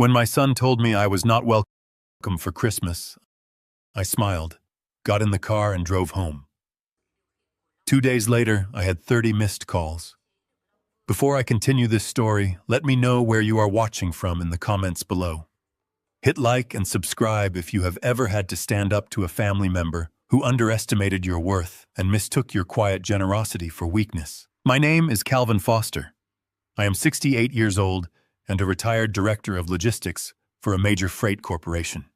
When my son told me I was not welcome for Christmas, I smiled, got in the car, and drove home. 2 days later, I had 30 missed calls. Before I continue this story, let me know where you are watching from in the comments below. Hit like and subscribe if you have ever had to stand up to a family member who underestimated your worth and mistook your quiet generosity for weakness. My name is Calvin Foster. I am 68 years old and a retired director of logistics for a major freight corporation.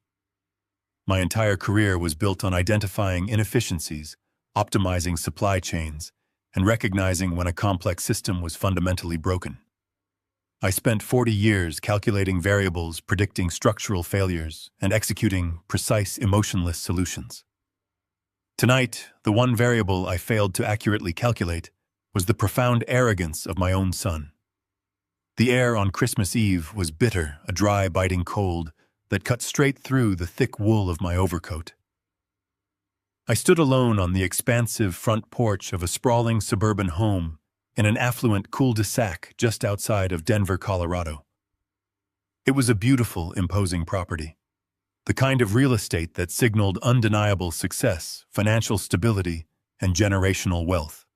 My entire career was built on identifying inefficiencies, optimizing supply chains, and recognizing when a complex system was fundamentally broken. I spent 40 years calculating variables, predicting structural failures, and executing precise, emotionless solutions. Tonight, the one variable I failed to accurately calculate was the profound arrogance of my own son. The air on Christmas Eve was bitter, a dry, biting cold that cut straight through the thick wool of my overcoat. I stood alone on the expansive front porch of a sprawling suburban home in an affluent cul-de-sac just outside of Denver, Colorado. It was a beautiful, imposing property, the kind of real estate that signaled undeniable success, financial stability, and generational wealth.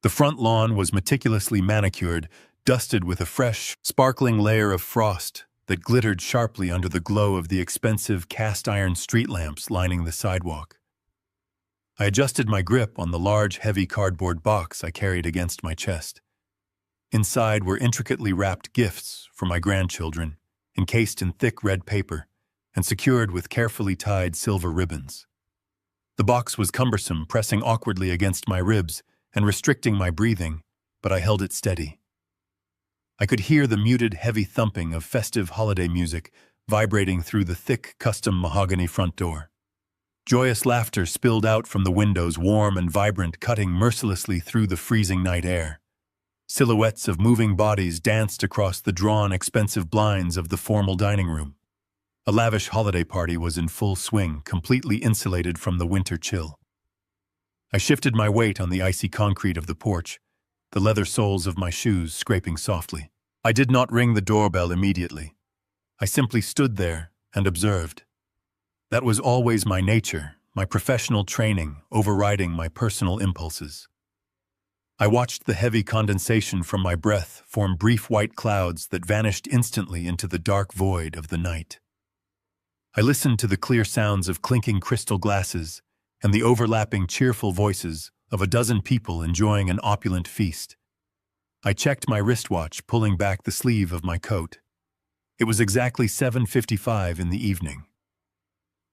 The front lawn was meticulously manicured, dusted with a fresh, sparkling layer of frost that glittered sharply under the glow of the expensive cast-iron street lamps lining the sidewalk. I adjusted my grip on the large, heavy cardboard box I carried against my chest. Inside were intricately wrapped gifts for my grandchildren, encased in thick red paper and secured with carefully tied silver ribbons. The box was cumbersome, pressing awkwardly against my ribs and restricting my breathing, but I held it steady. I could hear the muted, heavy thumping of festive holiday music vibrating through the thick, custom mahogany front door. Joyous laughter spilled out from the windows, warm and vibrant, cutting mercilessly through the freezing night air. Silhouettes of moving bodies danced across the drawn, expensive blinds of the formal dining room. A lavish holiday party was in full swing, completely insulated from the winter chill. I shifted my weight on the icy concrete of the porch, the leather soles of my shoes scraping softly. I did not ring the doorbell immediately. I simply stood there and observed. That was always my nature, my professional training overriding my personal impulses. I watched the heavy condensation from my breath form brief white clouds that vanished instantly into the dark void of the night. I listened to the clear sounds of clinking crystal glasses and the overlapping cheerful voices of a dozen people enjoying an opulent feast. I checked my wristwatch, pulling back the sleeve of my coat. It was exactly 7:55 in the evening.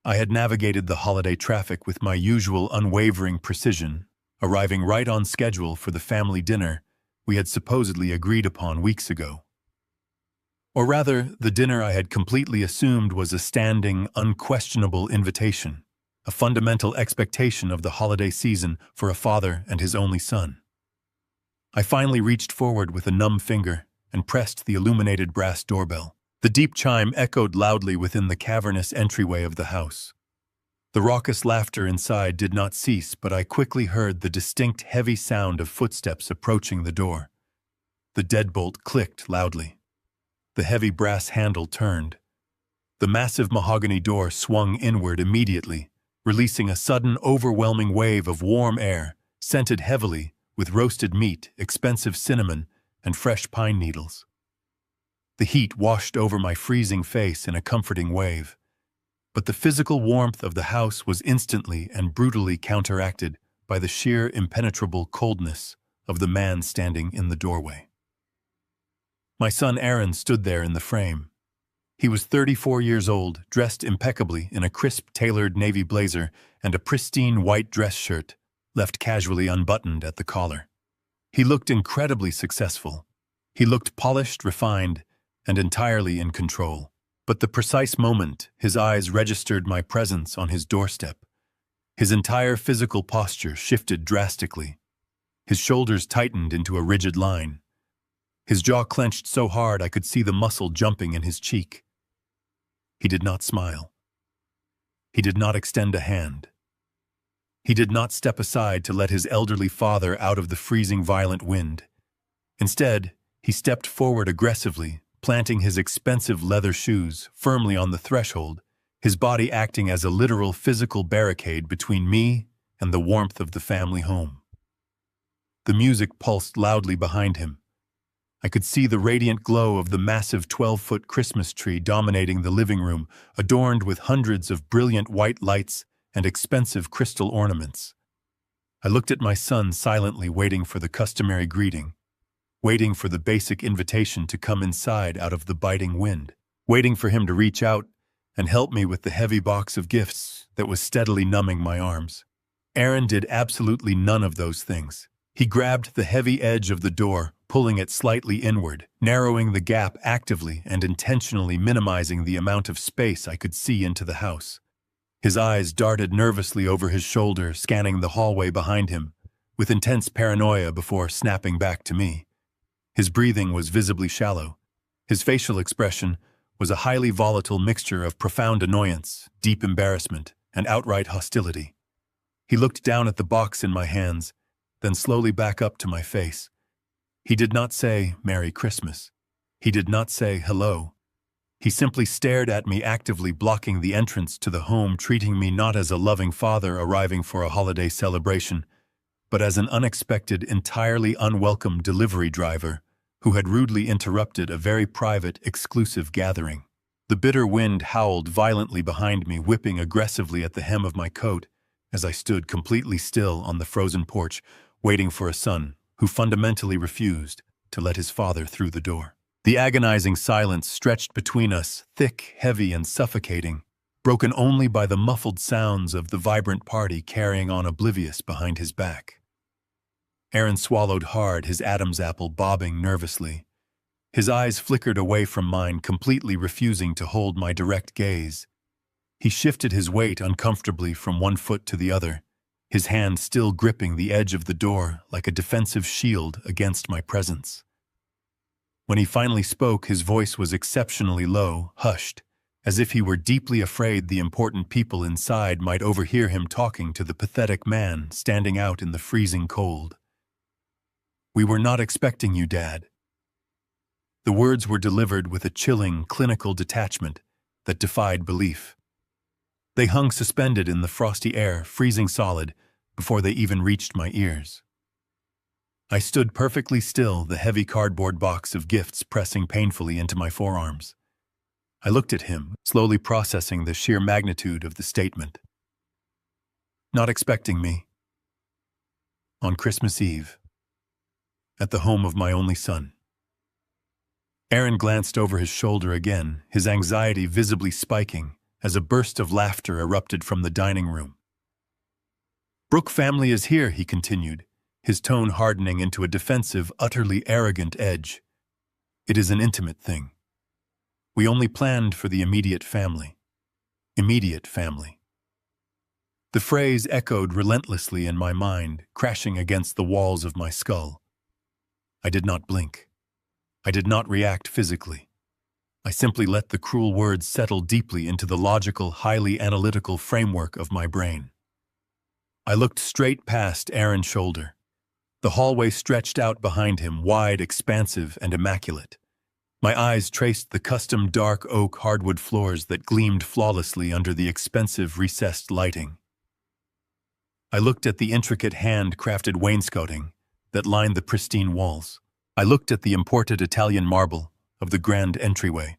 I had navigated the holiday traffic with my usual unwavering precision, arriving right on schedule for the family dinner we had supposedly agreed upon weeks ago. Or rather, the dinner I had completely assumed was a standing, unquestionable invitation, a fundamental expectation of the holiday season for a father and his only son. I finally reached forward with a numb finger and pressed the illuminated brass doorbell. The deep chime echoed loudly within the cavernous entryway of the house. The raucous laughter inside did not cease, but I quickly heard the distinct, heavy sound of footsteps approaching the door. The deadbolt clicked loudly. The heavy brass handle turned. The massive mahogany door swung inward immediately, releasing a sudden, overwhelming wave of warm air, scented heavily with roasted meat, expensive cinnamon, and fresh pine needles. The heat washed over my freezing face in a comforting wave, but the physical warmth of the house was instantly and brutally counteracted by the sheer impenetrable coldness of the man standing in the doorway. My son Aaron stood there in the frame. He was 34 years old, dressed impeccably in a crisp, tailored navy blazer and a pristine white dress shirt, left casually unbuttoned at the collar. He looked incredibly successful. He looked polished, refined, and entirely in control. But the precise moment his eyes registered my presence on his doorstep, his entire physical posture shifted drastically. His shoulders tightened into a rigid line. His jaw clenched so hard I could see the muscle jumping in his cheek. He did not smile. He did not extend a hand. He did not step aside to let his elderly father out of the freezing violent wind. Instead, he stepped forward aggressively, planting his expensive leather shoes firmly on the threshold, his body acting as a literal physical barricade between me and the warmth of the family home. The music pulsed loudly behind him. I could see the radiant glow of the massive 12-foot Christmas tree dominating the living room, adorned with hundreds of brilliant white lights and expensive crystal ornaments. I looked at my son silently, waiting for the customary greeting, waiting for the basic invitation to come inside out of the biting wind, waiting for him to reach out and help me with the heavy box of gifts that was steadily numbing my arms. Aaron did absolutely none of those things. He grabbed the heavy edge of the door, pulling it slightly inward, narrowing the gap actively and intentionally minimizing the amount of space I could see into the house. His eyes darted nervously over his shoulder, scanning the hallway behind him, with intense paranoia before snapping back to me. His breathing was visibly shallow. His facial expression was a highly volatile mixture of profound annoyance, deep embarrassment, and outright hostility. He looked down at the box in my hands, then slowly back up to my face. He did not say, "Merry Christmas." He did not say, "Hello." He simply stared at me, actively blocking the entrance to the home, treating me not as a loving father arriving for a holiday celebration, but as an unexpected, entirely unwelcome delivery driver who had rudely interrupted a very private, exclusive gathering. The bitter wind howled violently behind me, whipping aggressively at the hem of my coat as I stood completely still on the frozen porch, waiting for a son who fundamentally refused to let his father through the door. The agonizing silence stretched between us, thick, heavy, and suffocating, broken only by the muffled sounds of the vibrant party carrying on oblivious behind his back. Aaron swallowed hard, his Adam's apple bobbing nervously. His eyes flickered away from mine, completely refusing to hold my direct gaze. He shifted his weight uncomfortably from one foot to the other, his hand still gripping the edge of the door like a defensive shield against my presence. When he finally spoke, his voice was exceptionally low, hushed, as if he were deeply afraid the important people inside might overhear him talking to the pathetic man standing out in the freezing cold. "We were not expecting you, Dad." The words were delivered with a chilling, clinical detachment that defied belief. They hung suspended in the frosty air, freezing solid, before they even reached my ears. I stood perfectly still, the heavy cardboard box of gifts pressing painfully into my forearms. I looked at him, slowly processing the sheer magnitude of the statement. Not expecting me. On Christmas Eve. At the home of my only son. Aaron glanced over his shoulder again, his anxiety visibly spiking as a burst of laughter erupted from the dining room. "Brooke family is here," he continued, his tone hardening into a defensive, utterly arrogant edge. "It is an intimate thing. We only planned for the immediate family." Immediate family. The phrase echoed relentlessly in my mind, crashing against the walls of my skull. I did not blink. I did not react physically. I simply let the cruel words settle deeply into the logical, highly analytical framework of my brain. I looked straight past Aaron's shoulder. The hallway stretched out behind him, wide, expansive, and immaculate. My eyes traced the custom dark oak hardwood floors that gleamed flawlessly under the expensive recessed lighting. I looked at the intricate hand-crafted wainscoting that lined the pristine walls. I looked at the imported Italian marble of the grand entryway,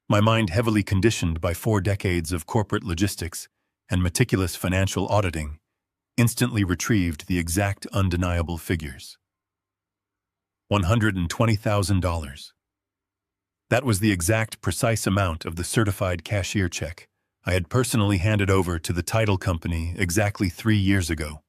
my mind heavily conditioned by 4 decades of corporate logistics and meticulous financial auditing, instantly retrieved the exact undeniable figures. $120,000. That was the exact, precise amount of the certified cashier check I had personally handed over to the title company exactly 3 years ago.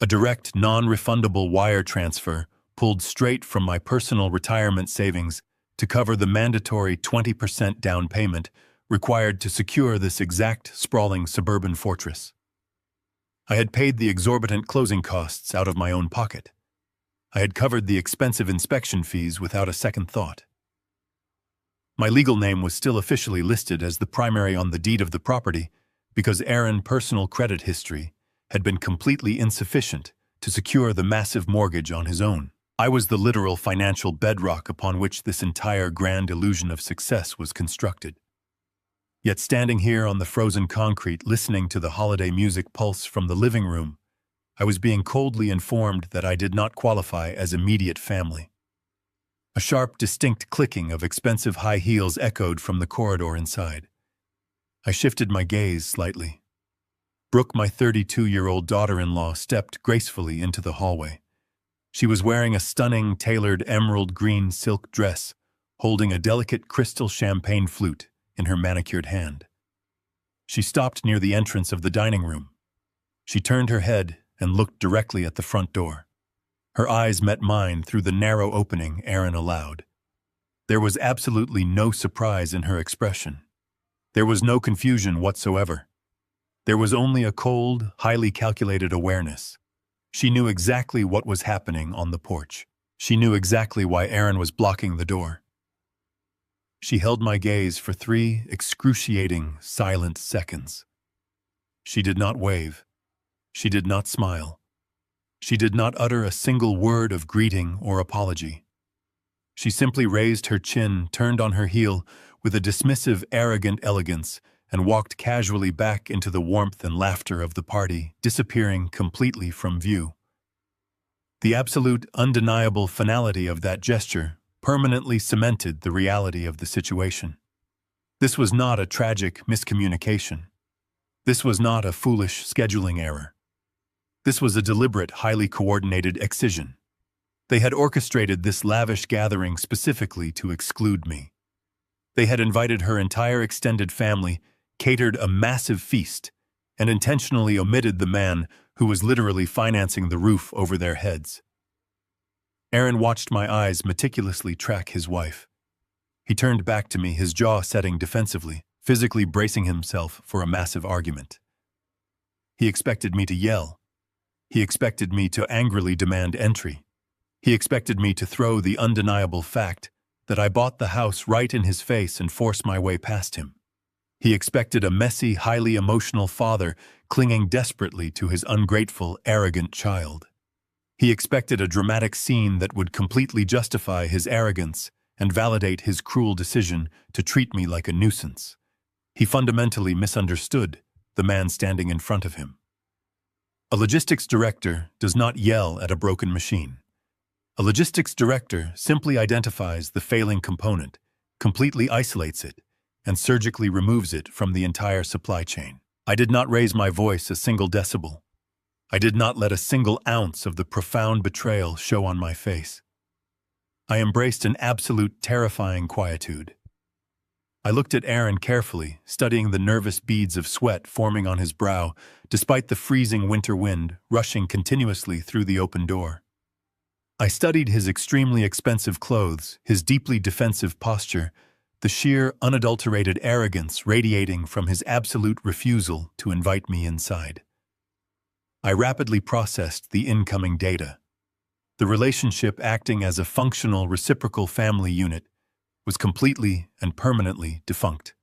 A direct, non-refundable wire transfer pulled straight from my personal retirement savings to cover the mandatory 20% down payment required to secure this exact, sprawling suburban fortress. I had paid the exorbitant closing costs out of my own pocket. I had covered the expensive inspection fees without a second thought. My legal name was still officially listed as the primary on the deed of the property because Aaron's personal credit history had been completely insufficient to secure the massive mortgage on his own. I was the literal financial bedrock upon which this entire grand illusion of success was constructed. Yet standing here on the frozen concrete, listening to the holiday music pulse from the living room, I was being coldly informed that I did not qualify as immediate family. A sharp, distinct clicking of expensive high heels echoed from the corridor inside. I shifted my gaze slightly. Brooke, my 32-year-old daughter-in-law, stepped gracefully into the hallway. She was wearing a stunning, tailored emerald green silk dress, holding a delicate crystal champagne flute in her manicured hand. She stopped near the entrance of the dining room. She turned her head and looked directly at the front door. Her eyes met mine through the narrow opening Aaron allowed. There was absolutely no surprise in her expression. There was no confusion whatsoever. There was only a cold, highly calculated awareness. She knew exactly what was happening on the porch. She knew exactly why Aaron was blocking the door. She held my gaze for 3 excruciating, silent seconds. She did not wave. She did not smile. She did not utter a single word of greeting or apology. She simply raised her chin, turned on her heel with a dismissive, arrogant elegance, and walked casually back into the warmth and laughter of the party, disappearing completely from view. The absolute, undeniable finality of that gesture permanently cemented the reality of the situation. This was not a tragic miscommunication. This was not a foolish scheduling error. This was a deliberate, highly coordinated excision. They had orchestrated this lavish gathering specifically to exclude me. They had invited her entire extended family, catered a massive feast, and intentionally omitted the man who was literally financing the roof over their heads. Aaron watched my eyes meticulously track his wife. He turned back to me, his jaw setting defensively, physically bracing himself for a massive argument. He expected me to yell. He expected me to angrily demand entry. He expected me to throw the undeniable fact that I bought the house right in his face and force my way past him. He expected a messy, highly emotional father clinging desperately to his ungrateful, arrogant child. He expected a dramatic scene that would completely justify his arrogance and validate his cruel decision to treat me like a nuisance. He fundamentally misunderstood the man standing in front of him. A logistics director does not yell at a broken machine. A logistics director simply identifies the failing component, completely isolates it, and surgically removes it from the entire supply chain. I did not raise my voice a single decibel. I did not let a single ounce of the profound betrayal show on my face. I embraced an absolute terrifying quietude. I looked at Aaron carefully, studying the nervous beads of sweat forming on his brow, despite the freezing winter wind rushing continuously through the open door. I studied his extremely expensive clothes, his deeply defensive posture, the sheer, unadulterated arrogance radiating from his absolute refusal to invite me inside. I rapidly processed the incoming data. The relationship, acting as a functional reciprocal family unit, was completely and permanently defunct.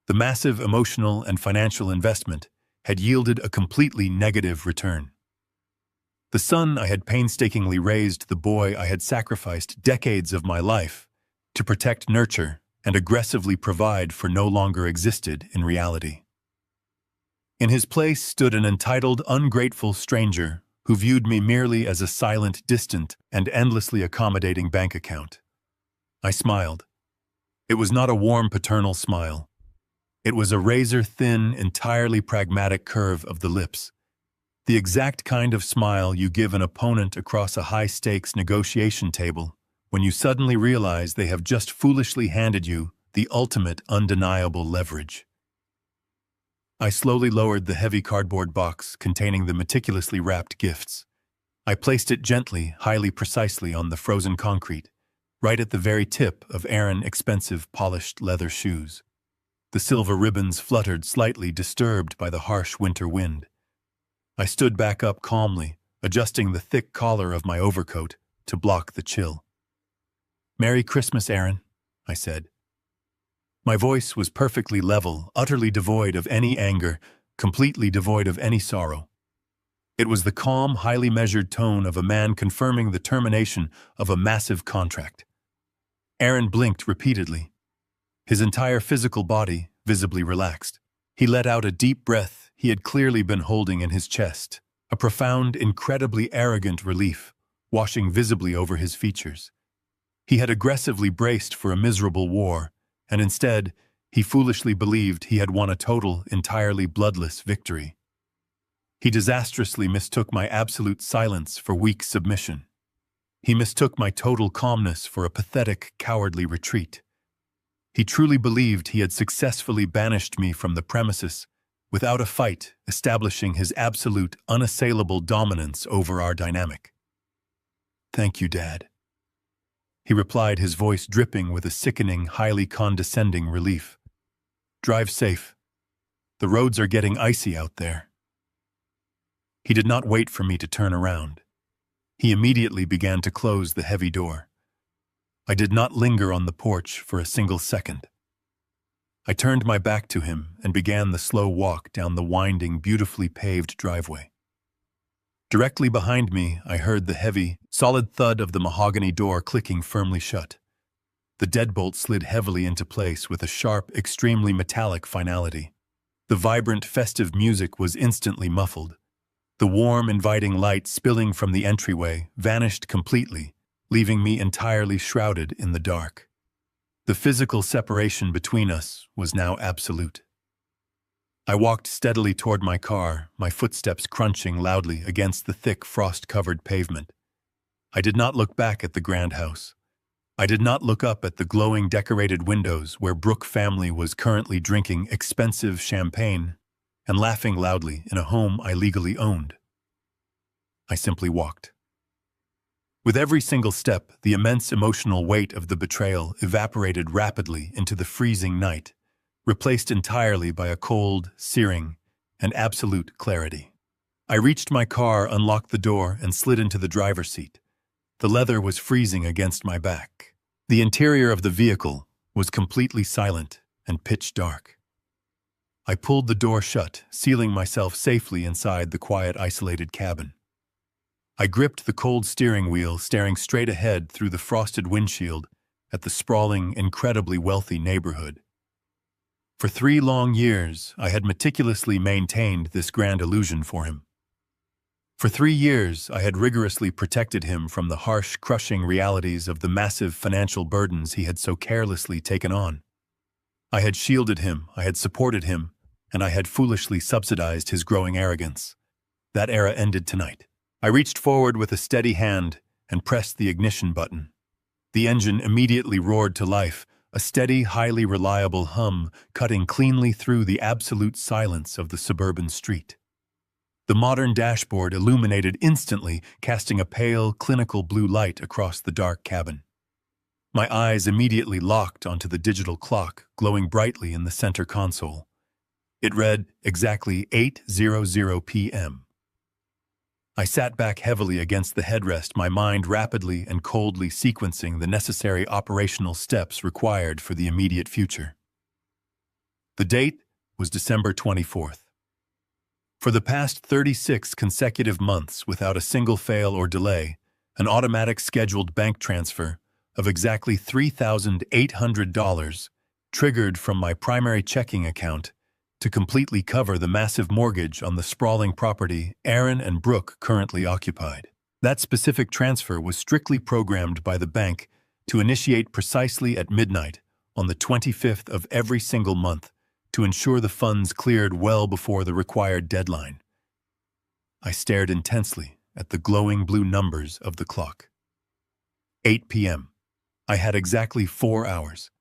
The massive emotional and financial investment had yielded a completely negative return. The son I had painstakingly raised, the boy I had sacrificed decades of my life to protect, nurture, and aggressively provide for, no longer existed in reality. In his place stood an entitled, ungrateful stranger who viewed me merely as a silent, distant, and endlessly accommodating bank account. I smiled. It was not a warm paternal smile. It was a razor-thin, entirely pragmatic curve of the lips. The exact kind of smile you give an opponent across a high-stakes negotiation table when you suddenly realize they have just foolishly handed you the ultimate undeniable leverage. I slowly lowered the heavy cardboard box containing the meticulously wrapped gifts. I placed it gently, highly precisely on the frozen concrete, right at the very tip of Aaron's expensive polished leather shoes. The silver ribbons fluttered slightly, disturbed by the harsh winter wind. I stood back up calmly, adjusting the thick collar of my overcoat to block the chill. "Merry Christmas, Aaron," I said. My voice was perfectly level, utterly devoid of any anger, completely devoid of any sorrow. It was the calm, highly measured tone of a man confirming the termination of a massive contract. Aaron blinked repeatedly, his entire physical body visibly relaxed. He let out a deep breath he had clearly been holding in his chest, a profound, incredibly arrogant relief washing visibly over his features. He had aggressively braced for a miserable war, and instead, he foolishly believed he had won a total, entirely bloodless victory. He disastrously mistook my absolute silence for weak submission. He mistook my total calmness for a pathetic, cowardly retreat. He truly believed he had successfully banished me from the premises without a fight, establishing his absolute, unassailable dominance over our dynamic. "Thank you, Dad," he replied, his voice dripping with a sickening, highly condescending relief. "Drive safe. The roads are getting icy out there." He did not wait for me to turn around. He immediately began to close the heavy door. I did not linger on the porch for a single second. I turned my back to him and began the slow walk down the winding, beautifully paved driveway. Directly behind me, I heard the heavy, solid thud of the mahogany door clicking firmly shut. The deadbolt slid heavily into place with a sharp, extremely metallic finality. The vibrant, festive music was instantly muffled. The warm, inviting light spilling from the entryway vanished completely, leaving me entirely shrouded in the dark. The physical separation between us was now absolute. I walked steadily toward my car, my footsteps crunching loudly against the thick, frost-covered pavement. I did not look back at the grand house. I did not look up at the glowing decorated windows where Brooke family was currently drinking expensive champagne and laughing loudly in a home I legally owned. I simply walked. With every single step, the immense emotional weight of the betrayal evaporated rapidly into the freezing night, replaced entirely by a cold, searing, and absolute clarity. I reached my car, unlocked the door, and slid into the driver's seat. The leather was freezing against my back. The interior of the vehicle was completely silent and pitch dark. I pulled the door shut, sealing myself safely inside the quiet, isolated cabin. I gripped the cold steering wheel, staring straight ahead through the frosted windshield at the sprawling, incredibly wealthy neighborhood. For 3 long years, I had meticulously maintained this grand illusion for him. For 3 years, I had rigorously protected him from the harsh, crushing realities of the massive financial burdens he had so carelessly taken on. I had shielded him, I had supported him, and I had foolishly subsidized his growing arrogance. That era ended tonight. I reached forward with a steady hand and pressed the ignition button. The engine immediately roared to life, a steady, highly reliable hum cutting cleanly through the absolute silence of the suburban street. The modern dashboard illuminated instantly, casting a pale, clinical blue light across the dark cabin. My eyes immediately locked onto the digital clock, glowing brightly in the center console. It read exactly 8:00 p.m. I sat back heavily against the headrest, my mind rapidly and coldly sequencing the necessary operational steps required for the immediate future. The date was December 24th. For the past 36 consecutive months, without a single fail or delay, an automatic scheduled bank transfer of exactly $3,800 triggered from my primary checking account to completely cover the massive mortgage on the sprawling property Aaron and Brooke currently occupied. That specific transfer was strictly programmed by the bank to initiate precisely at midnight on the 25th of every single month to ensure the funds cleared well before the required deadline. I stared intensely at the glowing blue numbers of the clock. 8 p.m. I had exactly 4 hours.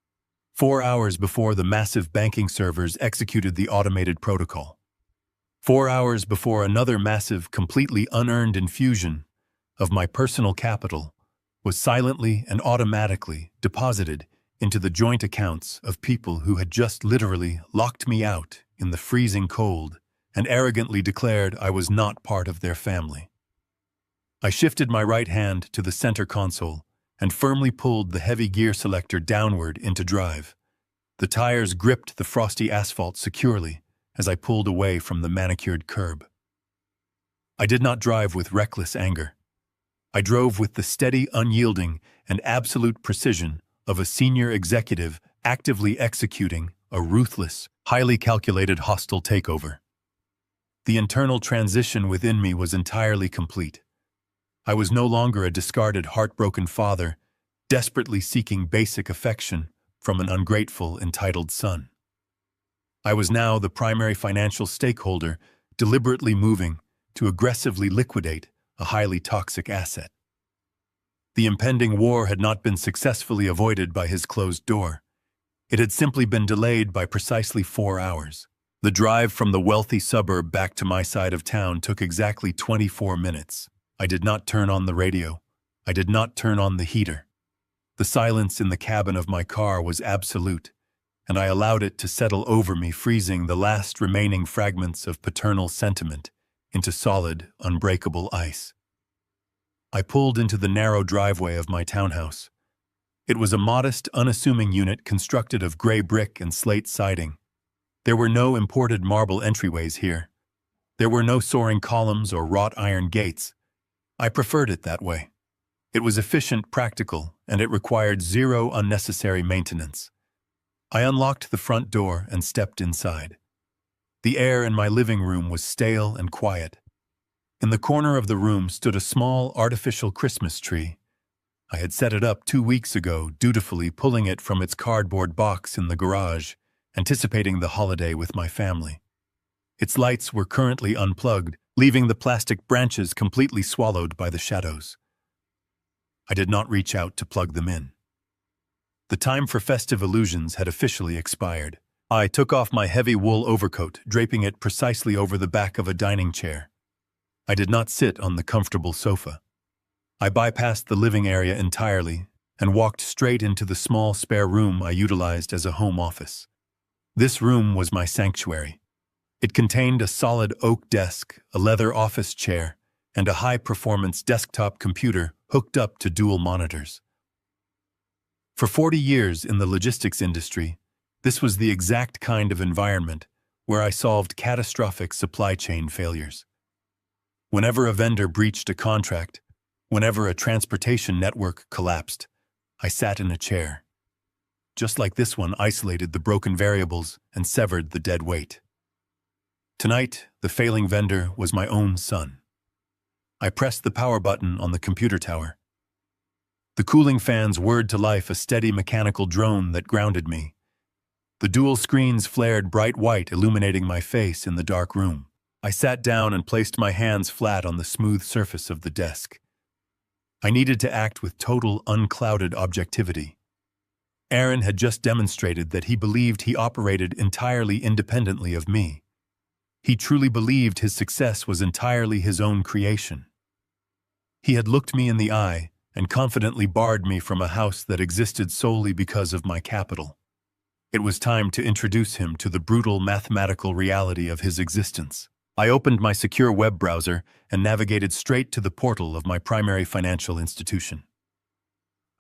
4 hours before the massive banking servers executed the automated protocol. 4 hours before another massive, completely unearned infusion of my personal capital was silently and automatically deposited into the joint accounts of people who had just literally locked me out in the freezing cold and arrogantly declared I was not part of their family. I shifted my right hand to the center console and firmly pulled the heavy gear selector downward into drive. The tires gripped the frosty asphalt securely as I pulled away from the manicured curb. I did not drive with reckless anger. I drove with the steady, unyielding, and absolute precision of a senior executive actively executing a ruthless, highly calculated hostile takeover. The internal transition within me was entirely complete. I was no longer a discarded, heartbroken father, desperately seeking basic affection from an ungrateful, entitled son. I was now the primary financial stakeholder, deliberately moving to aggressively liquidate a highly toxic asset. The impending war had not been successfully avoided by his closed door. It had simply been delayed by precisely 4 hours. The drive from the wealthy suburb back to my side of town took exactly 24 minutes. I did not turn on the radio. I did not turn on the heater. The silence in the cabin of my car was absolute, and I allowed it to settle over me, freezing the last remaining fragments of paternal sentiment into solid, unbreakable ice. I pulled into the narrow driveway of my townhouse. It was a modest, unassuming unit constructed of gray brick and slate siding. There were no imported marble entryways here. There were no soaring columns or wrought iron gates. I preferred it that way. It was efficient, practical, and it required zero unnecessary maintenance. I unlocked the front door and stepped inside. The air in my living room was stale and quiet. In the corner of the room stood a small, artificial Christmas tree. I had set it up 2 weeks ago, dutifully pulling it from its cardboard box in the garage, anticipating the holiday with my family. Its lights were currently unplugged, leaving the plastic branches completely swallowed by the shadows. I did not reach out to plug them in. The time for festive illusions had officially expired. I took off my heavy wool overcoat, draping it precisely over the back of a dining chair. I did not sit on the comfortable sofa. I bypassed the living area entirely and walked straight into the small spare room I utilized as a home office. This room was my sanctuary. It contained a solid oak desk, a leather office chair, and a high-performance desktop computer hooked up to dual monitors. For 40 years in the logistics industry, this was the exact kind of environment where I solved catastrophic supply chain failures. Whenever a vendor breached a contract, whenever a transportation network collapsed, I sat in a chair. Just like this one, isolated the broken variables and severed the dead weight. Tonight, the failing vendor was my own son. I pressed the power button on the computer tower. The cooling fans whirred to life a steady mechanical drone that grounded me. The dual screens flared bright white, illuminating my face in the dark room. I sat down and placed my hands flat on the smooth surface of the desk. I needed to act with total, unclouded objectivity. Aaron had just demonstrated that he believed he operated entirely independently of me. He truly believed his success was entirely his own creation. He had looked me in the eye and confidently barred me from a house that existed solely because of my capital. It was time to introduce him to the brutal mathematical reality of his existence. I opened my secure web browser and navigated straight to the portal of my primary financial institution.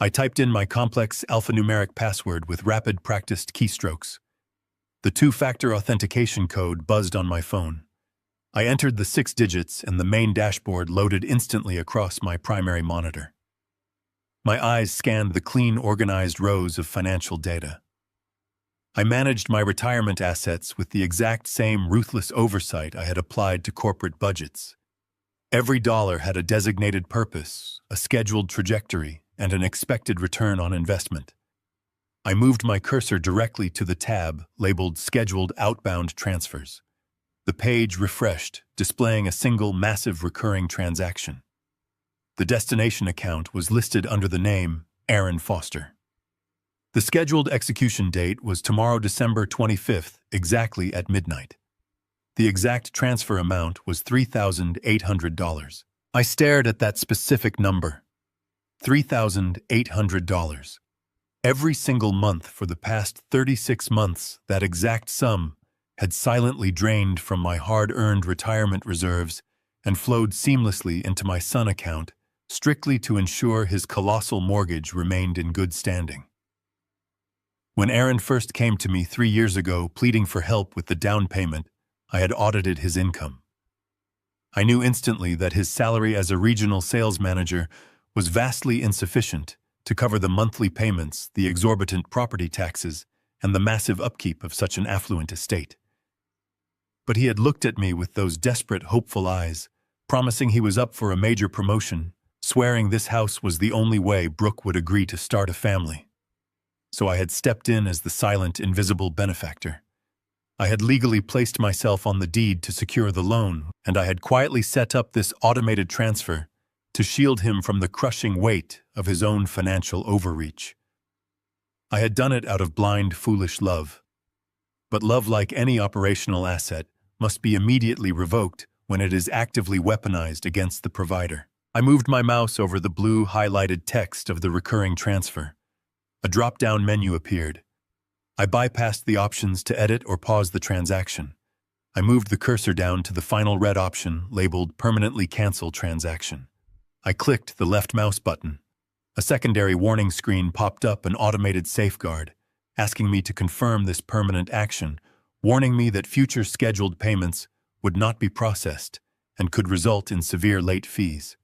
I typed in my complex alphanumeric password with rapid practiced keystrokes. The 2-factor authentication code buzzed on my phone. I entered the 6 digits and the main dashboard loaded instantly across my primary monitor. My eyes scanned the clean, organized rows of financial data. I managed my retirement assets with the exact same ruthless oversight I had applied to corporate budgets. Every dollar had a designated purpose, a scheduled trajectory, and an expected return on investment. I moved my cursor directly to the tab labeled Scheduled Outbound Transfers. The page refreshed, displaying a single massive recurring transaction. The destination account was listed under the name Aaron Foster. The scheduled execution date was tomorrow, December 25th, exactly at midnight. The exact transfer amount was $3,800. I stared at that specific number. $3,800. Every single month for the past 36 months, that exact sum had silently drained from my hard-earned retirement reserves and flowed seamlessly into my son account, strictly to ensure his colossal mortgage remained in good standing. When Aaron first came to me 3 years ago pleading for help with the down payment, I had audited his income. I knew instantly that his salary as a regional sales manager was vastly insufficient to cover the monthly payments, the exorbitant property taxes, and the massive upkeep of such an affluent estate. But he had looked at me with those desperate, hopeful eyes, promising he was up for a major promotion, swearing this house was the only way Brooke would agree to start a family. So I had stepped in as the silent, invisible benefactor. I had legally placed myself on the deed to secure the loan, and I had quietly set up this automated transfer to shield him from the crushing weight of his own financial overreach. I had done it out of blind, foolish love. But love, like any operational asset, must be immediately revoked when it is actively weaponized against the provider. I moved my mouse over the blue highlighted text of the recurring transfer. A drop-down menu appeared. I bypassed the options to edit or pause the transaction. I moved the cursor down to the final red option labeled Permanently Cancel Transaction. I clicked the left mouse button. A secondary warning screen popped up, an automated safeguard, asking me to confirm this permanent action, warning me that future scheduled payments would not be processed and could result in severe late fees.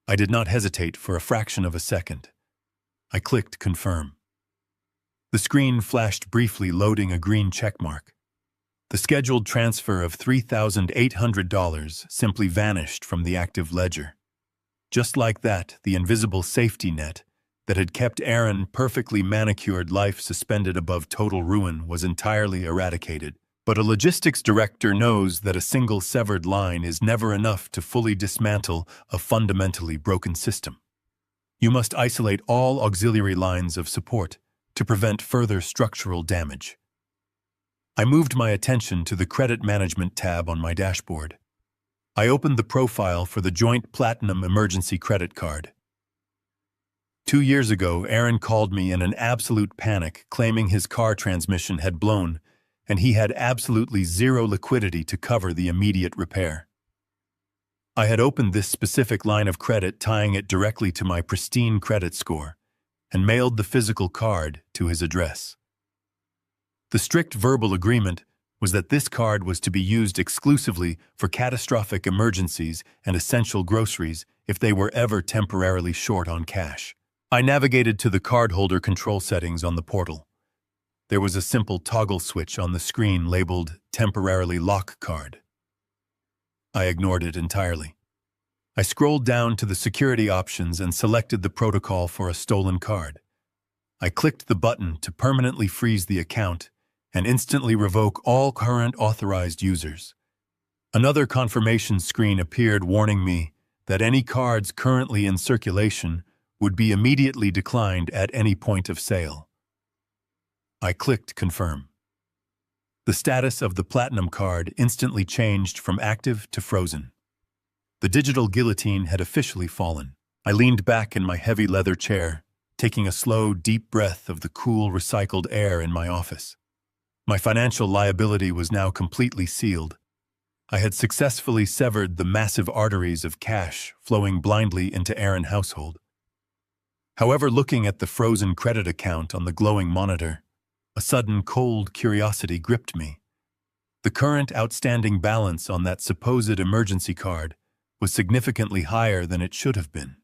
I did not hesitate for a fraction of a second. I clicked Confirm. The screen flashed briefly, loading a green checkmark. The scheduled transfer of $3,800 simply vanished from the active ledger. Just like that, the invisible safety net that had kept Aaron's perfectly manicured life suspended above total ruin was entirely eradicated. But a logistics director knows that a single severed line is never enough to fully dismantle a fundamentally broken system. You must isolate all auxiliary lines of support to prevent further structural damage. I moved my attention to the Credit Management tab on my dashboard. I opened the profile for the Joint Platinum Emergency Credit Card. 2 years ago, Aaron called me in an absolute panic, claiming his car transmission had blown, and he had absolutely zero liquidity to cover the immediate repair. I had opened this specific line of credit, tying it directly to my pristine credit score, and mailed the physical card to his address. The strict verbal agreement was that this card was to be used exclusively for catastrophic emergencies and essential groceries if they were ever temporarily short on cash. I navigated to the cardholder control settings on the portal. There was a simple toggle switch on the screen labeled Temporarily Lock Card. I ignored it entirely. I scrolled down to the security options and selected the protocol for a stolen card. I clicked the button to permanently freeze the account and instantly revoke all current authorized users. Another confirmation screen appeared, warning me that any cards currently in circulation would be immediately declined at any point of sale. I clicked Confirm. The status of the Platinum card instantly changed from active to frozen. The digital guillotine had officially fallen. I leaned back in my heavy leather chair, taking a slow, deep breath of the cool, recycled air in my office. My financial liability was now completely sealed. I had successfully severed the massive arteries of cash flowing blindly into Aaron's household. However, looking at the frozen credit account on the glowing monitor, a sudden cold curiosity gripped me. The current outstanding balance on that supposed emergency card was significantly higher than it should have been.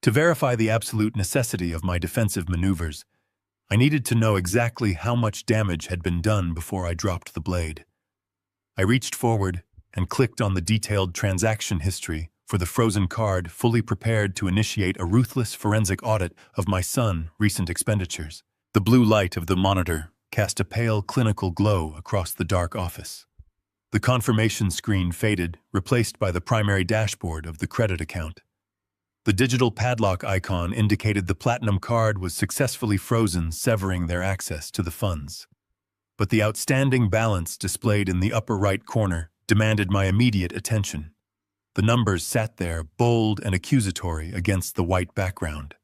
To verify the absolute necessity of my defensive maneuvers, I needed to know exactly how much damage had been done before I dropped the blade. I reached forward and clicked on the detailed transaction history for the frozen card, fully prepared to initiate a ruthless forensic audit of my son's recent expenditures. The blue light of the monitor cast a pale, clinical glow across the dark office. The confirmation screen faded, replaced by the primary dashboard of the credit account. The digital padlock icon indicated the Platinum card was successfully frozen, severing their access to the funds. But the outstanding balance displayed in the upper right corner demanded my immediate attention. The numbers sat there, bold and accusatory against the white background.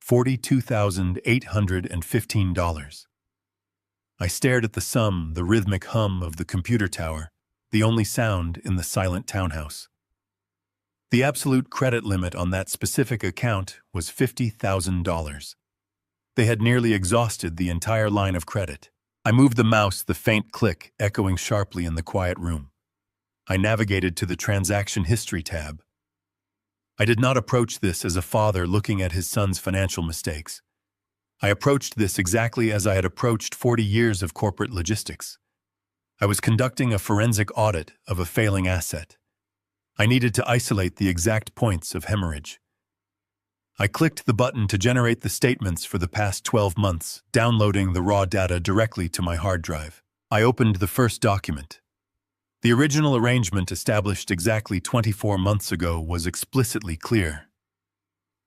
$42,815. I stared at the sum, the rhythmic hum of the computer tower, the only sound in the silent townhouse. The absolute credit limit on that specific account was $50,000. They had nearly exhausted the entire line of credit. I moved the mouse, the faint click echoing sharply in the quiet room. I navigated to the transaction history tab. I did not approach this as a father looking at his son's financial mistakes. I approached this exactly as I had approached 40 years of corporate logistics. I was conducting a forensic audit of a failing asset. I needed to isolate the exact points of hemorrhage. I clicked the button to generate the statements for the past 12 months, downloading the raw data directly to my hard drive. I opened the first document. The original arrangement established exactly 24 months ago was explicitly clear.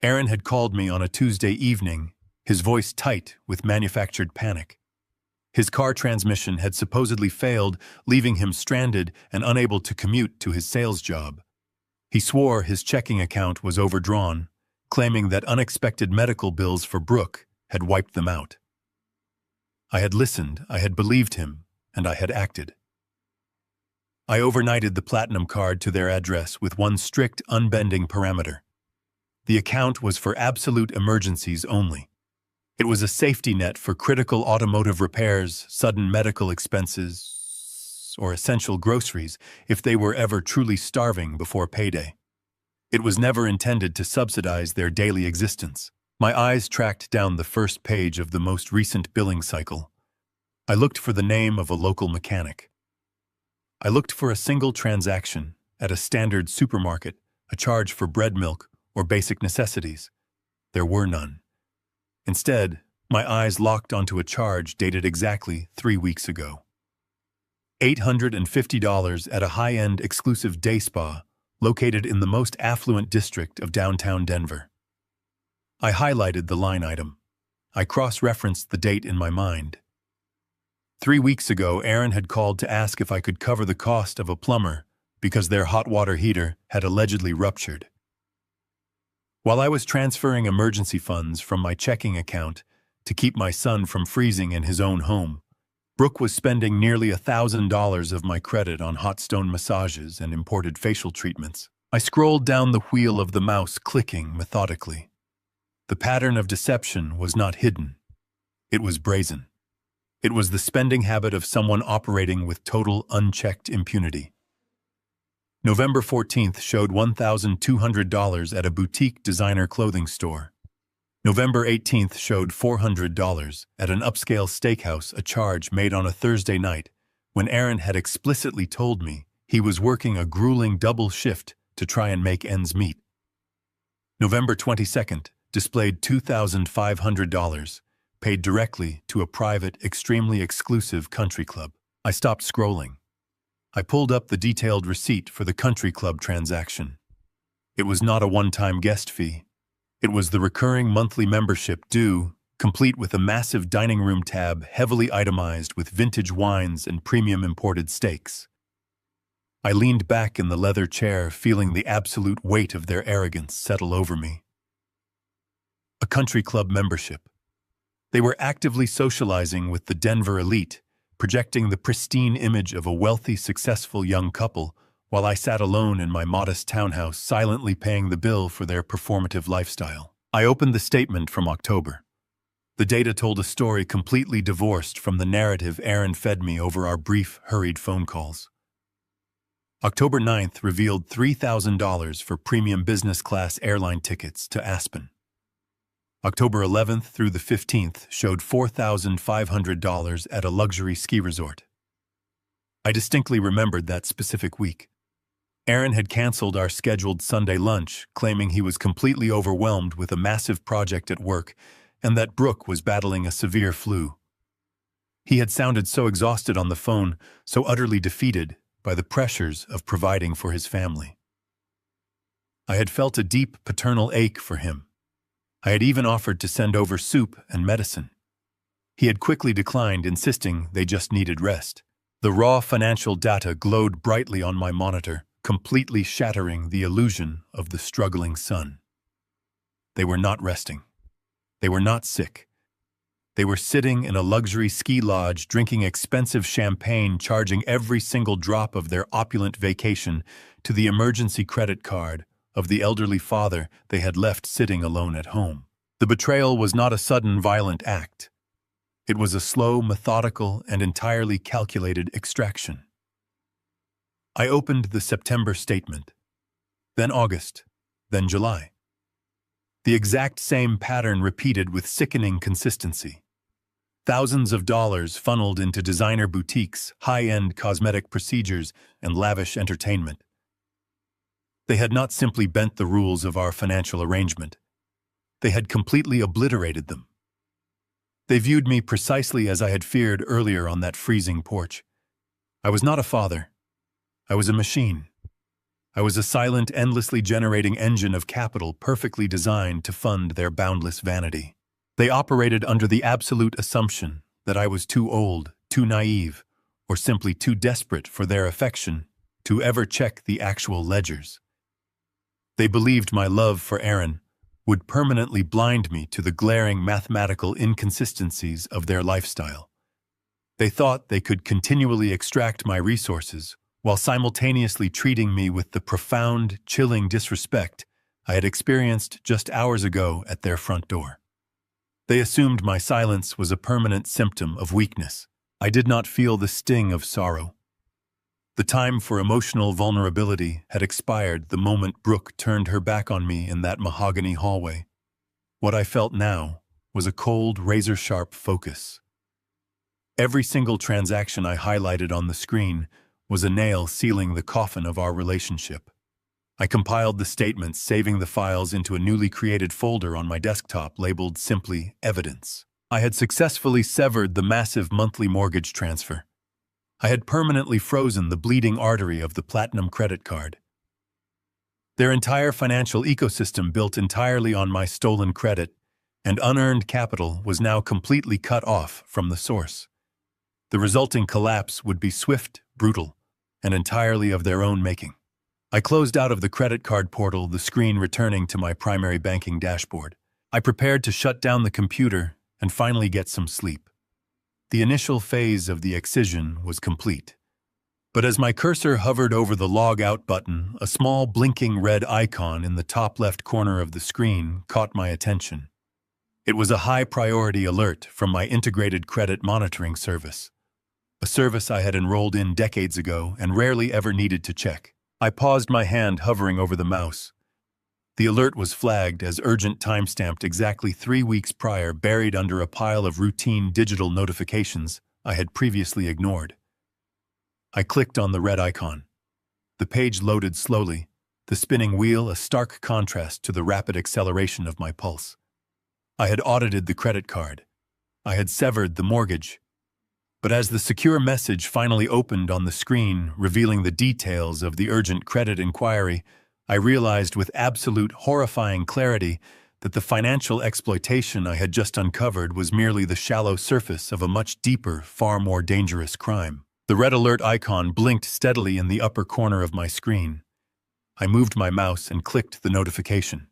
Aaron had called me on a Tuesday evening, his voice tight with manufactured panic. His car transmission had supposedly failed, leaving him stranded and unable to commute to his sales job. He swore his checking account was overdrawn, claiming that unexpected medical bills for Brooke had wiped them out. I had listened, I had believed him, and I had acted. I overnighted the platinum card to their address with one strict, unbending parameter. The account was for absolute emergencies only. It was a safety net for critical automotive repairs, sudden medical expenses, or essential groceries if they were ever truly starving before payday. It was never intended to subsidize their daily existence. My eyes tracked down the first page of the most recent billing cycle. I looked for the name of a local mechanic. I looked for a single transaction at a standard supermarket, a charge for bread milk, or basic necessities. There were none. Instead, my eyes locked onto a charge dated exactly 3 weeks ago. $850 at a high-end exclusive day spa located in the most affluent district of downtown Denver. I highlighted the line item. I cross-referenced the date in my mind. 3 weeks ago, Aaron had called to ask if I could cover the cost of a plumber because their hot water heater had allegedly ruptured. While I was transferring emergency funds from my checking account to keep my son from freezing in his own home, Brooke was spending nearly $1,000 of my credit on hot stone massages and imported facial treatments. I scrolled down the wheel of the mouse, clicking methodically. The pattern of deception was not hidden. It was brazen. It was the spending habit of someone operating with total unchecked impunity. November 14th showed $1,200 at a boutique designer clothing store. November 18th showed $400 at an upscale steakhouse, a charge made on a Thursday night when Aaron had explicitly told me he was working a grueling double shift to try and make ends meet. November 22nd displayed $2,500, paid directly to a private, extremely exclusive country club. I stopped scrolling. I pulled up the detailed receipt for the country club transaction. It was not a one-time guest fee. It was the recurring monthly membership due, complete with a massive dining room tab heavily itemized with vintage wines and premium imported steaks. I leaned back in the leather chair, feeling the absolute weight of their arrogance settle over me. A country club membership. They were actively socializing with the Denver elite, projecting the pristine image of a wealthy, successful young couple, while I sat alone in my modest townhouse, silently paying the bill for their performative lifestyle. I opened the statement from October. The data told a story completely divorced from the narrative Aaron fed me over our brief, hurried phone calls. October 9th revealed $3,000 for premium business class airline tickets to Aspen. October 11th through the 15th showed $4,500 at a luxury ski resort. I distinctly remembered that specific week. Aaron had canceled our scheduled Sunday lunch, claiming he was completely overwhelmed with a massive project at work and that Brooke was battling a severe flu. He had sounded so exhausted on the phone, so utterly defeated by the pressures of providing for his family. I had felt a deep paternal ache for him. I had even offered to send over soup and medicine. He had quickly declined, insisting they just needed rest. The raw financial data glowed brightly on my monitor, completely shattering the illusion of the struggling son. They were not resting. They were not sick. They were sitting in a luxury ski lodge, drinking expensive champagne, charging every single drop of their opulent vacation to the emergency credit card of the elderly father they had left sitting alone at home. The betrayal was not a sudden, violent act. It was a slow, methodical, and entirely calculated extraction. I opened the September statement, then August, then July. The exact same pattern repeated with sickening consistency. Thousands of dollars funneled into designer boutiques, high-end cosmetic procedures, and lavish entertainment. They had not simply bent the rules of our financial arrangement. They had completely obliterated them. They viewed me precisely as I had feared earlier on that freezing porch. I was not a father. I was a machine. I was a silent, endlessly generating engine of capital perfectly designed to fund their boundless vanity. They operated under the absolute assumption that I was too old, too naive, or simply too desperate for their affection to ever check the actual ledgers. They believed my love for Aaron would permanently blind me to the glaring mathematical inconsistencies of their lifestyle. They thought they could continually extract my resources while simultaneously treating me with the profound, chilling disrespect I had experienced just hours ago at their front door. They assumed my silence was a permanent symptom of weakness. I did not feel the sting of sorrow. The time for emotional vulnerability had expired the moment Brooke turned her back on me in that mahogany hallway. What I felt now was a cold, razor-sharp focus. Every single transaction I highlighted on the screen was a nail sealing the coffin of our relationship. I compiled the statements, saving the files into a newly created folder on my desktop labeled simply Evidence. I had successfully severed the massive monthly mortgage transfer. I had permanently frozen the bleeding artery of the Platinum credit card. Their entire financial ecosystem built entirely on my stolen credit and unearned capital was now completely cut off from the source. The resulting collapse would be swift, brutal, and entirely of their own making. I closed out of the credit card portal, the screen returning to my primary banking dashboard. I prepared to shut down the computer and finally get some sleep. The initial phase of the excision was complete. But as my cursor hovered over the log out button, a small blinking red icon in the top left corner of the screen caught my attention. It was a high-priority alert from my integrated credit monitoring service, a service I had enrolled in decades ago and rarely ever needed to check. I paused, my hand hovering over the mouse. The alert was flagged as urgent, timestamped exactly 3 weeks prior, buried under a pile of routine digital notifications I had previously ignored. I clicked on the red icon. The page loaded slowly, the spinning wheel a stark contrast to the rapid acceleration of my pulse. I had audited the credit card. I had severed the mortgage. But as the secure message finally opened on the screen, revealing the details of the urgent credit inquiry, I realized with absolute horrifying clarity that the financial exploitation I had just uncovered was merely the shallow surface of a much deeper, far more dangerous crime. The red alert icon blinked steadily in the upper corner of my screen. I moved my mouse and clicked the notification.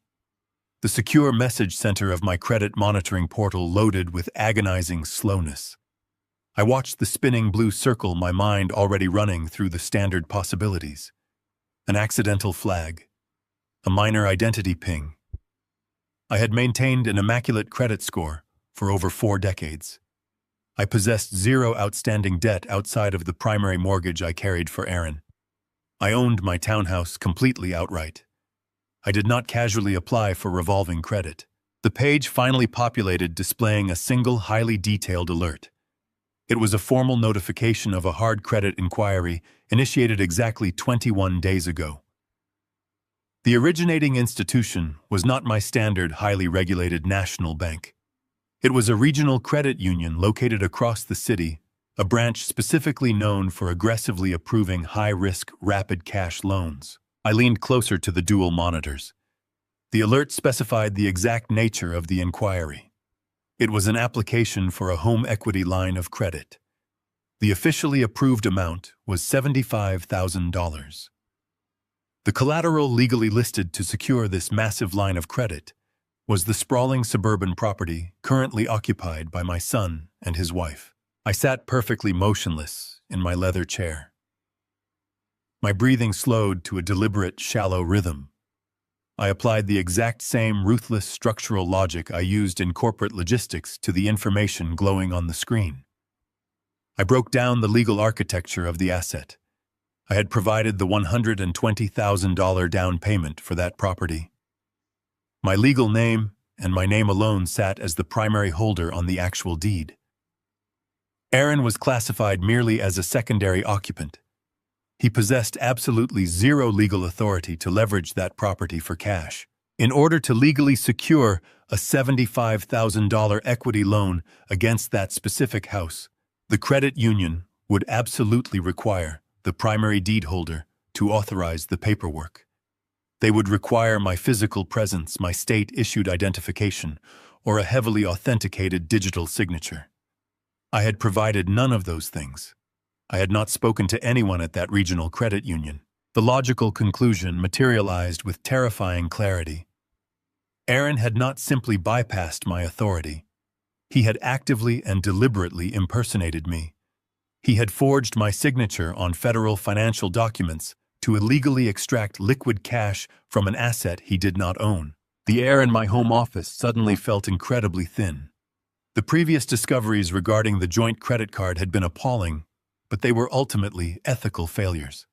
The secure message center of my credit monitoring portal loaded with agonizing slowness. I watched the spinning blue circle, my mind already running through the standard possibilities. An accidental flag. A minor identity ping. I had maintained an immaculate credit score for over 4 decades. I possessed zero outstanding debt outside of the primary mortgage I carried for Aaron. I owned my townhouse completely outright. I did not casually apply for revolving credit. The page finally populated, displaying a single highly detailed alert. It was a formal notification of a hard credit inquiry initiated exactly 21 days ago. The originating institution was not my standard highly regulated national bank. It was a regional credit union located across the city, a branch specifically known for aggressively approving high-risk, rapid cash loans. I leaned closer to the dual monitors. The alert specified the exact nature of the inquiry. It was an application for a home equity line of credit. The officially approved amount was $75,000. The collateral legally listed to secure this massive line of credit was the sprawling suburban property currently occupied by my son and his wife. I sat perfectly motionless in my leather chair. My breathing slowed to a deliberate, shallow rhythm. I applied the exact same ruthless structural logic I used in corporate logistics to the information glowing on the screen. I broke down the legal architecture of the asset. I had provided the $120,000 down payment for that property. My legal name and my name alone sat as the primary holder on the actual deed. Aaron was classified merely as a secondary occupant. He possessed absolutely zero legal authority to leverage that property for cash. In order to legally secure a $75,000 equity loan against that specific house, the credit union would absolutely require the primary deed holder to authorize the paperwork. They would require my physical presence, my state-issued identification, or a heavily authenticated digital signature. I had provided none of those things. I had not spoken to anyone at that regional credit union. The logical conclusion materialized with terrifying clarity. Aaron had not simply bypassed my authority. He had actively and deliberately impersonated me. He had forged my signature on federal financial documents to illegally extract liquid cash from an asset he did not own. The air in my home office suddenly felt incredibly thin. The previous discoveries regarding the joint credit card had been appalling, but they were ultimately ethical failures.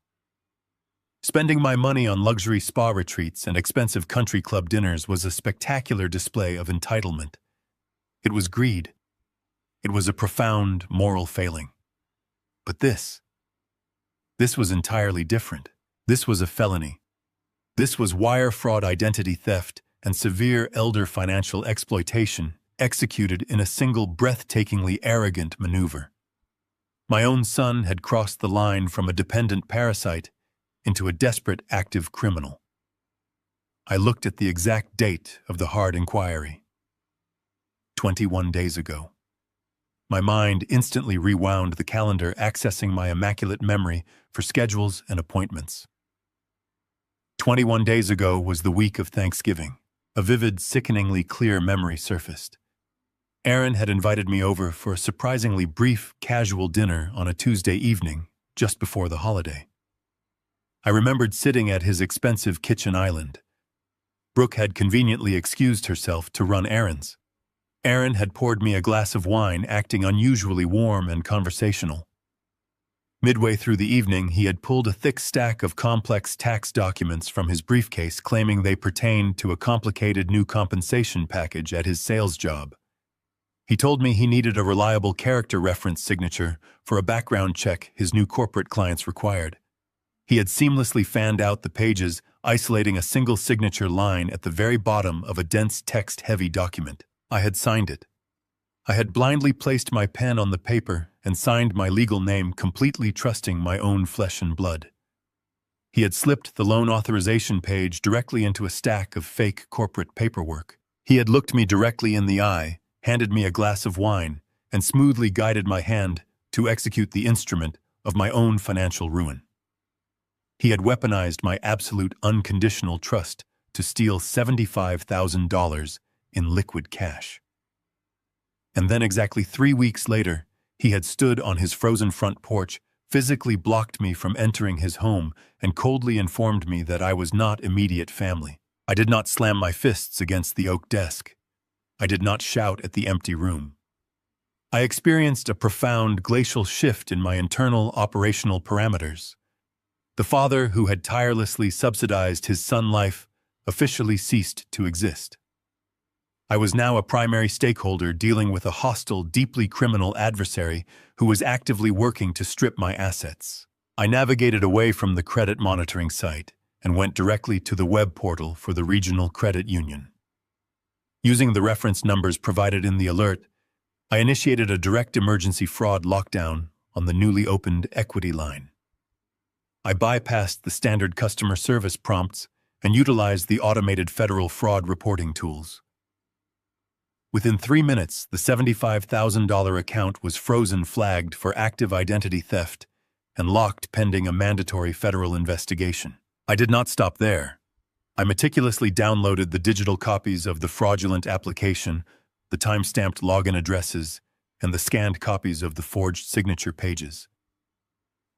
Spending my money on luxury spa retreats and expensive country club dinners was a spectacular display of entitlement. It was greed. It was a profound moral failing. But this was entirely different. This was a felony. This was wire fraud, identity theft, and severe elder financial exploitation executed in a single breathtakingly arrogant maneuver. My own son had crossed the line from a dependent parasite into a desperate active criminal. I looked at the exact date of the hard inquiry. 21 days ago. My mind instantly rewound the calendar, accessing my immaculate memory for schedules and appointments. 21 days ago was the week of Thanksgiving. A vivid, sickeningly clear memory surfaced. Aaron had invited me over for a surprisingly brief, casual dinner on a Tuesday evening, just before the holiday. I remembered sitting at his expensive kitchen island. Brooke had conveniently excused herself to run errands. Aaron had poured me a glass of wine, acting unusually warm and conversational. Midway through the evening, he had pulled a thick stack of complex tax documents from his briefcase, claiming they pertained to a complicated new compensation package at his sales job. He told me he needed a reliable character reference signature for a background check his new corporate clients required. He had seamlessly fanned out the pages, isolating a single signature line at the very bottom of a dense text-heavy document. I had signed it. I had blindly placed my pen on the paper and signed my legal name, completely trusting my own flesh and blood. He had slipped the loan authorization page directly into a stack of fake corporate paperwork. He had looked me directly in the eye, handed me a glass of wine, and smoothly guided my hand to execute the instrument of my own financial ruin. He had weaponized my absolute unconditional trust to steal $75,000 in liquid cash. And then exactly 3 weeks later, he had stood on his frozen front porch, physically blocked me from entering his home, and coldly informed me that I was not immediate family. I did not slam my fists against the oak desk. I did not shout at the empty room. I experienced a profound glacial shift in my internal operational parameters. The father who had tirelessly subsidized his son life officially ceased to exist. I was now a primary stakeholder dealing with a hostile, deeply criminal adversary who was actively working to strip my assets. I navigated away from the credit monitoring site and went directly to the web portal for the regional credit union. Using the reference numbers provided in the alert, I initiated a direct emergency fraud lockdown on the newly opened equity line. I bypassed the standard customer service prompts and utilized the automated federal fraud reporting tools. Within 3 minutes, the $75,000 account was frozen, flagged for active identity theft, and locked pending a mandatory federal investigation. I did not stop there. I meticulously downloaded the digital copies of the fraudulent application, the time-stamped login addresses, and the scanned copies of the forged signature pages.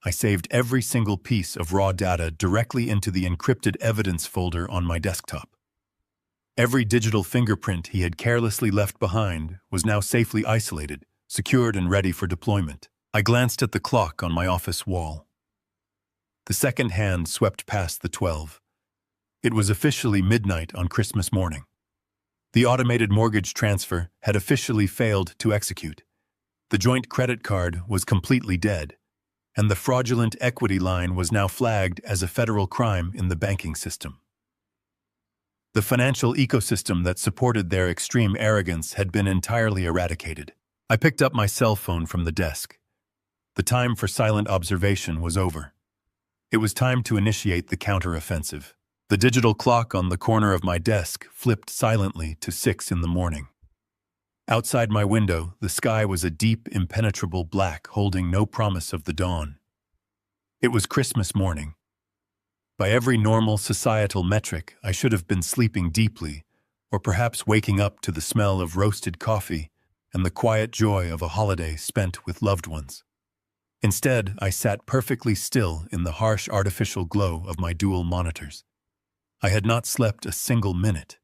I saved every single piece of raw data directly into the encrypted evidence folder on my desktop. Every digital fingerprint he had carelessly left behind was now safely isolated, secured, and ready for deployment. I glanced at the clock on my office wall. The second hand swept past the 12. It was officially midnight on Christmas morning. The automated mortgage transfer had officially failed to execute. The joint credit card was completely dead, and the fraudulent equity line was now flagged as a federal crime in the banking system. The financial ecosystem that supported their extreme arrogance had been entirely eradicated. I picked up my cell phone from the desk. The time for silent observation was over. It was time to initiate the counteroffensive. The digital clock on the corner of my desk flipped silently to 6 in the morning. Outside my window, the sky was a deep, impenetrable black holding no promise of the dawn. It was Christmas morning. By every normal societal metric, I should have been sleeping deeply, or perhaps waking up to the smell of roasted coffee and the quiet joy of a holiday spent with loved ones. Instead, I sat perfectly still in the harsh artificial glow of my dual monitors. I had not slept a single minute.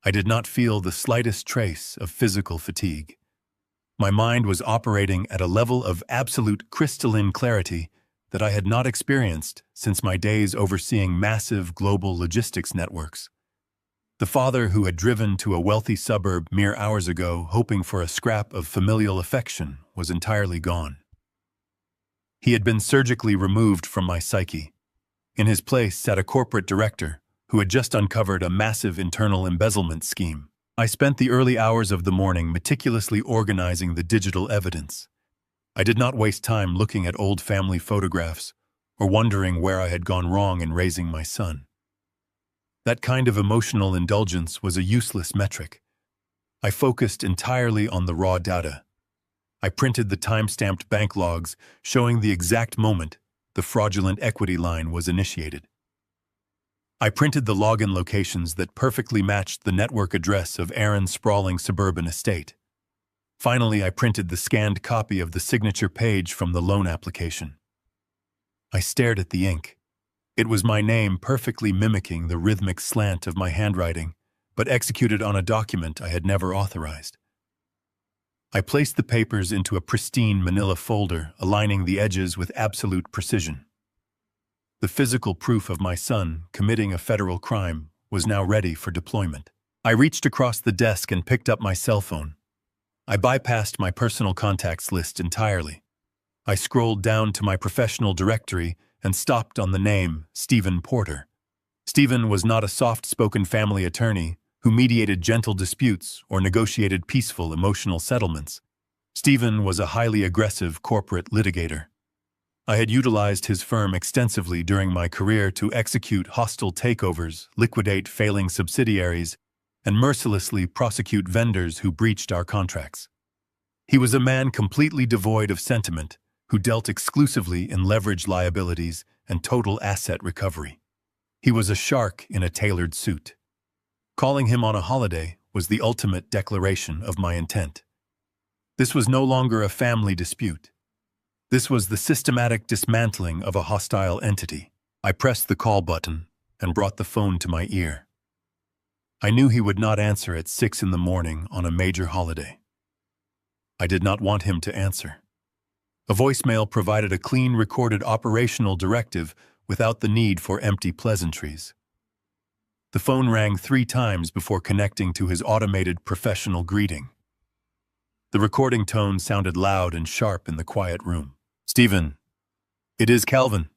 I did not feel the slightest trace of physical fatigue. My mind was operating at a level of absolute crystalline clarity that I had not experienced since my days overseeing massive global logistics networks. The father who had driven to a wealthy suburb mere hours ago hoping for a scrap of familial affection was entirely gone. He had been surgically removed from my psyche. In his place sat a corporate director who had just uncovered a massive internal embezzlement scheme. I spent the early hours of the morning meticulously organizing the digital evidence. I did not waste time looking at old family photographs or wondering where I had gone wrong in raising my son. That kind of emotional indulgence was a useless metric. I focused entirely on the raw data. I printed the time-stamped bank logs showing the exact moment the fraudulent equity line was initiated. I printed the login locations that perfectly matched the network address of Aaron's sprawling suburban estate. Finally, I printed the scanned copy of the signature page from the loan application. I stared at the ink. It was my name perfectly mimicking the rhythmic slant of my handwriting, but executed on a document I had never authorized. I placed the papers into a pristine manila folder, aligning the edges with absolute precision. The physical proof of my son committing a federal crime was now ready for deployment. I reached across the desk and picked up my cell phone. I bypassed my personal contacts list entirely. I scrolled down to my professional directory and stopped on the name Stephen Porter. Stephen was not a soft-spoken family attorney who mediated gentle disputes or negotiated peaceful emotional settlements. Stephen was a highly aggressive corporate litigator. I had utilized his firm extensively during my career to execute hostile takeovers, liquidate failing subsidiaries, and mercilessly prosecute vendors who breached our contracts. He was a man completely devoid of sentiment, who dealt exclusively in leveraged liabilities and total asset recovery. He was a shark in a tailored suit. Calling him on a holiday was the ultimate declaration of my intent. This was no longer a family dispute. This was the systematic dismantling of a hostile entity. I pressed the call button and brought the phone to my ear. I knew he would not answer at 6 in the morning on a major holiday. I did not want him to answer. A voicemail provided a clean recorded operational directive without the need for empty pleasantries. The phone rang 3 times before connecting to his automated professional greeting. The recording tone sounded loud and sharp in the quiet room. "Stephen, it is Calvin."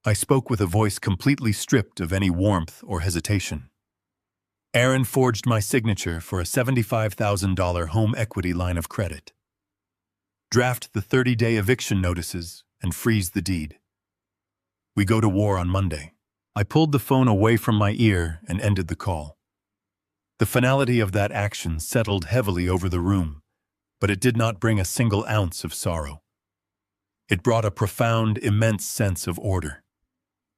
I spoke with a voice completely stripped of any warmth or hesitation. Aaron forged my signature for a $75,000 home equity line of credit. Draft the 30-day eviction notices and freeze the deed. We go to war on Monday. I pulled the phone away from my ear and ended the call. The finality of that action settled heavily over the room, but it did not bring a single ounce of sorrow. It brought a profound, immense sense of order.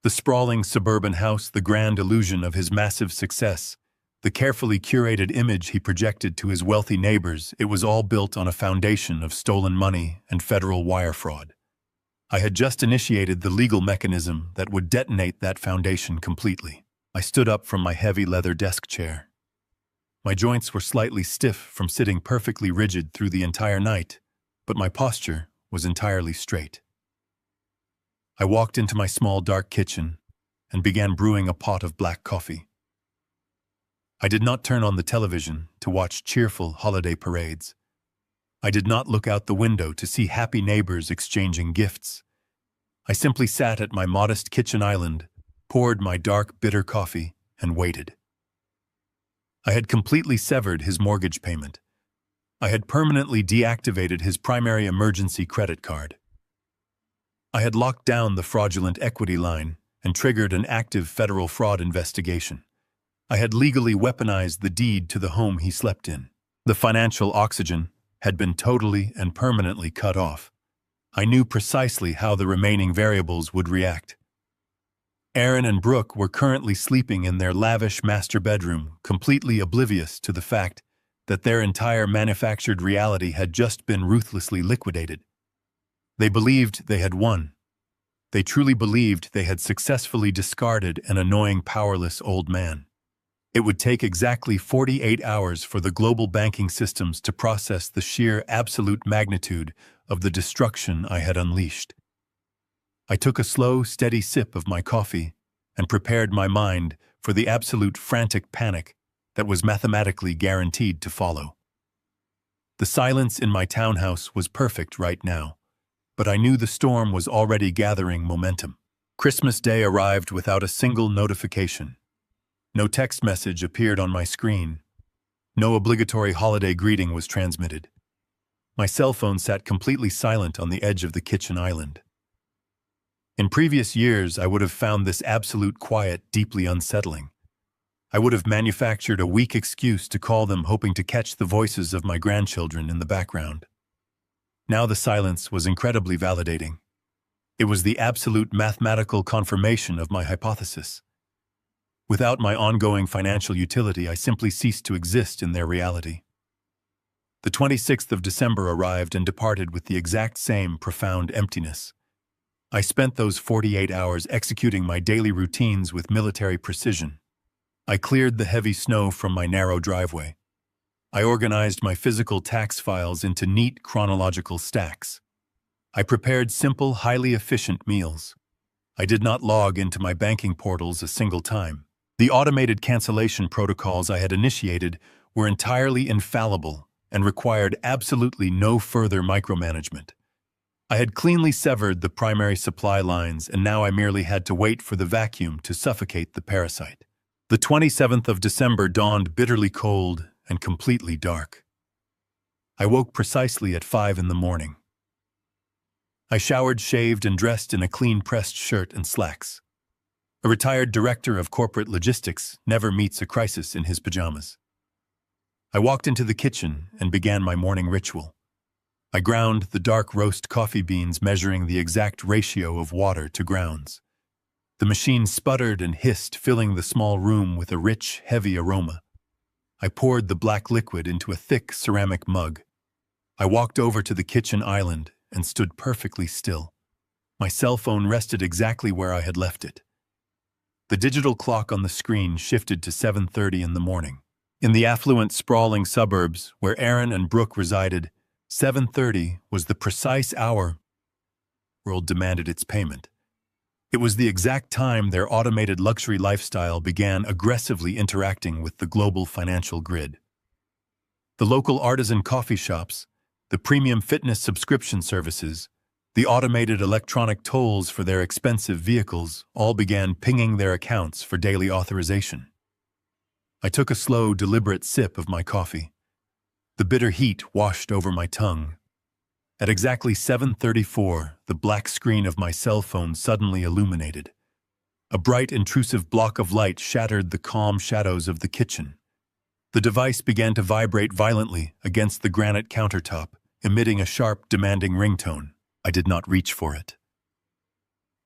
The sprawling suburban house, the grand illusion of his massive success, the carefully curated image he projected to his wealthy neighbors, it was all built on a foundation of stolen money and federal wire fraud. I had just initiated the legal mechanism that would detonate that foundation completely. I stood up from my heavy leather desk chair. My joints were slightly stiff from sitting perfectly rigid through the entire night, but my posture was entirely straight. I walked into my small dark kitchen and began brewing a pot of black coffee. I did not turn on the television to watch cheerful holiday parades. I did not look out the window to see happy neighbors exchanging gifts. I simply sat at my modest kitchen island, poured my dark, bitter coffee, and waited. I had completely severed his mortgage payment. I had permanently deactivated his primary emergency credit card. I had locked down the fraudulent equity line and triggered an active federal fraud investigation. I had legally weaponized the deed to the home he slept in. The financial oxygen had been totally and permanently cut off. I knew precisely how the remaining variables would react. Aaron and Brooke were currently sleeping in their lavish master bedroom, completely oblivious to the fact that their entire manufactured reality had just been ruthlessly liquidated. They believed they had won. They truly believed they had successfully discarded an annoying, powerless old man. It would take exactly 48 hours for the global banking systems to process the sheer absolute magnitude of the destruction I had unleashed. I took a slow, steady sip of my coffee and prepared my mind for the absolute frantic panic that was mathematically guaranteed to follow. The silence in my townhouse was perfect right now, but I knew the storm was already gathering momentum. Christmas Day arrived without a single notification. No text message appeared on my screen. No obligatory holiday greeting was transmitted. My cell phone sat completely silent on the edge of the kitchen island. In previous years, I would have found this absolute quiet deeply unsettling. I would have manufactured a weak excuse to call them, hoping to catch the voices of my grandchildren in the background. Now the silence was incredibly validating. It was the absolute mathematical confirmation of my hypothesis. Without my ongoing financial utility, I simply ceased to exist in their reality. The 26th of December arrived and departed with the exact same profound emptiness. I spent those 48 hours executing my daily routines with military precision. I cleared the heavy snow from my narrow driveway. I organized my physical tax files into neat chronological stacks. I prepared simple, highly efficient meals. I did not log into my banking portals a single time. The automated cancellation protocols I had initiated were entirely infallible and required absolutely no further micromanagement. I had cleanly severed the primary supply lines, and now I merely had to wait for the vacuum to suffocate the parasite. The 27th of December dawned bitterly cold and completely dark. I woke precisely at 5 in the morning. I showered, shaved, and dressed in a clean-pressed shirt and slacks. A retired director of corporate logistics never meets a crisis in his pajamas. I walked into the kitchen and began my morning ritual. I ground the dark roast coffee beans, measuring the exact ratio of water to grounds. The machine sputtered and hissed, filling the small room with a rich, heavy aroma. I poured the black liquid into a thick ceramic mug. I walked over to the kitchen island and stood perfectly still. My cell phone rested exactly where I had left it. The digital clock on the screen shifted to 7:30 in the morning. In the affluent, sprawling suburbs where Aaron and Brooke resided, 7:30 was the precise hour the world demanded its payment. It was the exact time their automated luxury lifestyle began aggressively interacting with the global financial grid. The local artisan coffee shops, the premium fitness subscription services, the automated electronic tolls for their expensive vehicles all began pinging their accounts for daily authorization. I took a slow, deliberate sip of my coffee. The bitter heat washed over my tongue. At exactly 7:34, the black screen of my cell phone suddenly illuminated. A bright, intrusive block of light shattered the calm shadows of the kitchen. The device began to vibrate violently against the granite countertop, emitting a sharp, demanding ringtone. I did not reach for it.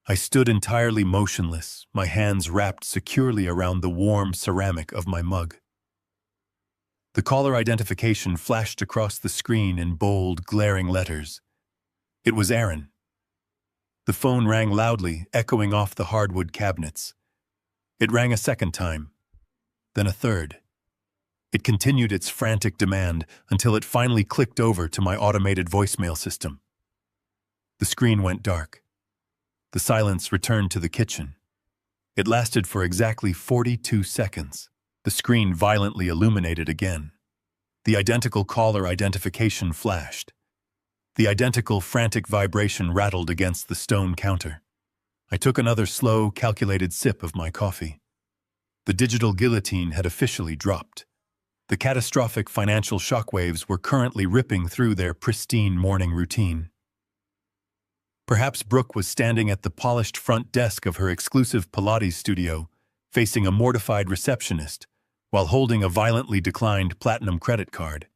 I stood entirely motionless, my hands wrapped securely around the warm ceramic of my mug. The caller identification flashed across the screen in bold, glaring letters. It was Aaron. The phone rang loudly, echoing off the hardwood cabinets. It rang a second time, then a third. It continued its frantic demand until it finally clicked over to my automated voicemail system. The screen went dark. the silence returned to the kitchen. It lasted for exactly 42 seconds. The screen violently illuminated again. The identical caller identification flashed. The identical frantic vibration rattled against the stone counter. I took another slow, calculated sip of my coffee. The digital guillotine had officially dropped. The catastrophic financial shockwaves were currently ripping through their pristine morning routine. Perhaps Brooke was standing at the polished front desk of her exclusive Pilates studio, facing a mortified receptionist, while holding a violently declined platinum credit card.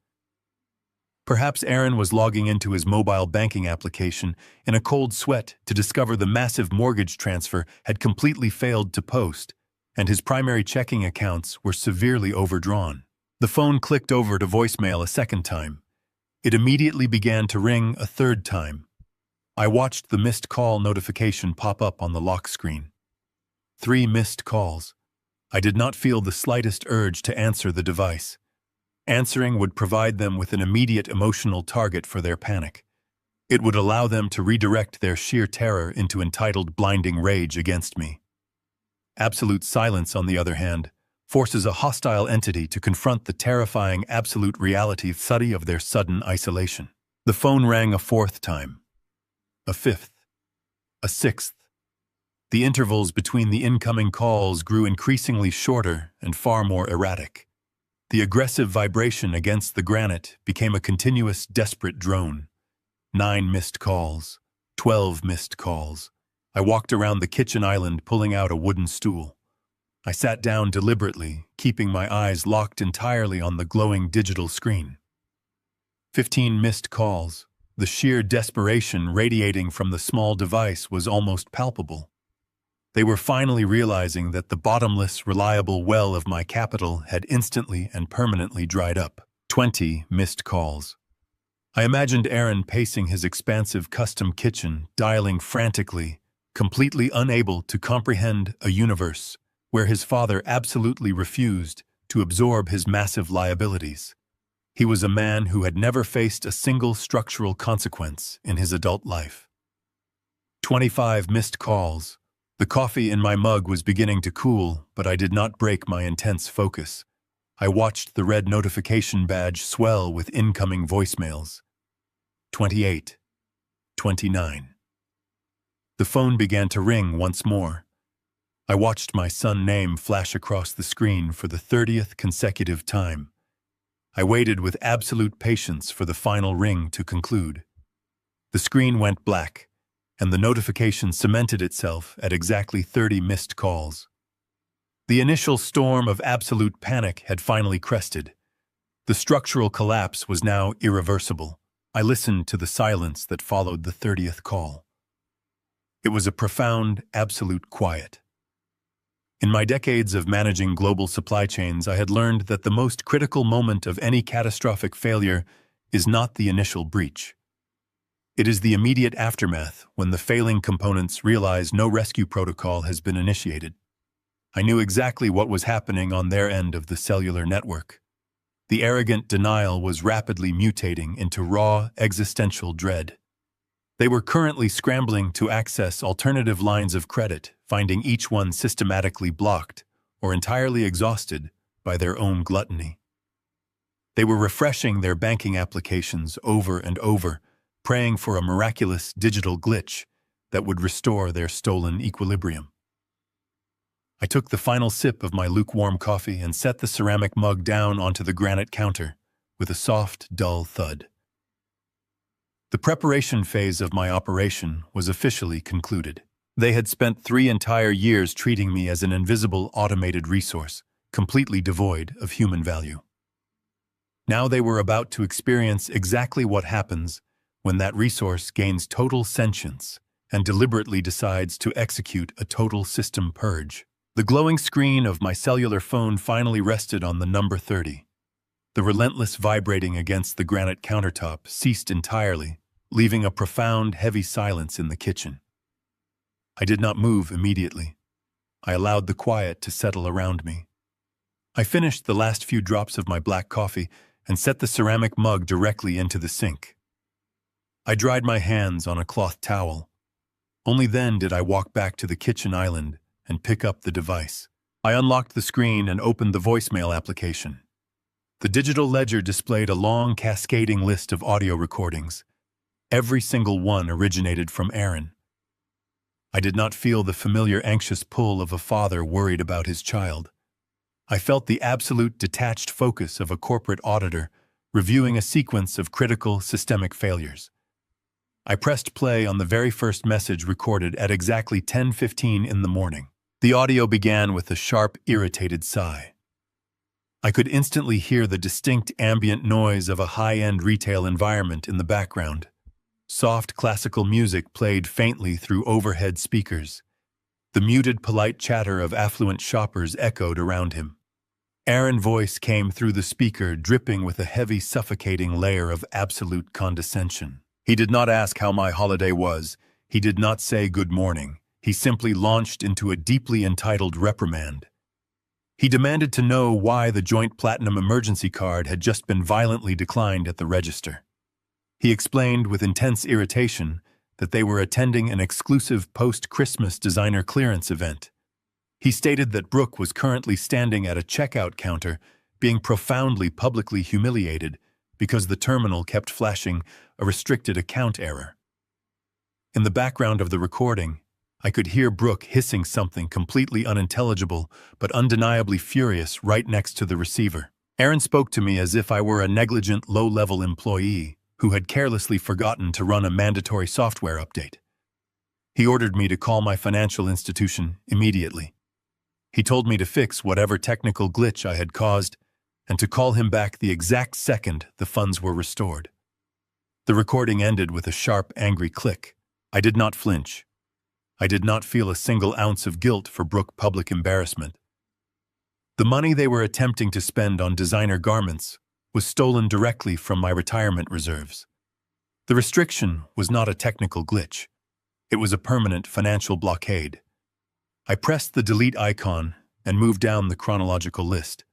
Perhaps Aaron was logging into his mobile banking application in a cold sweat to discover the massive mortgage transfer had completely failed to post, and his primary checking accounts were severely overdrawn. The phone clicked over to voicemail a second time. It immediately began to ring a third time. I watched the missed call notification pop up on the lock screen. 3 missed calls. I did not feel the slightest urge to answer the device. Answering would provide them with an immediate emotional target for their panic. It would allow them to redirect their sheer terror into entitled blinding rage against me. Absolute silence, on the other hand, forces a hostile entity to confront the terrifying absolute reality of their sudden isolation. The phone rang a 4th time. A 5th. A 6th. The intervals between the incoming calls grew increasingly shorter and far more erratic. The aggressive vibration against the granite became a continuous, desperate drone. 9 missed calls. 12 missed calls. I walked around the kitchen island, pulling out a wooden stool. I sat down deliberately, keeping my eyes locked entirely on the glowing digital screen. 15 missed calls. The sheer desperation radiating from the small device was almost palpable. They were finally realizing that the bottomless, reliable well of my capital had instantly and permanently dried up. 20 missed calls. I imagined Aaron pacing his expansive custom kitchen, dialing frantically, completely unable to comprehend a universe where his father absolutely refused to absorb his massive liabilities. He was a man who had never faced a single structural consequence in his adult life. 25 missed calls. The coffee in my mug was beginning to cool, but I did not break my intense focus. I watched the red notification badge swell with incoming voicemails. 28. 29. The phone began to ring once more. I watched my son's name flash across the screen for the 30th consecutive time. I waited with absolute patience for the final ring to conclude. The screen went black, and the notification cemented itself at exactly 30 missed calls. The initial storm of absolute panic had finally crested. The structural collapse was now irreversible. I listened to the silence that followed the 30th call. It was a profound, absolute quiet. In my decades of managing global supply chains, I had learned that the most critical moment of any catastrophic failure is not the initial breach. It is the immediate aftermath, when the failing components realize no rescue protocol has been initiated. I knew exactly what was happening on their end of the cellular network. The arrogant denial was rapidly mutating into raw, existential dread. They were currently scrambling to access alternative lines of credit, finding each one systematically blocked or entirely exhausted by their own gluttony. They were refreshing their banking applications over and over, praying for a miraculous digital glitch that would restore their stolen equilibrium. I took the final sip of my lukewarm coffee and set the ceramic mug down onto the granite counter with a soft, dull thud. The preparation phase of my operation was officially concluded. They had spent 3 entire years treating me as an invisible automated resource, completely devoid of human value. Now they were about to experience exactly what happens when that resource gains total sentience and deliberately decides to execute a total system purge. The glowing screen of my cellular phone finally rested on the number 30. The relentless vibrating against the granite countertop ceased entirely, leaving a profound, heavy silence in the kitchen. I did not move immediately. I allowed the quiet to settle around me. I finished the last few drops of my black coffee and set the ceramic mug directly into the sink. I dried my hands on a cloth towel. Only then did I walk back to the kitchen island and pick up the device. I unlocked the screen and opened the voicemail application. The digital ledger displayed a long, cascading list of audio recordings. Every single one originated from Aaron. I did not feel the familiar anxious pull of a father worried about his child. I felt the absolute detached focus of a corporate auditor reviewing a sequence of critical systemic failures. I pressed play on the very first message recorded at exactly 10:15 in the morning. The audio began with a sharp, irritated sigh. I could instantly hear the distinct ambient noise of a high-end retail environment in the background. Soft classical music played faintly through overhead speakers. The muted, polite chatter of affluent shoppers echoed around him. Aaron's voice came through the speaker, dripping with a heavy, suffocating layer of absolute condescension. He did not ask how my holiday was. He did not say good morning. He simply launched into a deeply entitled reprimand. He demanded to know why the joint platinum emergency card had just been violently declined at the register. He explained with intense irritation that they were attending an exclusive post-Christmas designer clearance event. He stated that Brooke was currently standing at a checkout counter, being profoundly publicly humiliated because the terminal kept flashing a restricted account error. In the background of the recording, I could hear Brooke hissing something completely unintelligible but undeniably furious right next to the receiver. Aaron spoke to me as if I were a negligent, low-level employee who had carelessly forgotten to run a mandatory software update. He ordered me to call my financial institution immediately. He told me to fix whatever technical glitch I had caused and to call him back the exact second the funds were restored. The recording ended with a sharp, angry click. I did not flinch. I did not feel a single ounce of guilt for Brooke's public embarrassment. The money they were attempting to spend on designer garments was stolen directly from my retirement reserves. The restriction was not a technical glitch. It was a permanent financial blockade. I pressed the delete icon and moved down the chronological list.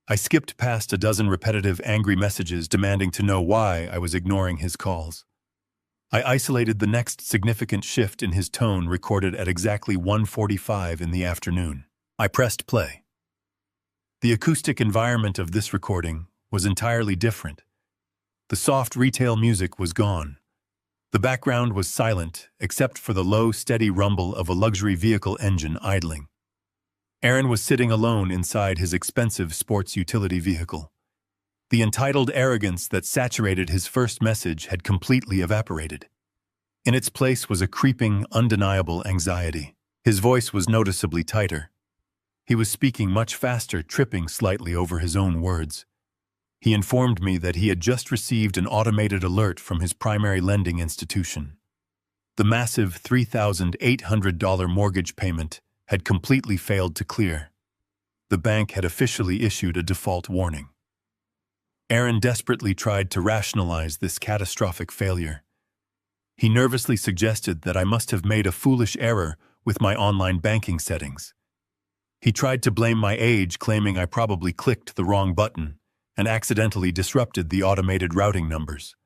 I skipped past a dozen repetitive angry messages demanding to know why I was ignoring his calls. I isolated the next significant shift in his tone recorded at exactly 1:45 in the afternoon. I pressed play. The acoustic environment of this recording was entirely different. The soft retail music was gone. The background was silent except for the low, steady rumble of a luxury vehicle engine idling. Aaron was sitting alone inside his expensive sports utility vehicle. The entitled arrogance that saturated his first message had completely evaporated. In its place was a creeping, undeniable anxiety. His voice was noticeably tighter. He was speaking much faster, tripping slightly over his own words. He informed me that he had just received an automated alert from his primary lending institution. The massive $3,800 mortgage payment had completely failed to clear. The bank had officially issued a default warning. Aaron desperately tried to rationalize this catastrophic failure. He nervously suggested that I must have made a foolish error with my online banking settings. He tried to blame my age, claiming I probably clicked the wrong button and accidentally disrupted the automated routing numbers.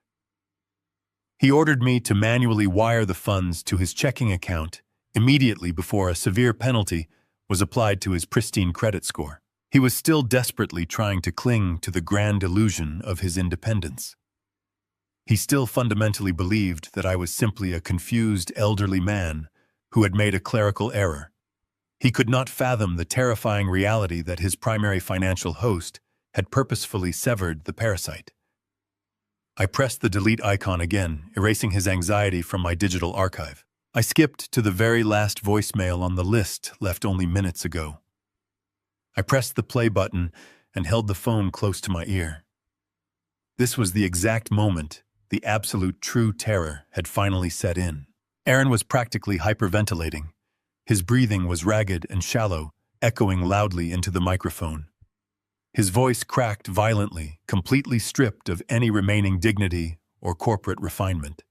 He ordered me to manually wire the funds to his checking account immediately before a severe penalty was applied to his pristine credit score. He was still desperately trying to cling to the grand illusion of his independence. He still fundamentally believed that I was simply a confused elderly man who had made a clerical error. He could not fathom the terrifying reality that his primary financial host had purposefully severed the parasite. I pressed the delete icon again, erasing his anxiety from my digital archive. I skipped to the very last voicemail on the list left only minutes ago. I pressed the play button and held the phone close to my ear. This was the exact moment the absolute true terror had finally set in. Aaron was practically hyperventilating. His breathing was ragged and shallow, echoing loudly into the microphone. His voice cracked violently, completely stripped of any remaining dignity or corporate refinement.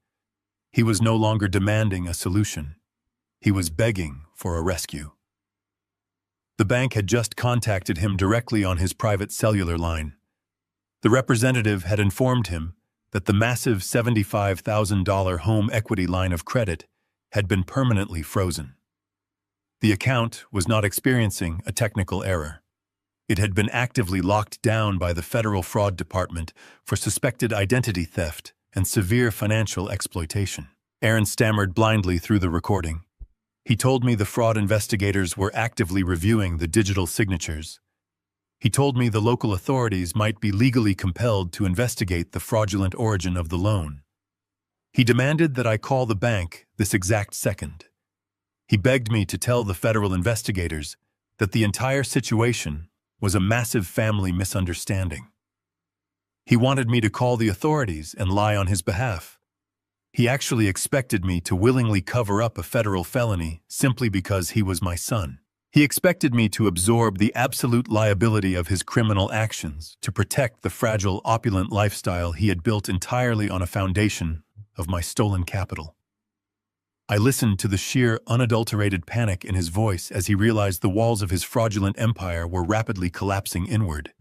He was no longer demanding a solution. He was begging for a rescue. The bank had just contacted him directly on his private cellular line. The representative had informed him that the massive $75,000 home equity line of credit had been permanently frozen. The account was not experiencing a technical error. It had been actively locked down by the Federal Fraud Department for suspected identity theft and severe financial exploitation. Aaron stammered blindly through the recording. He told me the fraud investigators were actively reviewing the digital signatures. He told me the local authorities might be legally compelled to investigate the fraudulent origin of the loan. He demanded that I call the bank this exact second. He begged me to tell the federal investigators that the entire situation was a massive family misunderstanding. He wanted me to call the authorities and lie on his behalf. He actually expected me to willingly cover up a federal felony simply because he was my son. He expected me to absorb the absolute liability of his criminal actions to protect the fragile, opulent lifestyle he had built entirely on a foundation of my stolen capital. I listened to the sheer, unadulterated panic in his voice as he realized the walls of his fraudulent empire were rapidly collapsing inward.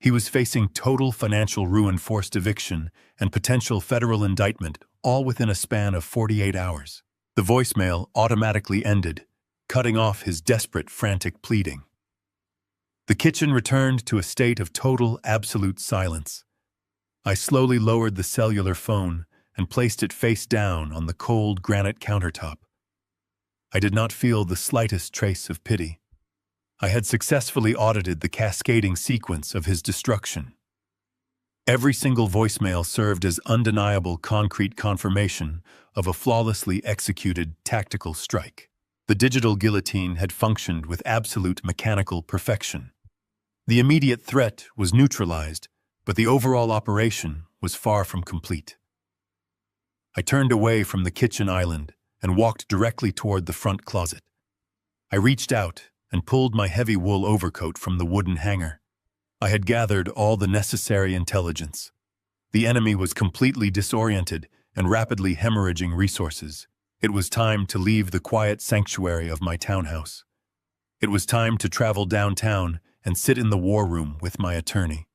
He was facing total financial ruin, forced eviction, and potential federal indictment, all within a span of 48 hours. The voicemail automatically ended, cutting off his desperate, frantic pleading. The kitchen returned to a state of total, absolute silence. I slowly lowered the cellular phone and placed it face down on the cold granite countertop. I did not feel the slightest trace of pity. I had successfully audited the cascading sequence of his destruction. Every single voicemail served as undeniable concrete confirmation of a flawlessly executed tactical strike. The digital guillotine had functioned with absolute mechanical perfection. The immediate threat was neutralized, but the overall operation was far from complete. I turned away from the kitchen island and walked directly toward the front closet. I reached out and pulled my heavy wool overcoat from the wooden hanger. I had gathered all the necessary intelligence. The enemy was completely disoriented and rapidly hemorrhaging resources. It was time to leave the quiet sanctuary of my townhouse. It was time to travel downtown and sit in the war room with my attorney.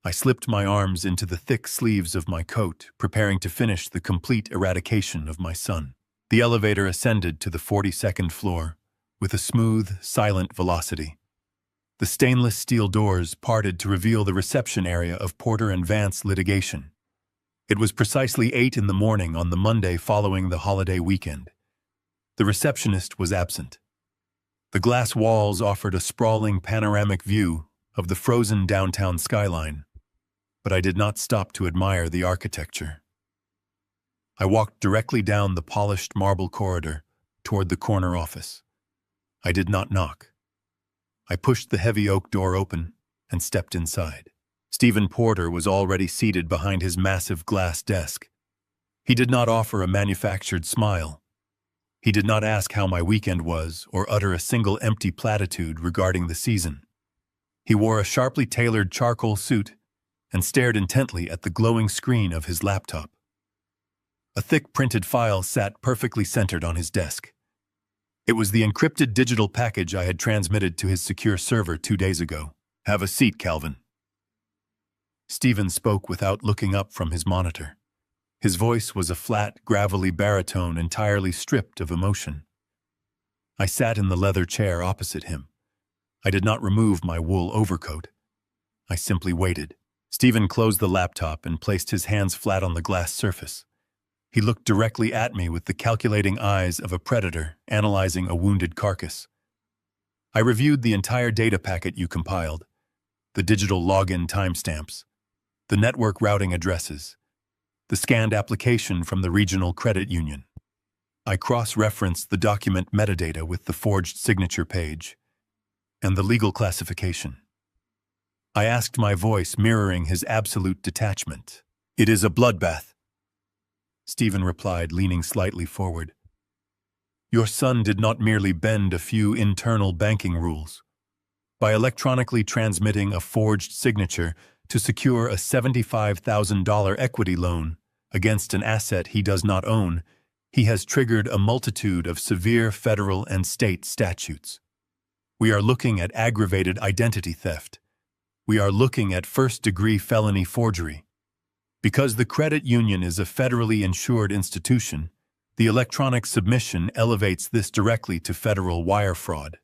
I slipped my arms into the thick sleeves of my coat, preparing to finish the complete eradication of my son. The elevator ascended to the 42nd floor with a smooth, silent velocity. The stainless steel doors parted to reveal the reception area of Porter and Vance litigation. It was precisely 8 in the morning on the Monday following the holiday weekend. The receptionist was absent. The glass walls offered a sprawling panoramic view of the frozen downtown skyline, but I did not stop to admire the architecture. I walked directly down the polished marble corridor toward the corner office. I did not knock. I pushed the heavy oak door open and stepped inside. Stephen Porter was already seated behind his massive glass desk. He did not offer a manufactured smile. He did not ask how my weekend was or utter a single empty platitude regarding the season. He wore a sharply tailored charcoal suit and stared intently at the glowing screen of his laptop. A thick printed file sat perfectly centered on his desk. It was the encrypted digital package I had transmitted to his secure server 2 days ago. "Have a seat, Calvin." Stephen spoke without looking up from his monitor. His voice was a flat, gravelly baritone entirely stripped of emotion. I sat in the leather chair opposite him. I did not remove my wool overcoat. I simply waited. Stephen closed the laptop and placed his hands flat on the glass surface. He looked directly at me with the calculating eyes of a predator analyzing a wounded carcass. I reviewed the entire data packet you compiled, the digital login timestamps, the network routing addresses, the scanned application from the regional credit union. I cross-referenced the document metadata with the forged signature page and the legal classification. I asked, my voice mirroring his absolute detachment. "It is a bloodbath," Stephen replied, leaning slightly forward. "Your son did not merely bend a few internal banking rules. By electronically transmitting a forged signature to secure a $75,000 equity loan against an asset he does not own, he has triggered a multitude of severe federal and state statutes. We are looking at aggravated identity theft. We are looking at first-degree felony forgery. Because the credit union is a federally insured institution, The electronic submission elevates this directly to federal wire fraud.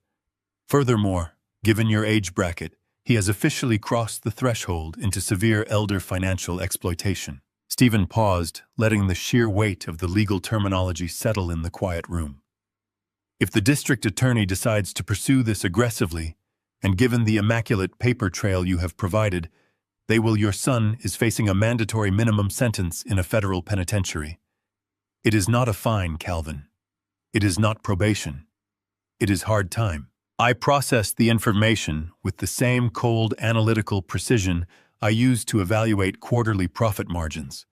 Furthermore, given your age bracket, he has officially crossed the threshold into severe elder financial exploitation. Stephen paused, letting the sheer weight of the legal terminology settle in the quiet room. If the district attorney decides to pursue this aggressively, and given the immaculate paper trail you have provided, your son is facing a mandatory minimum sentence in a federal penitentiary. It is not a fine, Calvin. It is not probation. It is hard time. I processed the information with the same cold analytical precision I used to evaluate quarterly profit margins.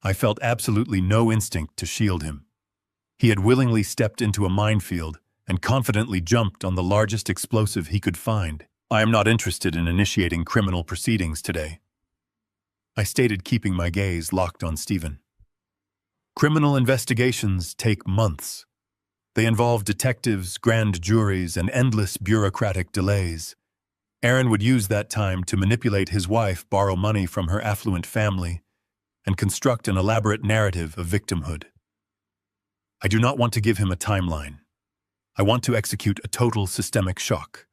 I felt absolutely no instinct to shield him. He had willingly stepped into a minefield and confidently jumped on the largest explosive he could find. I am not interested in initiating criminal proceedings today, I stated, keeping my gaze locked on Stephen. Criminal investigations take months. They involve detectives, grand juries, and endless bureaucratic delays. Aaron would use that time to manipulate his wife, borrow money from her affluent family, and construct an elaborate narrative of victimhood. I do not want to give him a timeline. I want to execute a total systemic shock.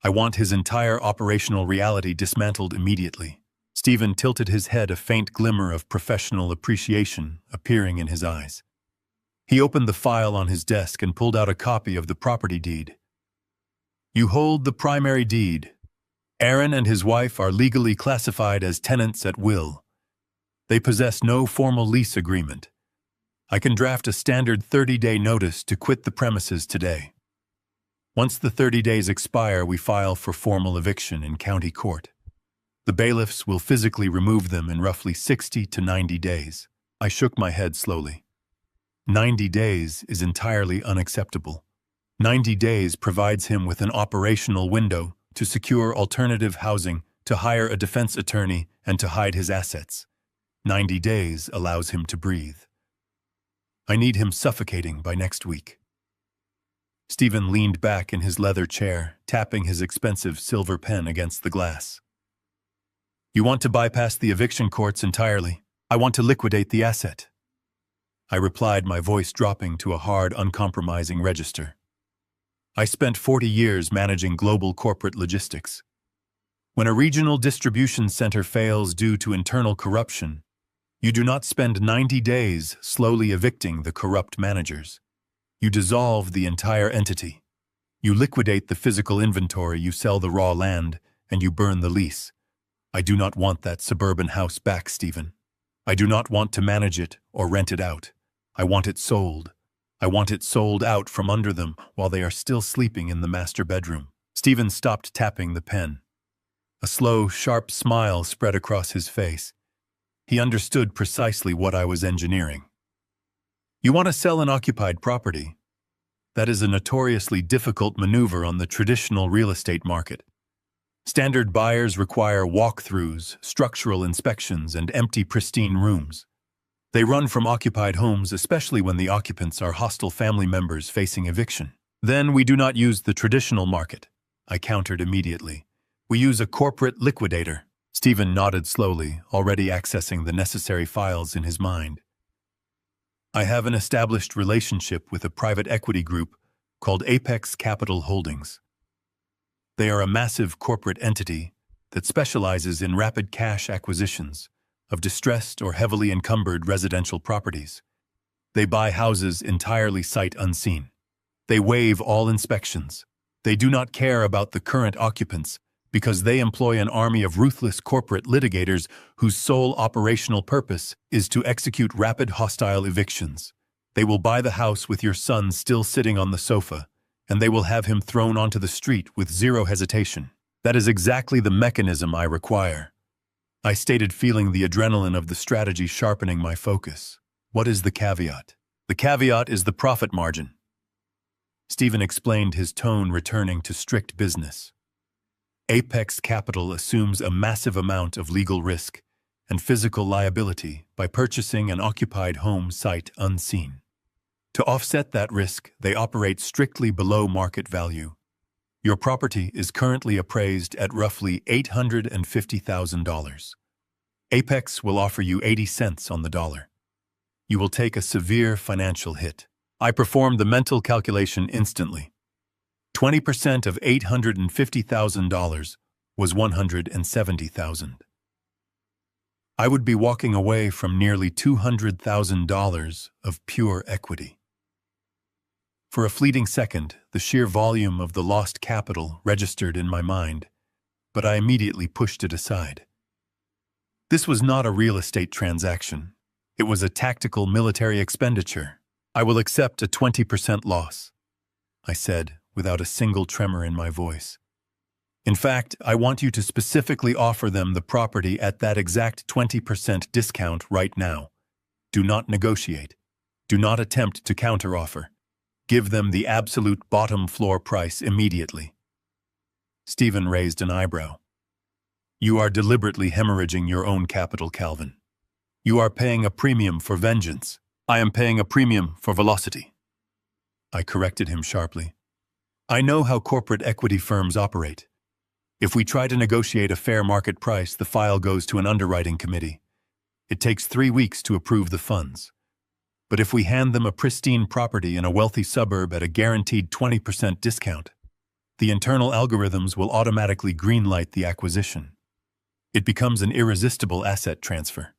I want his entire operational reality dismantled immediately. Stephen tilted his head, a faint glimmer of professional appreciation appearing in his eyes. He opened the file on his desk and pulled out a copy of the property deed. You hold the primary deed. Aaron and his wife are legally classified as tenants at will. They possess no formal lease agreement. I can draft a standard 30-day notice to quit the premises today. Once the 30 days expire, we file for formal eviction in county court. The bailiffs will physically remove them in roughly 60 to 90 days. I shook my head slowly. 90 days is entirely unacceptable. 90 days provides him with an operational window to secure alternative housing, to hire a defense attorney, and to hide his assets. 90 days allows him to breathe. I need him suffocating by next week. Stephen leaned back in his leather chair, tapping his expensive silver pen against the glass. You want to bypass the eviction courts entirely? I want to liquidate the asset. I replied, my voice dropping to a hard, uncompromising register. I spent 40 years managing global corporate logistics. When a regional distribution center fails due to internal corruption, you do not spend 90 days slowly evicting the corrupt managers. You dissolve the entire entity. You liquidate the physical inventory, you sell the raw land, and you burn the lease. I do not want that suburban house back, Stephen. I do not want to manage it or rent it out. I want it sold. I want it sold out from under them while they are still sleeping in the master bedroom. Stephen stopped tapping the pen. A slow, sharp smile spread across his face. He understood precisely what I was engineering. You want to sell an occupied property? That is a notoriously difficult maneuver on the traditional real estate market. Standard buyers require walkthroughs, structural inspections, and empty, pristine rooms. They run from occupied homes, especially when the occupants are hostile family members facing eviction. Then we do not use the traditional market, I countered immediately. We use a corporate liquidator. Stephen nodded slowly, already accessing the necessary files in his mind. I have an established relationship with a private equity group called Apex Capital Holdings. They are a massive corporate entity that specializes in rapid cash acquisitions of distressed or heavily encumbered residential properties. They buy houses entirely sight unseen. They waive all inspections. They do not care about the current occupants because they employ an army of ruthless corporate litigators whose sole operational purpose is to execute rapid hostile evictions. They will buy the house with your son still sitting on the sofa, and they will have him thrown onto the street with zero hesitation. That is exactly the mechanism I require. I stated, feeling the adrenaline of the strategy sharpening my focus. What is the caveat? The caveat is the profit margin. Stephen explained, his tone returning to strict business. Apex Capital assumes a massive amount of legal risk and physical liability by purchasing an occupied home sight unseen. To offset that risk, they operate strictly below market value. Your property is currently appraised at roughly $850,000. Apex will offer you 80 cents on the dollar. You will take a severe financial hit. I performed the mental calculation instantly. 20% of $850,000 was $170,000. I would be walking away from nearly $200,000 of pure equity. For a fleeting second, the sheer volume of the lost capital registered in my mind, but I immediately pushed it aside. This was not a real estate transaction. It was a tactical military expenditure. I will accept a 20% loss, I said, without a single tremor in my voice. In fact, I want you to specifically offer them the property at that exact 20% discount right now. Do not negotiate. Do not attempt to counteroffer. Give them the absolute bottom floor price immediately. Stephen raised an eyebrow. You are deliberately hemorrhaging your own capital, Calvin. You are paying a premium for vengeance. I am paying a premium for velocity. I corrected him sharply. I know how corporate equity firms operate. If we try to negotiate a fair market price, the file goes to an underwriting committee. It takes 3 weeks to approve the funds. But if we hand them a pristine property in a wealthy suburb at a guaranteed 20% discount, the internal algorithms will automatically greenlight the acquisition. It becomes an irresistible asset transfer.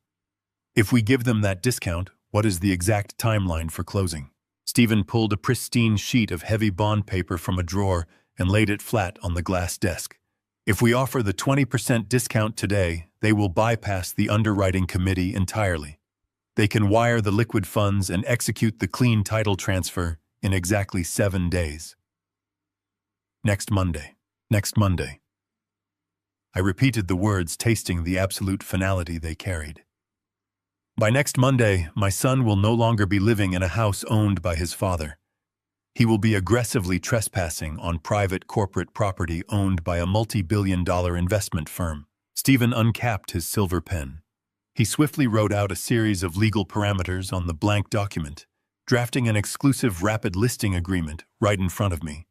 If we give them that discount, what is the exact timeline for closing? Stephen pulled a pristine sheet of heavy bond paper from a drawer and laid it flat on the glass desk. If we offer the 20% discount today, they will bypass the underwriting committee entirely. They can wire the liquid funds and execute the clean title transfer in exactly 7 days. Next Monday. Next Monday. I repeated the words, tasting the absolute finality they carried. By next Monday, my son will no longer be living in a house owned by his father. He will be aggressively trespassing on private corporate property owned by a multi-billion-dollar investment firm. Stephen uncapped his silver pen. He swiftly wrote out a series of legal parameters on the blank document, drafting an exclusive rapid listing agreement right in front of me.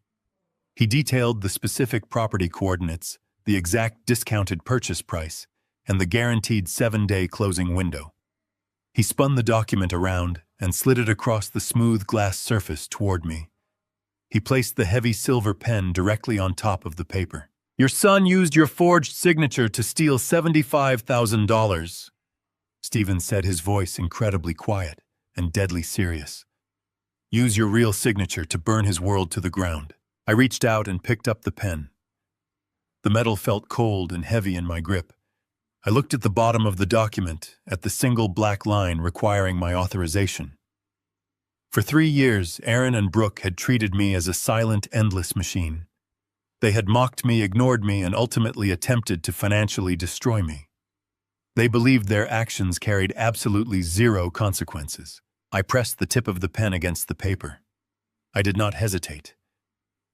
He detailed the specific property coordinates, the exact discounted purchase price, and the guaranteed 7-day closing window. He spun the document around and slid it across the smooth glass surface toward me. He placed the heavy silver pen directly on top of the paper. Your son used your forged signature to steal $75,000. Stephen said, his voice incredibly quiet and deadly serious. Use your real signature to burn his world to the ground. I reached out and picked up the pen. The metal felt cold and heavy in my grip. I looked at the bottom of the document, at the single black line requiring my authorization. For 3 years, Aaron and Brooke had treated me as a silent, endless machine. They had mocked me, ignored me, and ultimately attempted to financially destroy me. They believed their actions carried absolutely zero consequences. I pressed the tip of the pen against the paper. I did not hesitate.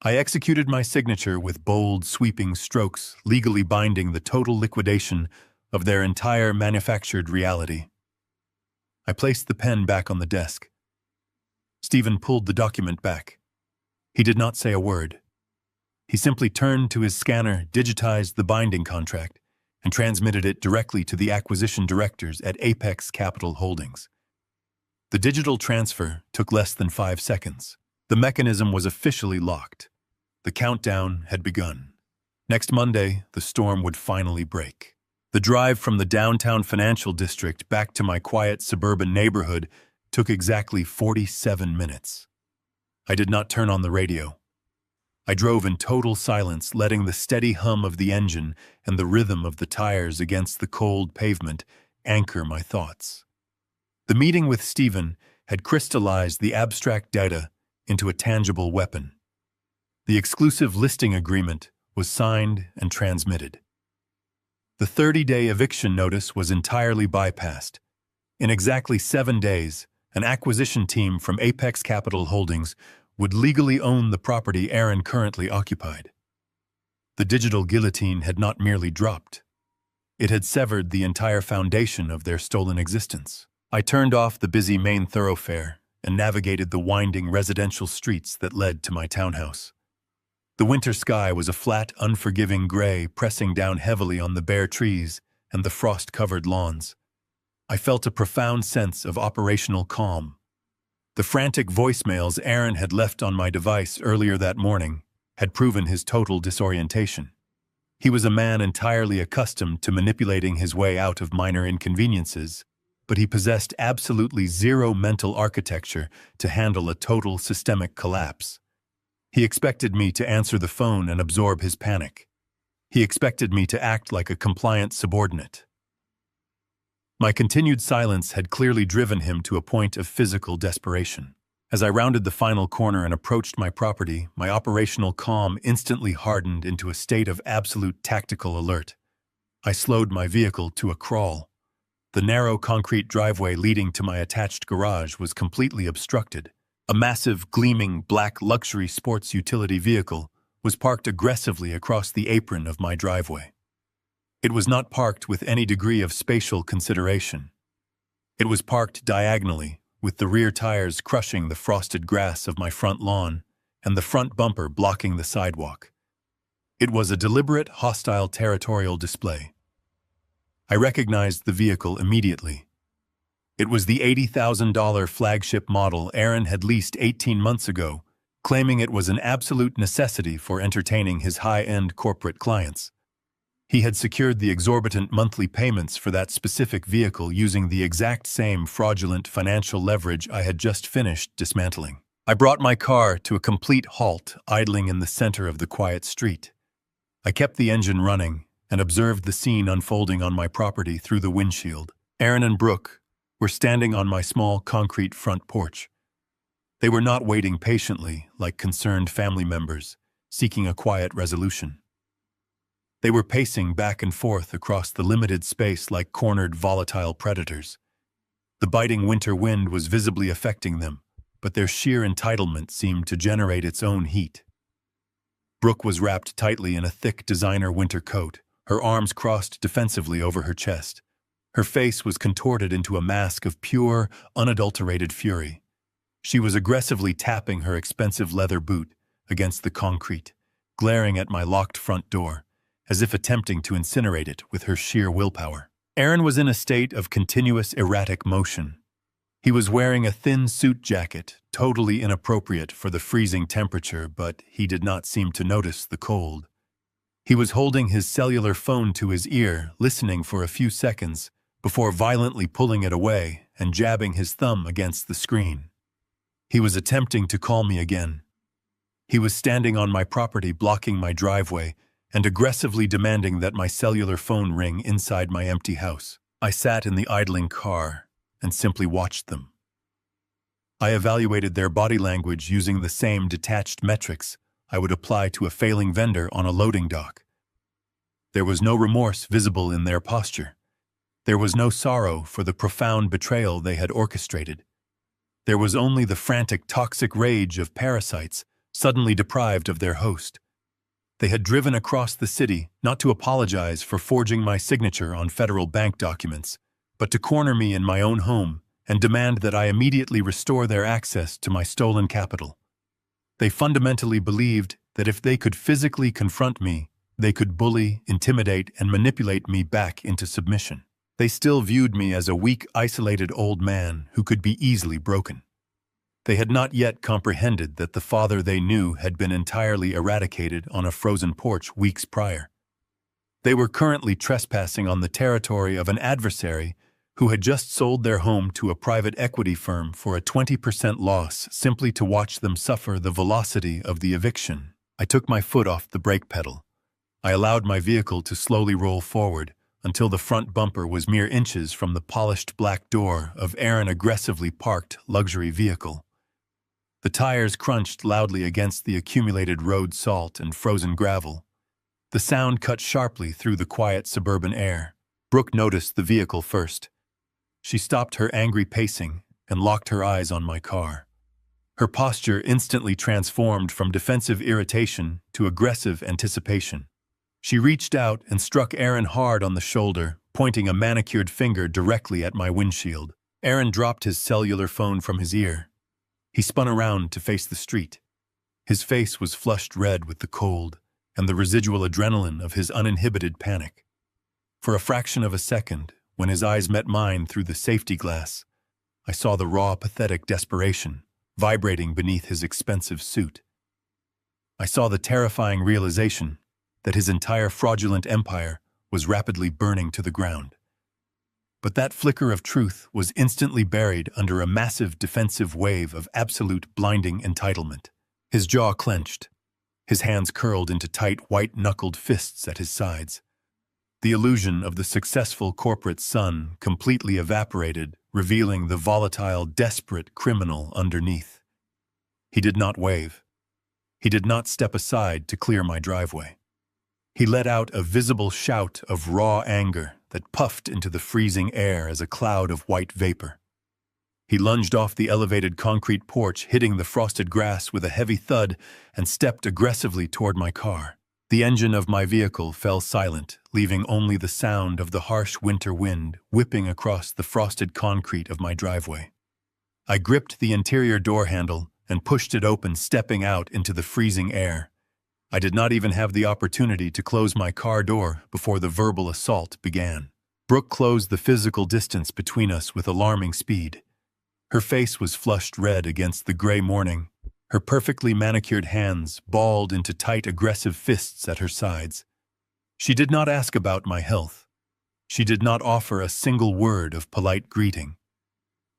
I executed my signature with bold, sweeping strokes, legally binding the total liquidation of their entire manufactured reality. I placed the pen back on the desk. Stephen pulled the document back. He did not say a word. He simply turned to his scanner, digitized the binding contract, and transmitted it directly to the acquisition directors at Apex Capital Holdings. The digital transfer took less than 5 seconds. The mechanism was officially locked. The countdown had begun. Next Monday, the storm would finally break. The drive from the downtown financial district back to my quiet suburban neighborhood took exactly 47 minutes. I did not turn on the radio. I drove in total silence, letting the steady hum of the engine and the rhythm of the tires against the cold pavement anchor my thoughts. The meeting with Stephen had crystallized the abstract data into a tangible weapon. The exclusive listing agreement was signed and transmitted. The 30-day eviction notice was entirely bypassed. In exactly 7 days, an acquisition team from Apex Capital Holdings would legally own the property Aaron currently occupied. The digital guillotine had not merely dropped. It had severed the entire foundation of their stolen existence. I turned off the busy main thoroughfare and navigated the winding residential streets that led to my townhouse. The winter sky was a flat, unforgiving gray pressing down heavily on the bare trees and the frost-covered lawns. I felt a profound sense of operational calm. The frantic voicemails Aaron had left on my device earlier that morning had proven his total disorientation. He was a man entirely accustomed to manipulating his way out of minor inconveniences, but he possessed absolutely zero mental architecture to handle a total systemic collapse. He expected me to answer the phone and absorb his panic. He expected me to act like a compliant subordinate. My continued silence had clearly driven him to a point of physical desperation. As I rounded the final corner and approached my property, my operational calm instantly hardened into a state of absolute tactical alert. I slowed my vehicle to a crawl. The narrow concrete driveway leading to my attached garage was completely obstructed. A massive, gleaming, black luxury sports utility vehicle was parked aggressively across the apron of my driveway. It was not parked with any degree of spatial consideration. It was parked diagonally, with the rear tires crushing the frosted grass of my front lawn and the front bumper blocking the sidewalk. It was a deliberate, hostile territorial display. I recognized the vehicle immediately. It was the $80,000 flagship model Aaron had leased 18 months ago, claiming it was an absolute necessity for entertaining his high-end corporate clients. He had secured the exorbitant monthly payments for that specific vehicle using the exact same fraudulent financial leverage I had just finished dismantling. I brought my car to a complete halt, idling in the center of the quiet street. I kept the engine running and observed the scene unfolding on my property through the windshield. Aaron and Brooke were standing on my small concrete front porch. They were not waiting patiently like concerned family members, seeking a quiet resolution. They were pacing back and forth across the limited space like cornered volatile predators. The biting winter wind was visibly affecting them, but their sheer entitlement seemed to generate its own heat. Brooke was wrapped tightly in a thick designer winter coat, her arms crossed defensively over her chest. Her face was contorted into a mask of pure, unadulterated fury. She was aggressively tapping her expensive leather boot against the concrete, glaring at my locked front door, as if attempting to incinerate it with her sheer willpower. Aaron was in a state of continuous erratic motion. He was wearing a thin suit jacket, totally inappropriate for the freezing temperature, but he did not seem to notice the cold. He was holding his cellular phone to his ear, listening for a few seconds, before violently pulling it away and jabbing his thumb against the screen. He was attempting to call me again. He was standing on my property, blocking my driveway, and aggressively demanding that my cellular phone ring inside my empty house. I sat in the idling car and simply watched them. I evaluated their body language using the same detached metrics I would apply to a failing vendor on a loading dock. There was no remorse visible in their posture. There was no sorrow for the profound betrayal they had orchestrated. There was only the frantic, toxic rage of parasites suddenly deprived of their host. They had driven across the city not to apologize for forging my signature on federal bank documents, but to corner me in my own home and demand that I immediately restore their access to my stolen capital. They fundamentally believed that if they could physically confront me, they could bully, intimidate, and manipulate me back into submission. They still viewed me as a weak, isolated old man who could be easily broken. They had not yet comprehended that the father they knew had been entirely eradicated on a frozen porch weeks prior. They were currently trespassing on the territory of an adversary who had just sold their home to a private equity firm for a 20% loss simply to watch them suffer the velocity of the eviction. I took my foot off the brake pedal. I allowed my vehicle to slowly roll forward until the front bumper was mere inches from the polished black door of Aaron's aggressively parked luxury vehicle. The tires crunched loudly against the accumulated road salt and frozen gravel. The sound cut sharply through the quiet suburban air. Brooke noticed the vehicle first. She stopped her angry pacing and locked her eyes on my car. Her posture instantly transformed from defensive irritation to aggressive anticipation. She reached out and struck Aaron hard on the shoulder, pointing a manicured finger directly at my windshield. Aaron dropped his cellular phone from his ear. He spun around to face the street. His face was flushed red with the cold and the residual adrenaline of his uninhibited panic. For a fraction of a second, When his eyes met mine through the safety glass, I saw the raw, pathetic desperation vibrating beneath his expensive suit. I saw the terrifying realization that his entire fraudulent empire was rapidly burning to the ground. But that flicker of truth was instantly buried under a massive defensive wave of absolute blinding entitlement. His jaw clenched, his hands curled into tight, white-knuckled fists at his sides. The illusion of the successful corporate son completely evaporated, revealing the volatile, desperate criminal underneath. He did not wave. He did not step aside to clear my driveway. He let out a visible shout of raw anger that puffed into the freezing air as a cloud of white vapor. He lunged off the elevated concrete porch, hitting the frosted grass with a heavy thud, and stepped aggressively toward my car. The engine of my vehicle fell silent, leaving only the sound of the harsh winter wind whipping across the frosted concrete of my driveway. I gripped the interior door handle and pushed it open, stepping out into the freezing air. I did not even have the opportunity to close my car door before the verbal assault began. Brooke closed the physical distance between us with alarming speed. Her face was flushed red against the gray morning, her perfectly manicured hands balled into tight, aggressive fists at her sides. She did not ask about my health. She did not offer a single word of polite greeting.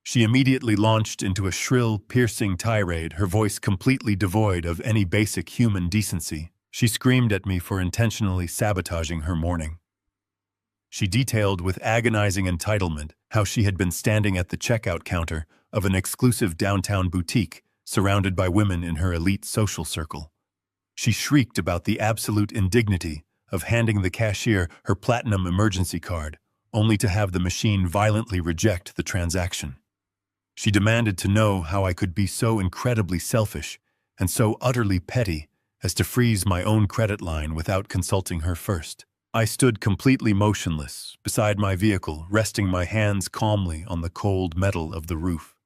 She immediately launched into a shrill, piercing tirade, her voice completely devoid of any basic human decency. She screamed at me for intentionally sabotaging her morning. She detailed with agonizing entitlement how she had been standing at the checkout counter of an exclusive downtown boutique surrounded by women in her elite social circle. She shrieked about the absolute indignity of handing the cashier her platinum emergency card, only to have the machine violently reject the transaction. She demanded to know how I could be so incredibly selfish and so utterly petty as to freeze my own credit line without consulting her first. I stood completely motionless beside my vehicle, resting my hands calmly on the cold metal of the roof.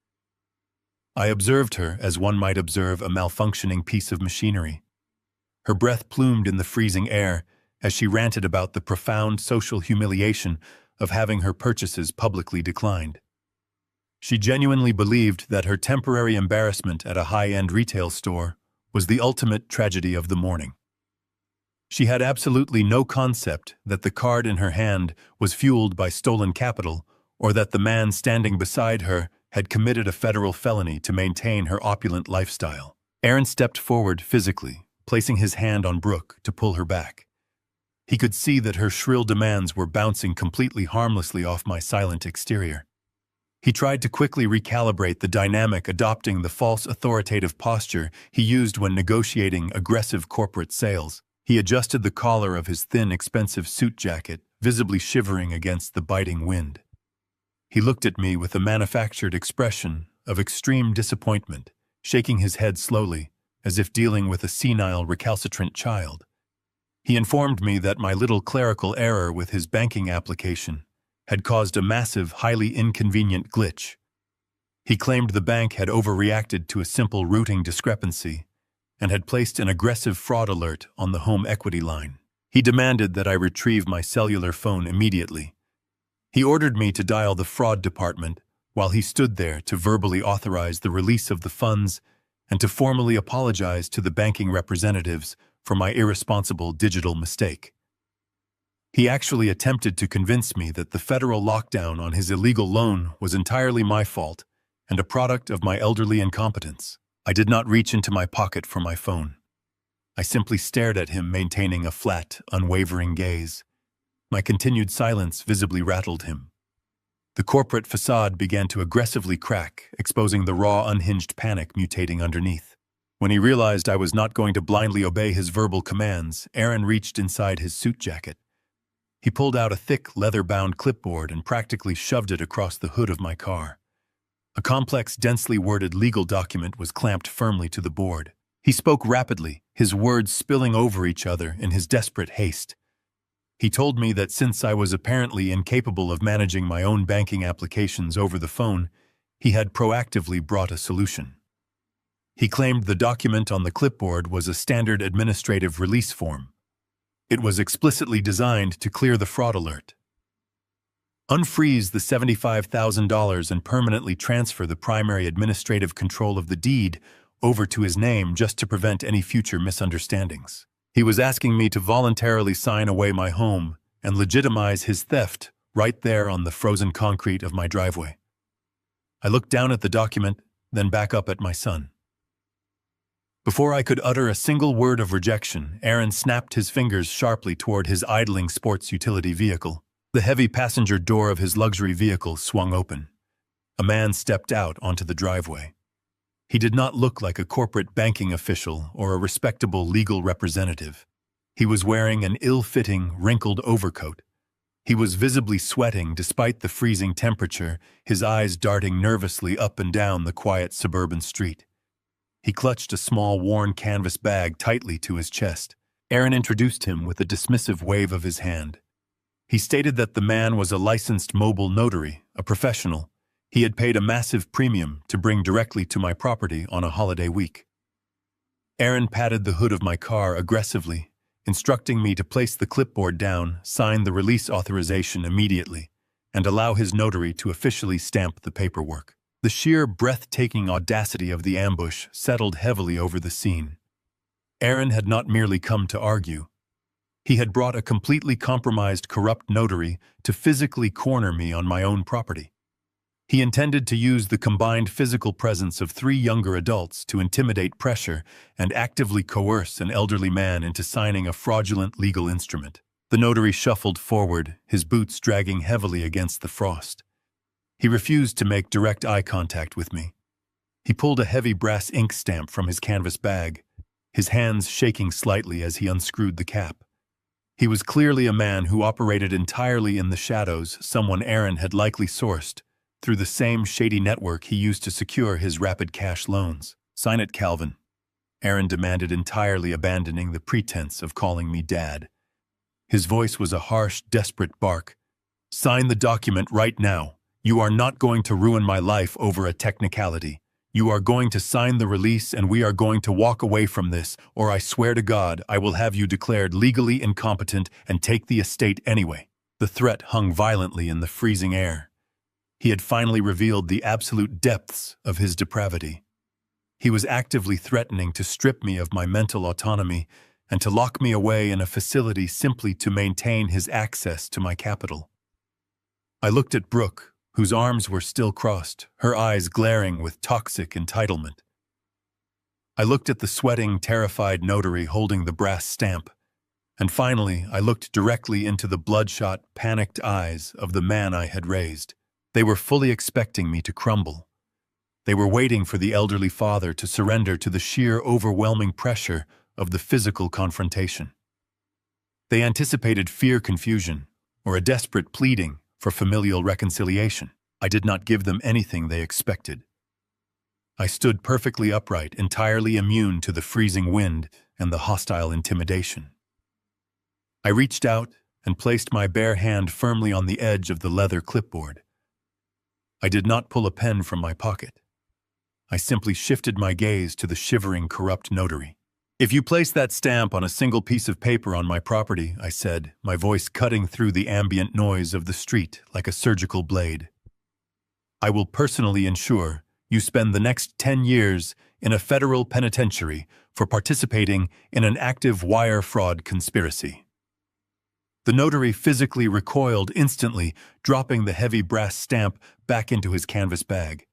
I observed her as one might observe a malfunctioning piece of machinery. Her breath plumed in the freezing air as she ranted about the profound social humiliation of having her purchases publicly declined. She genuinely believed that her temporary embarrassment at a high-end retail store was the ultimate tragedy of the morning. She had absolutely no concept that the card in her hand was fueled by stolen capital, or that the man standing beside her had committed a federal felony to maintain her opulent lifestyle. Aaron stepped forward physically, placing his hand on Brooke to pull her back. He could see that her shrill demands were bouncing completely harmlessly off my silent exterior. He tried to quickly recalibrate the dynamic, adopting the false authoritative posture he used when negotiating aggressive corporate sales. He adjusted the collar of his thin, expensive suit jacket, visibly shivering against the biting wind. He looked at me with a manufactured expression of extreme disappointment, shaking his head slowly, as if dealing with a senile, recalcitrant child. He informed me that my little clerical error with his banking application had caused a massive, highly inconvenient glitch. He claimed the bank had overreacted to a simple routing discrepancy and had placed an aggressive fraud alert on the home equity line. He demanded that I retrieve my cellular phone immediately. He ordered me to dial the fraud department while he stood there to verbally authorize the release of the funds and to formally apologize to the banking representatives for my irresponsible digital mistake. He actually attempted to convince me that the federal lockdown on his illegal loan was entirely my fault and a product of my elderly incompetence. I did not reach into my pocket for my phone. I simply stared at him, maintaining a flat, unwavering gaze. My continued silence visibly rattled him. The corporate facade began to aggressively crack, exposing the raw, unhinged panic mutating underneath. When he realized I was not going to blindly obey his verbal commands, Aaron reached inside his suit jacket. He pulled out a thick, leather-bound clipboard and practically shoved it across the hood of my car. A complex, densely worded legal document was clamped firmly to the board. He spoke rapidly, his words spilling over each other in his desperate haste. He told me that since I was apparently incapable of managing my own banking applications over the phone, he had proactively brought a solution. He claimed the document on the clipboard was a standard administrative release form. It was explicitly designed to clear the fraud alert. Unfreeze the $75,000 and permanently transfer the primary administrative control of the deed over to his name just to prevent any future misunderstandings. He was asking me to voluntarily sign away my home and legitimize his theft right there on the frozen concrete of my driveway. I looked down at the document, then back up at my son. Before I could utter a single word of rejection, Aaron snapped his fingers sharply toward his idling sports utility vehicle. The heavy passenger door of his luxury vehicle swung open. A man stepped out onto the driveway. He did not look like a corporate banking official or a respectable legal representative. He was wearing an ill-fitting, wrinkled overcoat. He was visibly sweating despite the freezing temperature, his eyes darting nervously up and down the quiet suburban street. He clutched a small, worn canvas bag tightly to his chest. Aaron introduced him with a dismissive wave of his hand. He stated that the man was a licensed mobile notary, a professional. He had paid a massive premium to bring directly to my property on a holiday week. Aaron patted the hood of my car aggressively, instructing me to place the clipboard down, sign the release authorization immediately, and allow his notary to officially stamp the paperwork. The sheer, breathtaking audacity of the ambush settled heavily over the scene. Aaron had not merely come to argue. He had brought a completely compromised, corrupt notary to physically corner me on my own property. He intended to use the combined physical presence of 3 younger adults to intimidate, pressure, and actively coerce an elderly man into signing a fraudulent legal instrument. The notary shuffled forward, his boots dragging heavily against the frost. He refused to make direct eye contact with me. He pulled a heavy brass ink stamp from his canvas bag, his hands shaking slightly as he unscrewed the cap. He was clearly a man who operated entirely in the shadows, someone Aaron had likely sourced through the same shady network he used to secure his rapid cash loans. "Sign it, Calvin," Aaron demanded, entirely abandoning the pretense of calling me Dad. His voice was a harsh, desperate bark. "Sign the document right now. You are not going to ruin my life over a technicality. You are going to sign the release and we are going to walk away from this, or I swear to God I will have you declared legally incompetent and take the estate anyway." The threat hung violently in the freezing air. He had finally revealed the absolute depths of his depravity. He was actively threatening to strip me of my mental autonomy and to lock me away in a facility simply to maintain his access to my capital. I looked at Brooke, whose arms were still crossed, her eyes glaring with toxic entitlement. I looked at the sweating, terrified notary holding the brass stamp, and finally I looked directly into the bloodshot, panicked eyes of the man I had raised. They were fully expecting me to crumble. They were waiting for the elderly father to surrender to the sheer, overwhelming pressure of the physical confrontation. They anticipated fear, confusion, or a desperate pleading for familial reconciliation. I did not give them anything they expected. I stood perfectly upright, entirely immune to the freezing wind and the hostile intimidation. I reached out and placed my bare hand firmly on the edge of the leather clipboard. I did not pull a pen from my pocket. I simply shifted my gaze to the shivering, corrupt notary. "If you place that stamp on a single piece of paper on my property," I said, my voice cutting through the ambient noise of the street like a surgical blade, "I will personally ensure you spend the next 10 years in a federal penitentiary for participating in an active wire fraud conspiracy." The notary physically recoiled instantly, dropping the heavy brass stamp back into his canvas bag.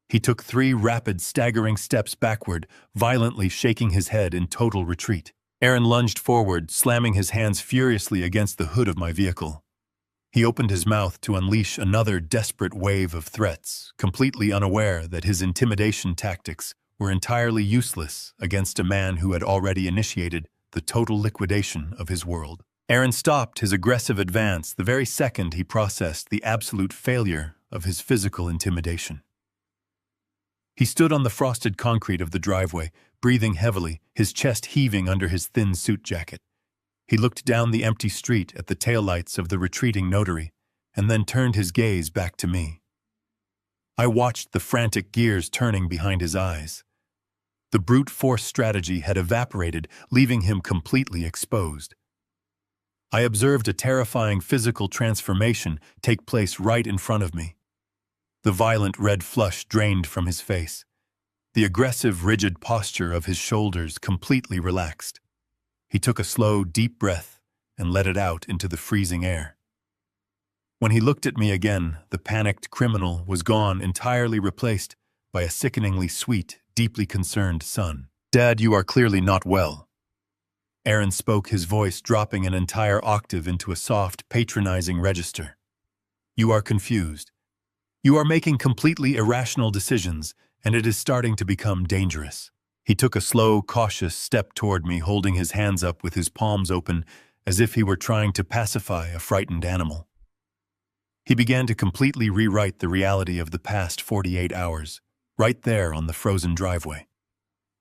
He took 3 rapid, staggering steps backward, violently shaking his head in total retreat. Aaron lunged forward, slamming his hands furiously against the hood of my vehicle. He opened his mouth to unleash another desperate wave of threats, completely unaware that his intimidation tactics were entirely useless against a man who had already initiated the total liquidation of his world. Aaron stopped his aggressive advance the very second he processed the absolute failure of his physical intimidation. He stood on the frosted concrete of the driveway, breathing heavily, his chest heaving under his thin suit jacket. He looked down the empty street at the taillights of the retreating notary, and then turned his gaze back to me. I watched the frantic gears turning behind his eyes. The brute force strategy had evaporated, leaving him completely exposed. I observed a terrifying physical transformation take place right in front of me. The violent red flush drained from his face. The aggressive, rigid posture of his shoulders completely relaxed. He took a slow, deep breath and let it out into the freezing air. When he looked at me again, the panicked criminal was gone, entirely replaced by a sickeningly sweet, deeply concerned son. "Dad, you are clearly not well." Aaron spoke, his voice dropping an entire octave into a soft, patronizing register. "You are confused. You are making completely irrational decisions, and it is starting to become dangerous." He took a slow, cautious step toward me, holding his hands up with his palms open, as if he were trying to pacify a frightened animal. He began to completely rewrite the reality of the past 48 hours, right there on the frozen driveway.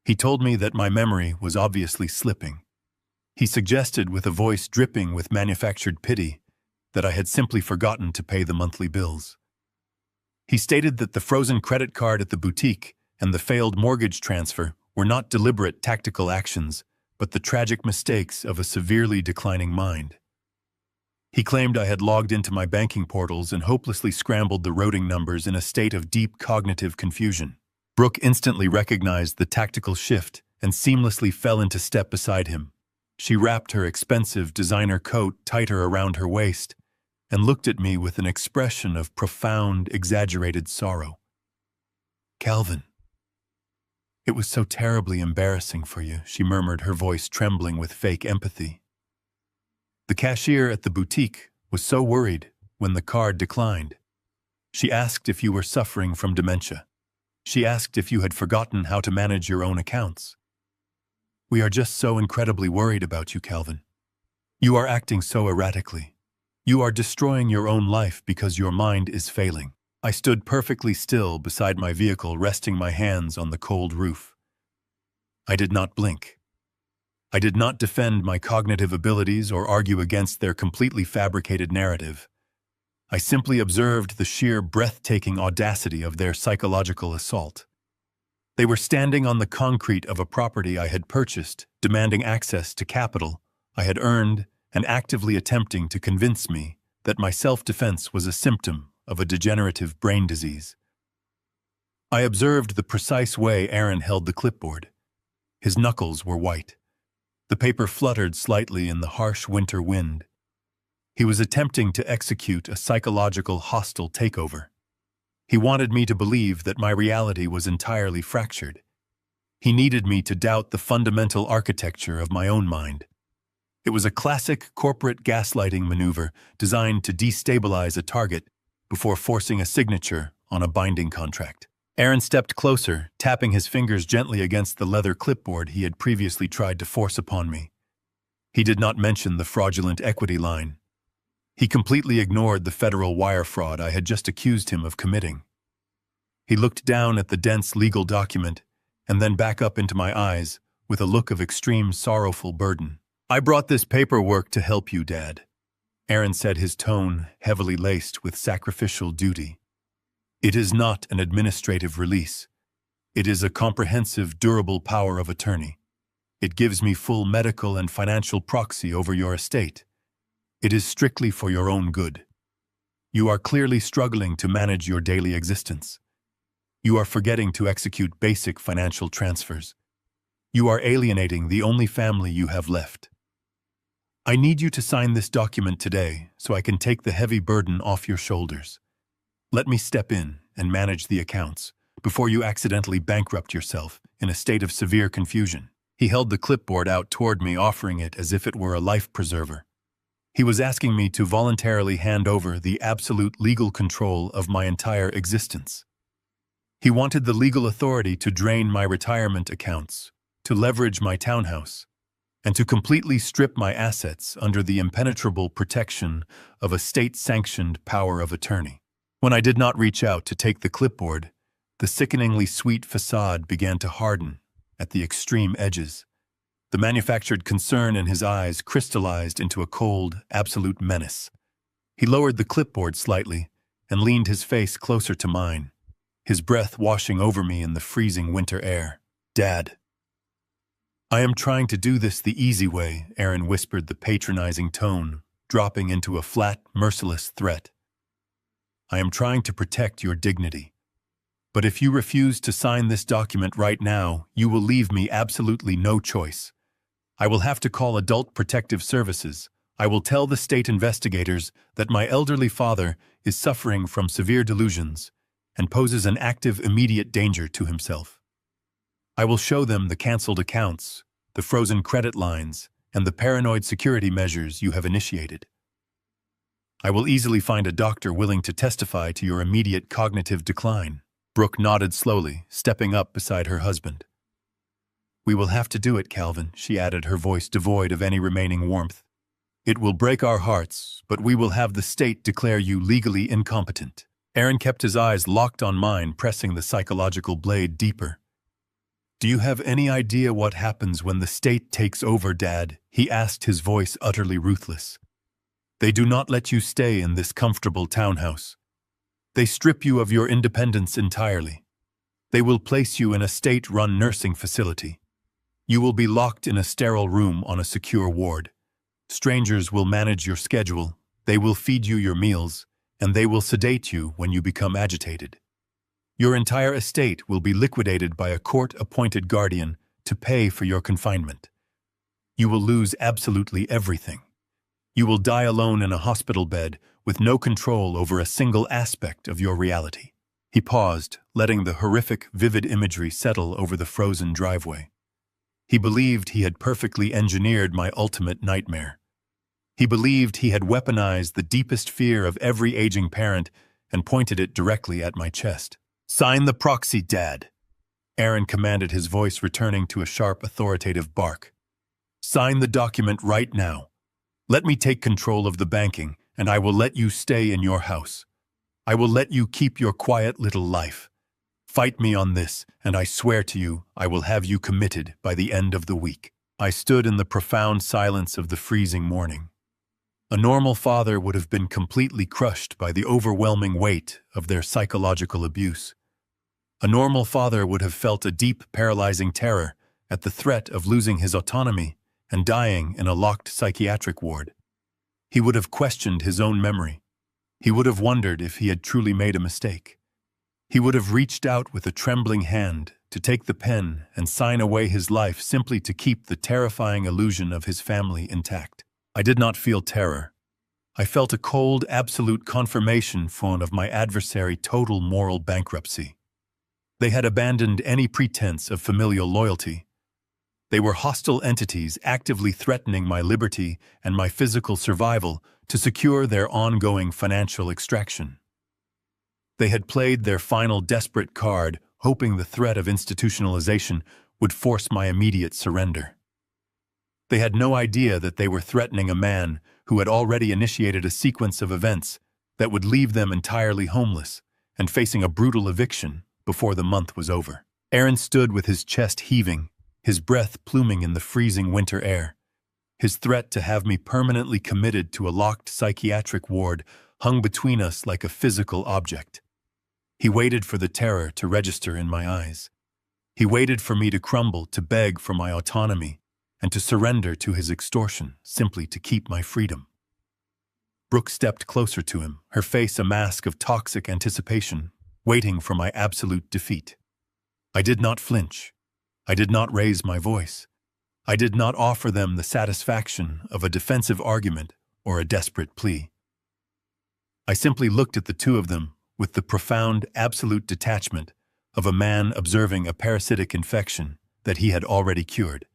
He told me that my memory was obviously slipping. He suggested, with a voice dripping with manufactured pity, that I had simply forgotten to pay the monthly bills. He stated that the frozen credit card at the boutique and the failed mortgage transfer were not deliberate tactical actions, but the tragic mistakes of a severely declining mind. He claimed I had logged into my banking portals and hopelessly scrambled the routing numbers in a state of deep cognitive confusion. Brooke instantly recognized the tactical shift and seamlessly fell into step beside him. She wrapped her expensive designer coat tighter around her waist and looked at me with an expression of profound, exaggerated sorrow. "Calvin, it was so terribly embarrassing for you," she murmured, her voice trembling with fake empathy. "The cashier at the boutique was so worried when the card declined. She asked if you were suffering from dementia. She asked if you had forgotten how to manage your own accounts. We are just so incredibly worried about you, Calvin. You are acting so erratically. You are destroying your own life because your mind is failing." I stood perfectly still beside my vehicle, resting my hands on the cold roof. I did not blink. I did not defend my cognitive abilities or argue against their completely fabricated narrative. I simply observed the sheer breathtaking audacity of their psychological assault. They were standing on the concrete of a property I had purchased, demanding access to capital I had earned, and actively attempting to convince me that my self-defense was a symptom of a degenerative brain disease. I observed the precise way Aaron held the clipboard. His knuckles were white. The paper fluttered slightly in the harsh winter wind. He was attempting to execute a psychological hostile takeover. He wanted me to believe that my reality was entirely fractured. He needed me to doubt the fundamental architecture of my own mind. It was a classic corporate gaslighting maneuver designed to destabilize a target before forcing a signature on a binding contract. Aaron stepped closer, tapping his fingers gently against the leather clipboard he had previously tried to force upon me. He did not mention the fraudulent equity line. He completely ignored the federal wire fraud I had just accused him of committing. He looked down at the dense legal document and then back up into my eyes with a look of extreme sorrowful burden. "I brought this paperwork to help you, Dad," Aaron said, his tone heavily laced with sacrificial duty. "It is not an administrative release. It is a comprehensive, durable power of attorney. It gives me full medical and financial proxy over your estate. It is strictly for your own good. You are clearly struggling to manage your daily existence. You are forgetting to execute basic financial transfers. You are alienating the only family you have left. I need you to sign this document today so I can take the heavy burden off your shoulders. Let me step in and manage the accounts before you accidentally bankrupt yourself in a state of severe confusion." He held the clipboard out toward me, offering it as if it were a life preserver. He was asking me to voluntarily hand over the absolute legal control of my entire existence. He wanted the legal authority to drain my retirement accounts, to leverage my townhouse, and to completely strip my assets under the impenetrable protection of a state-sanctioned power of attorney. When I did not reach out to take the clipboard, the sickeningly sweet facade began to harden at the extreme edges. The manufactured concern in his eyes crystallized into a cold, absolute menace. He lowered the clipboard slightly and leaned his face closer to mine, his breath washing over me in the freezing winter air. "Dad, I am trying to do this the easy way, Aaron whispered, the patronizing tone dropping into a flat, merciless threat. I am trying to protect your dignity. But if you refuse to sign this document right now, you will leave me absolutely no choice. I will have to call Adult Protective Services. I will tell the state investigators that my elderly father is suffering from severe delusions and poses an active, immediate danger to himself. I will show them the canceled accounts, the frozen credit lines, and the paranoid security measures you have initiated. I will easily find a doctor willing to testify to your immediate cognitive decline. Brooke nodded slowly, stepping up beside her husband. We will have to do it, Calvin, she added, her voice devoid of any remaining warmth. It will break our hearts, but we will have the state declare you legally incompetent. Aaron kept his eyes locked on mine, pressing the psychological blade deeper. Do you have any idea what happens when the state takes over, Dad? He asked, his voice utterly ruthless. They do not let you stay in this comfortable townhouse. They strip you of your independence entirely. They will place you in a state-run nursing facility. You will be locked in a sterile room on a secure ward. Strangers will manage your schedule, they will feed you your meals, and they will sedate you when you become agitated. Your entire estate will be liquidated by a court-appointed guardian to pay for your confinement. You will lose absolutely everything. You will die alone in a hospital bed with no control over a single aspect of your reality. He paused, letting the horrific, vivid imagery settle over the frozen driveway. He believed he had perfectly engineered my ultimate nightmare. He believed he had weaponized the deepest fear of every aging parent and pointed it directly at my chest. Sign the proxy, Dad, Aaron commanded, his voice returning to a sharp, authoritative bark. Sign the document right now. Let me take control of the banking, and I will let you stay in your house. I will let you keep your quiet little life. Fight me on this, and I swear to you, I will have you committed by the end of the week. I stood in the profound silence of the freezing morning. A normal father would have been completely crushed by the overwhelming weight of their psychological abuse. A normal father would have felt a deep, paralyzing terror at the threat of losing his autonomy and dying in a locked psychiatric ward. He would have questioned his own memory. He would have wondered if he had truly made a mistake. He would have reached out with a trembling hand to take the pen and sign away his life simply to keep the terrifying illusion of his family intact. I did not feel terror. I felt a cold, absolute confirmation of my adversary's total moral bankruptcy. They had abandoned any pretense of familial loyalty. They were hostile entities actively threatening my liberty and my physical survival to secure their ongoing financial extraction. They had played their final desperate card, hoping the threat of institutionalization would force my immediate surrender. They had no idea that they were threatening a man who had already initiated a sequence of events that would leave them entirely homeless and facing a brutal eviction before the month was over. Aaron stood with his chest heaving, his breath pluming in the freezing winter air. His threat to have me permanently committed to a locked psychiatric ward hung between us like a physical object. He waited for the terror to register in my eyes. He waited for me to crumble, to beg for my autonomy, and to surrender to his extortion simply to keep my freedom. Brooke stepped closer to him, her face a mask of toxic anticipation, waiting for my absolute defeat. I did not flinch. I did not raise my voice. I did not offer them the satisfaction of a defensive argument or a desperate plea. I simply looked at the two of them with the profound, absolute detachment of a man observing a parasitic infection that he had already cured.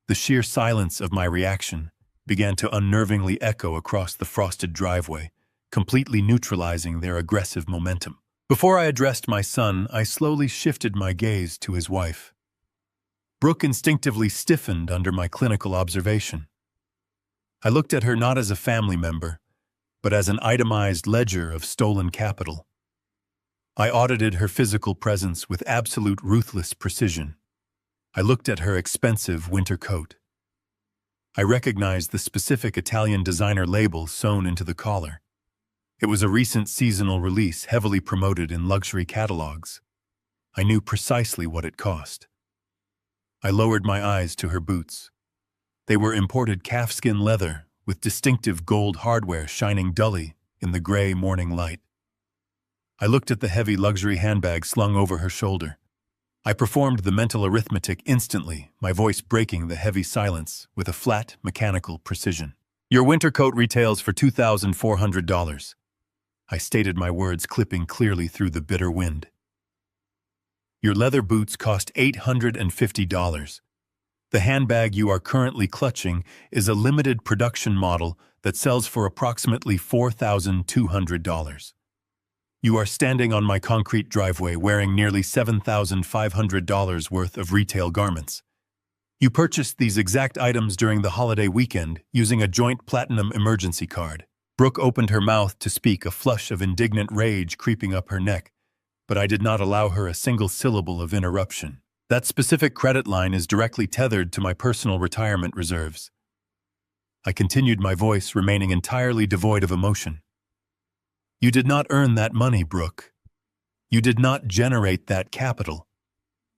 The sheer silence of my reaction began to unnervingly echo across the frosted driveway, completely neutralizing their aggressive momentum. Before I addressed my son, I slowly shifted my gaze to his wife. Brooke instinctively stiffened under my clinical observation. I looked at her not as a family member, but as an itemized ledger of stolen capital. I audited her physical presence with absolute ruthless precision. I looked at her expensive winter coat. I recognized the specific Italian designer label sewn into the collar. It was a recent seasonal release heavily promoted in luxury catalogs. I knew precisely what it cost. I lowered my eyes to her boots. They were imported calfskin leather with distinctive gold hardware shining dully in the gray morning light. I looked at the heavy luxury handbag slung over her shoulder. I performed the mental arithmetic instantly, my voice breaking the heavy silence with a flat, mechanical precision. Your winter coat retails for $2,400. I stated my words clipping clearly through the bitter wind. Your leather boots cost $850. The handbag you are currently clutching is a limited production model that sells for approximately $4,200. You are standing on my concrete driveway wearing nearly $7,500 worth of retail garments. You purchased these exact items during the holiday weekend using a joint platinum emergency card. Brooke opened her mouth to speak, a flush of indignant rage creeping up her neck, but I did not allow her a single syllable of interruption. That specific credit line is directly tethered to my personal retirement reserves. I continued, my voice remaining entirely devoid of emotion. You did not earn that money, Brooke. You did not generate that capital.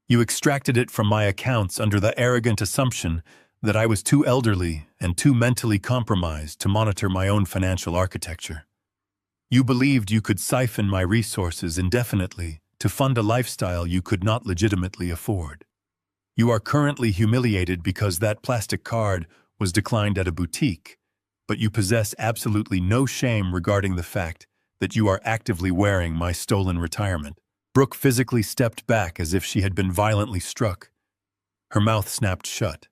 You extracted it from my accounts under the arrogant assumption that I was too elderly and too mentally compromised to monitor my own financial architecture. You believed you could siphon my resources indefinitely to fund a lifestyle you could not legitimately afford. You are currently humiliated because that plastic card was declined at a boutique, but you possess absolutely no shame regarding the fact that you are actively wearing my stolen retirement. Brooke physically stepped back as if she had been violently struck. Her mouth snapped shut.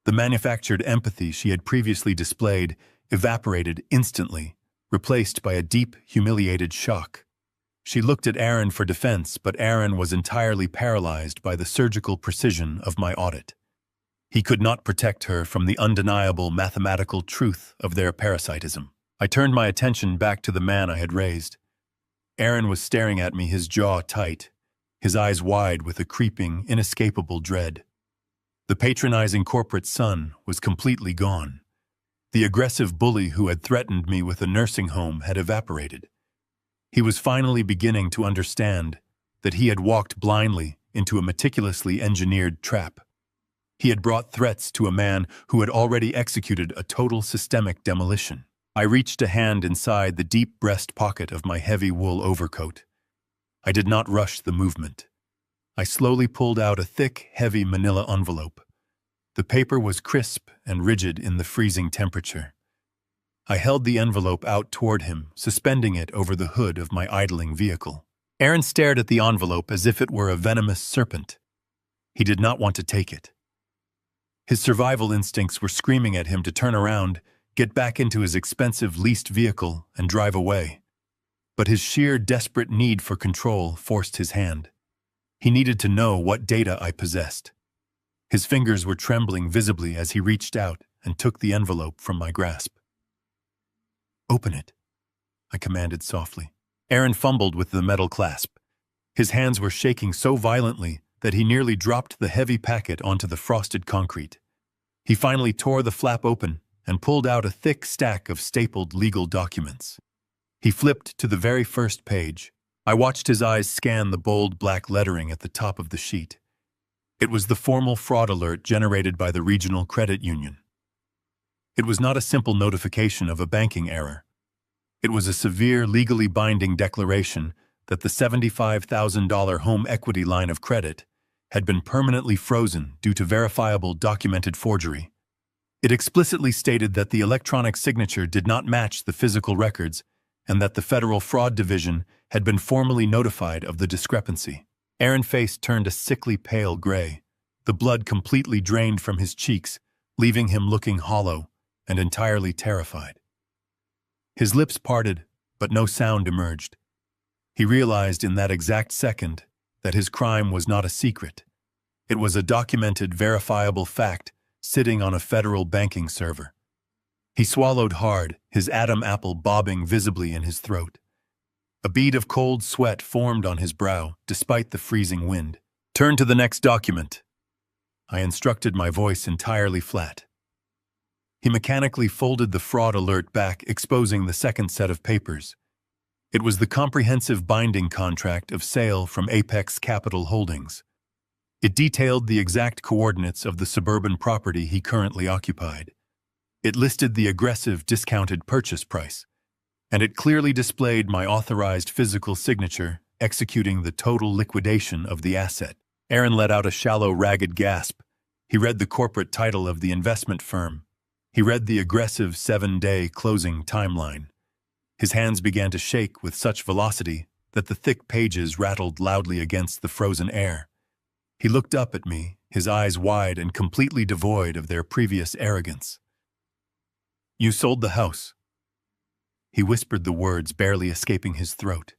The manufactured empathy she had previously displayed evaporated instantly, replaced by a deep, humiliated shock. She looked at Aaron for defense, but Aaron was entirely paralyzed by the surgical precision of my audit. He could not protect her from the undeniable mathematical truth of their parasitism. I turned my attention back to the man I had raised. Aaron was staring at me, his jaw tight, his eyes wide with a creeping, inescapable dread. The patronizing corporate son was completely gone. The aggressive bully who had threatened me with a nursing home had evaporated. He was finally beginning to understand that he had walked blindly into a meticulously engineered trap. He had brought threats to a man who had already executed a total systemic demolition. I reached a hand inside the deep breast pocket of my heavy wool overcoat. I did not rush the movement. I slowly pulled out a thick, heavy manila envelope. The paper was crisp and rigid in the freezing temperature. I held the envelope out toward him, suspending it over the hood of my idling vehicle. Aaron stared at the envelope as if it were a venomous serpent. He did not want to take it. His survival instincts were screaming at him to turn around, get back into his expensive leased vehicle, and drive away. But his sheer desperate need for control forced his hand. He needed to know what data I possessed. His fingers were trembling visibly as he reached out and took the envelope from my grasp. "Open it," I commanded softly. Aaron fumbled with the metal clasp. His hands were shaking so violently that he nearly dropped the heavy packet onto the frosted concrete. He finally tore the flap open and pulled out a thick stack of stapled legal documents. He flipped to the very first page. I watched his eyes scan the bold black lettering at the top of the sheet. It was the formal fraud alert generated by the regional credit union. It was not a simple notification of a banking error. It was a severe, legally binding declaration that the $75,000 home equity line of credit had been permanently frozen due to verifiable documented forgery. It explicitly stated that the electronic signature did not match the physical records and that the Federal Fraud Division had been formally notified of the discrepancy. Aaron's face turned a sickly pale gray. The blood completely drained from his cheeks, leaving him looking hollow and entirely terrified. His lips parted, but no sound emerged. He realized in that exact second that his crime was not a secret. It was a documented, verifiable fact sitting on a federal banking server. He swallowed hard, his Adam apple bobbing visibly in his throat. A bead of cold sweat formed on his brow, despite the freezing wind. "Turn to the next document," I instructed, my voice entirely flat. He mechanically folded the fraud alert back, exposing the second set of papers. It was the comprehensive binding contract of sale from Apex Capital Holdings. It detailed the exact coordinates of the suburban property he currently occupied. It listed the aggressive discounted purchase price, and it clearly displayed my authorized physical signature executing the total liquidation of the asset. Aaron let out a shallow, ragged gasp. He read the corporate title of the investment firm. He read the aggressive 7-day closing timeline. His hands began to shake with such velocity that the thick pages rattled loudly against the frozen air. He looked up at me, his eyes wide and completely devoid of their previous arrogance. "You sold the house." He whispered the words barely escaping his throat.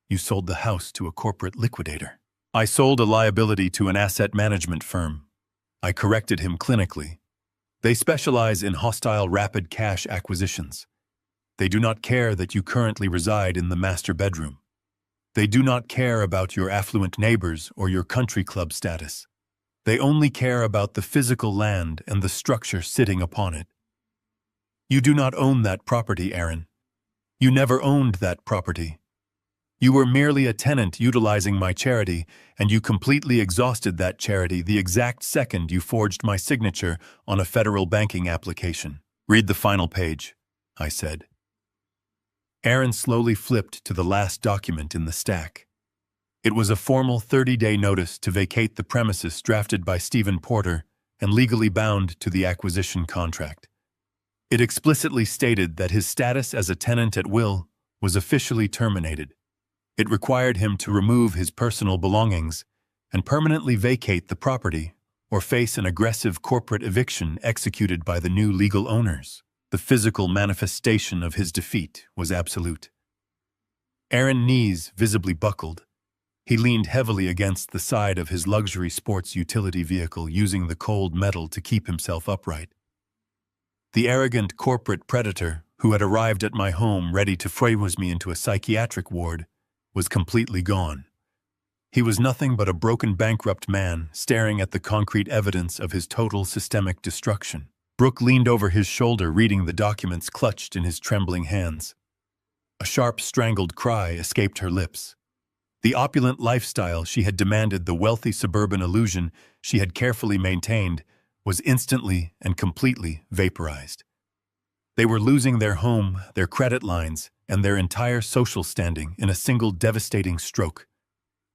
"You sold the house to a corporate liquidator." "I sold a liability to an asset management firm." I corrected him clinically. "They specialize in hostile rapid cash acquisitions. They do not care that you currently reside in the master bedroom. They do not care about your affluent neighbors or your country club status. They only care about the physical land and the structure sitting upon it. You do not own that property, Aaron. You never owned that property. You were merely a tenant utilizing my charity, and you completely exhausted that charity the exact second you forged my signature on a federal banking application." "Read the final page," I said. Aaron slowly flipped to the last document in the stack. It was a formal 30-day notice to vacate the premises drafted by Stephen Porter and legally bound to the acquisition contract. It explicitly stated that his status as a tenant at will was officially terminated. It required him to remove his personal belongings and permanently vacate the property or face an aggressive corporate eviction executed by the new legal owners. The physical manifestation of his defeat was absolute. Aaron's knees visibly buckled. He leaned heavily against the side of his luxury sports utility vehicle, using the cold metal to keep himself upright. The arrogant corporate predator who had arrived at my home ready to freeze me into a psychiatric ward was completely gone. He was nothing but a broken, bankrupt man staring at the concrete evidence of his total systemic destruction. Brooke leaned over his shoulder, reading the documents clutched in his trembling hands. A sharp, strangled cry escaped her lips. The opulent lifestyle she had demanded, the wealthy suburban illusion she had carefully maintained, was instantly and completely vaporized. They were losing their home, their credit lines, and their entire social standing in a single devastating stroke.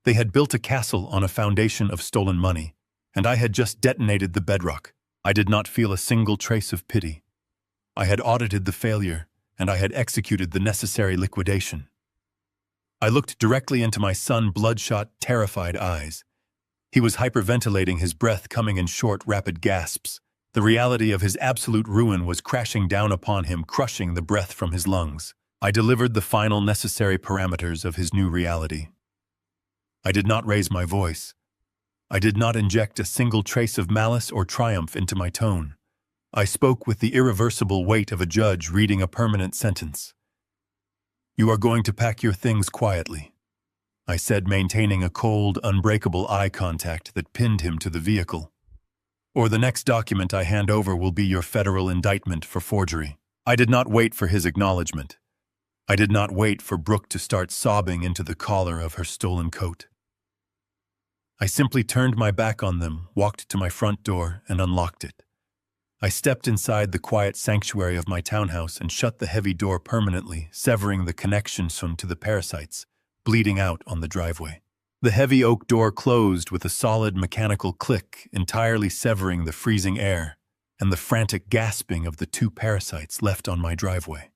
They had built a castle on a foundation of stolen money, and I had just detonated the bedrock. I did not feel a single trace of pity. I had audited the failure, and I had executed the necessary liquidation. I looked directly into my son's bloodshot, terrified eyes. He was hyperventilating, his breath coming in short, rapid gasps. The reality of his absolute ruin was crashing down upon him, crushing the breath from his lungs. I delivered the final necessary parameters of his new reality. I did not raise my voice. I did not inject a single trace of malice or triumph into my tone. I spoke with the irreversible weight of a judge reading a permanent sentence. "You are going to pack your things quietly," I said, maintaining a cold, unbreakable eye contact that pinned him to the vehicle. "Or the next document I hand over will be your federal indictment for forgery." I did not wait for his acknowledgement. I did not wait for Brooke to start sobbing into the collar of her stolen coat. I simply turned my back on them, walked to my front door, and unlocked it. I stepped inside the quiet sanctuary of my townhouse and shut the heavy door permanently, severing the connection to the parasites, bleeding out on the driveway. The heavy oak door closed with a solid mechanical click, entirely severing the freezing air and the frantic gasping of the two parasites left on my driveway.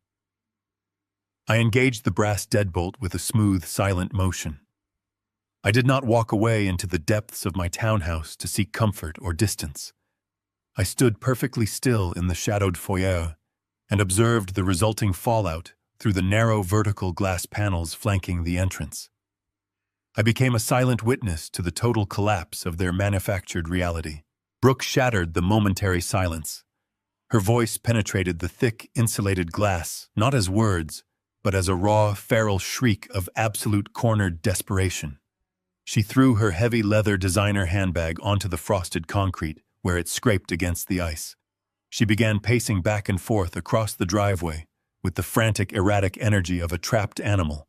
I engaged the brass deadbolt with a smooth, silent motion. I did not walk away into the depths of my townhouse to seek comfort or distance. I stood perfectly still in the shadowed foyer and observed the resulting fallout through the narrow vertical glass panels flanking the entrance. I became a silent witness to the total collapse of their manufactured reality. Brooke shattered the momentary silence. Her voice penetrated the thick, insulated glass, not as words, but as a raw, feral shriek of absolute cornered desperation. She threw her heavy leather designer handbag onto the frosted concrete, where it scraped against the ice. She began pacing back and forth across the driveway with the frantic, erratic energy of a trapped animal.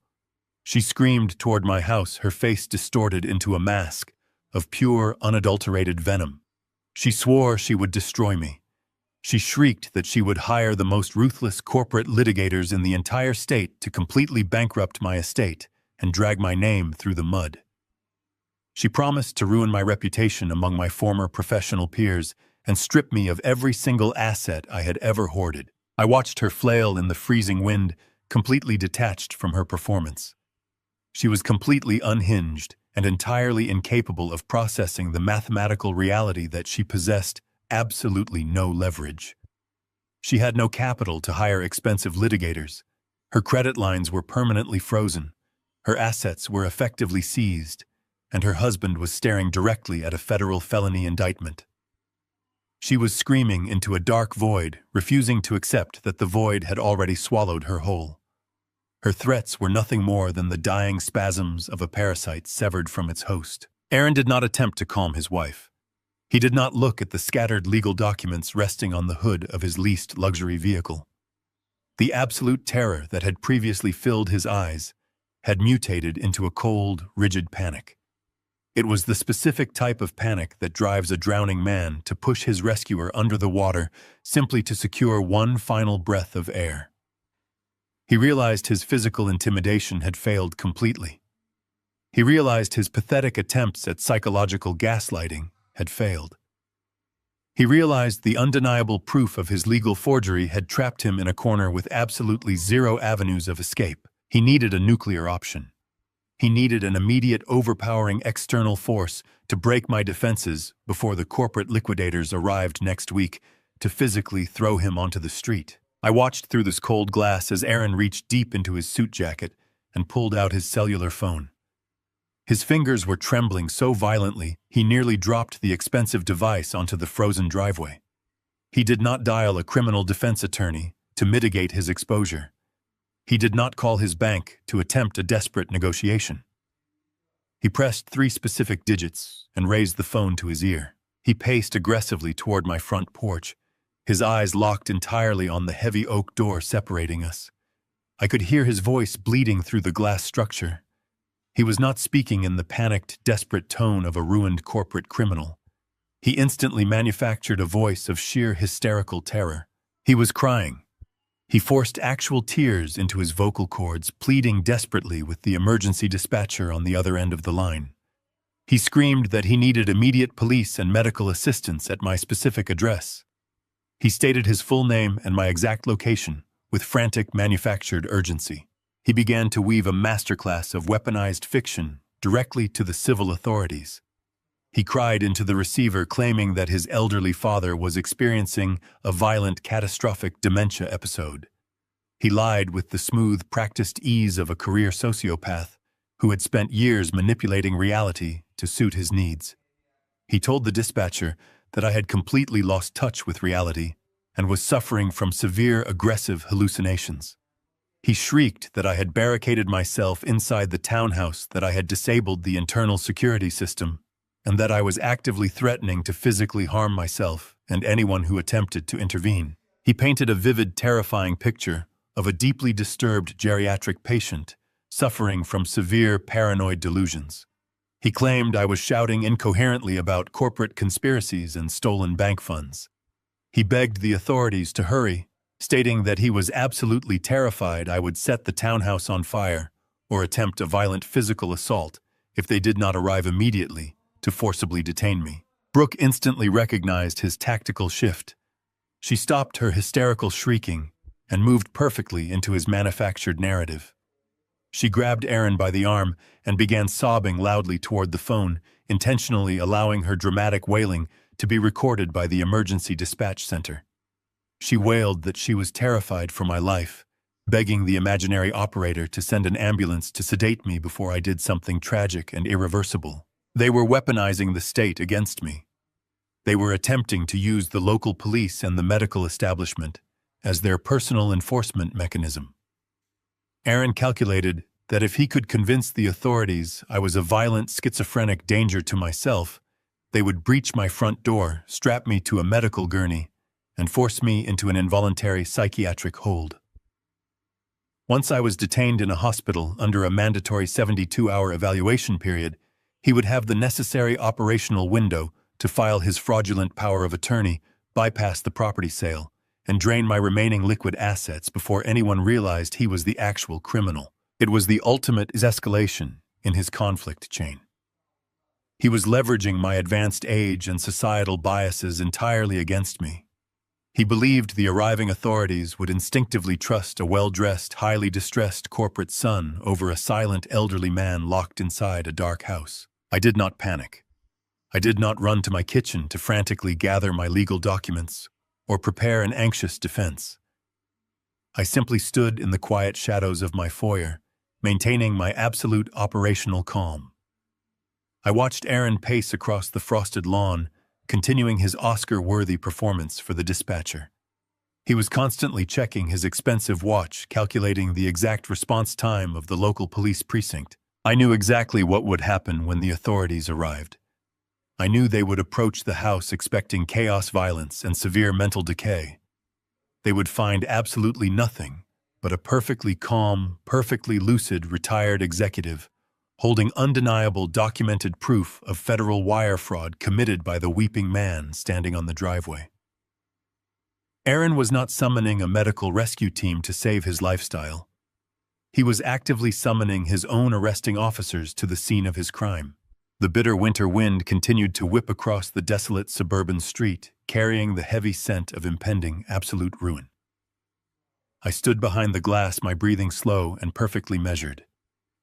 She screamed toward my house, her face distorted into a mask, of pure, unadulterated venom. She swore she would destroy me. She shrieked that she would hire the most ruthless corporate litigators in the entire state to completely bankrupt my estate and drag my name through the mud. She promised to ruin my reputation among my former professional peers and strip me of every single asset I had ever hoarded. I watched her flail in the freezing wind, completely detached from her performance. She was completely unhinged and entirely incapable of processing the mathematical reality that she possessed absolutely no leverage. She had no capital to hire expensive litigators. Her credit lines were permanently frozen. Her assets were effectively seized, and her husband was staring directly at a federal felony indictment. She was screaming into a dark void, refusing to accept that the void had already swallowed her whole. Her threats were nothing more than the dying spasms of a parasite severed from its host. Aaron did not attempt to calm his wife. He did not look at the scattered legal documents resting on the hood of his leased luxury vehicle. The absolute terror that had previously filled his eyes had mutated into a cold, rigid panic. It was the specific type of panic that drives a drowning man to push his rescuer under the water simply to secure one final breath of air. He realized his physical intimidation had failed completely. He realized his pathetic attempts at psychological gaslighting had failed. He realized the undeniable proof of his legal forgery had trapped him in a corner with absolutely zero avenues of escape. He needed a nuclear option. He needed an immediate, overpowering external force to break my defenses before the corporate liquidators arrived next week to physically throw him onto the street. I watched through this cold glass as Aaron reached deep into his suit jacket and pulled out his cellular phone. His fingers were trembling so violently he nearly dropped the expensive device onto the frozen driveway. He did not dial a criminal defense attorney to mitigate his exposure. He did not call his bank to attempt a desperate negotiation. He pressed 3 specific digits and raised the phone to his ear. He paced aggressively toward my front porch, his eyes locked entirely on the heavy oak door separating us. I could hear his voice bleeding through the glass structure. He was not speaking in the panicked, desperate tone of a ruined corporate criminal. He instantly manufactured a voice of sheer hysterical terror. He was crying. He forced actual tears into his vocal cords, pleading desperately with the emergency dispatcher on the other end of the line. He screamed that he needed immediate police and medical assistance at my specific address. He stated his full name and my exact location with frantic, manufactured urgency. He began to weave a masterclass of weaponized fiction directly to the civil authorities. He cried into the receiver, claiming that his elderly father was experiencing a violent, catastrophic dementia episode. He lied with the smooth, practiced ease of a career sociopath who had spent years manipulating reality to suit his needs. He told the dispatcher that I had completely lost touch with reality and was suffering from severe, aggressive hallucinations. He shrieked that I had barricaded myself inside the townhouse, that I had disabled the internal security system, and that I was actively threatening to physically harm myself and anyone who attempted to intervene. He painted a vivid, terrifying picture of a deeply disturbed geriatric patient suffering from severe paranoid delusions. He claimed I was shouting incoherently about corporate conspiracies and stolen bank funds. He begged the authorities to hurry, stating that he was absolutely terrified I would set the townhouse on fire or attempt a violent physical assault if they did not arrive immediately to forcibly detain me. Brooke instantly recognized his tactical shift. She stopped her hysterical shrieking and moved perfectly into his manufactured narrative. She grabbed Aaron by the arm and began sobbing loudly toward the phone, intentionally allowing her dramatic wailing to be recorded by the emergency dispatch center. She wailed that she was terrified for my life, begging the imaginary operator to send an ambulance to sedate me before I did something tragic and irreversible. They were weaponizing the state against me. They were attempting to use the local police and the medical establishment as their personal enforcement mechanism. Aaron calculated that if he could convince the authorities I was a violent, schizophrenic danger to myself, they would breach my front door, strap me to a medical gurney, and force me into an involuntary psychiatric hold. Once I was detained in a hospital under a mandatory 72-hour evaluation period, He would have the necessary operational window to file his fraudulent power of attorney, bypass the property sale, and drain my remaining liquid assets before anyone realized he was the actual criminal. It was the ultimate escalation in his conflict chain. He was leveraging my advanced age and societal biases entirely against me. He believed the arriving authorities would instinctively trust a well-dressed, highly distressed corporate son over a silent elderly man locked inside a dark house. I did not panic. I did not run to my kitchen to frantically gather my legal documents or prepare an anxious defense. I simply stood in the quiet shadows of my foyer, maintaining my absolute operational calm. I watched Aaron pace across the frosted lawn, continuing his Oscar-worthy performance for the dispatcher. He was constantly checking his expensive watch, calculating the exact response time of the local police precinct. I knew exactly what would happen when the authorities arrived. I knew they would approach the house expecting chaos, violence, and severe mental decay. They would find absolutely nothing but a perfectly calm, perfectly lucid retired executive holding undeniable documented proof of federal wire fraud committed by the weeping man standing on the driveway. Aaron was not summoning a medical rescue team to save his lifestyle. He was actively summoning his own arresting officers to the scene of his crime. The bitter winter wind continued to whip across the desolate suburban street, carrying the heavy scent of impending absolute ruin. I stood behind the glass, my breathing slow and perfectly measured.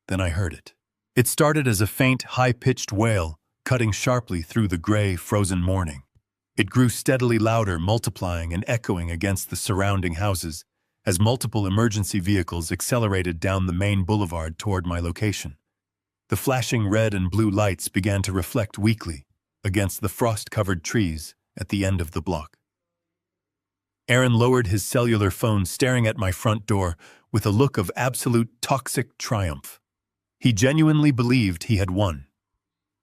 Then I heard it. It started as a faint, high-pitched wail, cutting sharply through the gray, frozen morning. It grew steadily louder, multiplying and echoing against the surrounding houses as multiple emergency vehicles accelerated down the main boulevard toward my location. The flashing red and blue lights began to reflect weakly against the frost-covered trees at the end of the block. Aaron lowered his cellular phone, staring at my front door with a look of absolute toxic triumph. He genuinely believed he had won.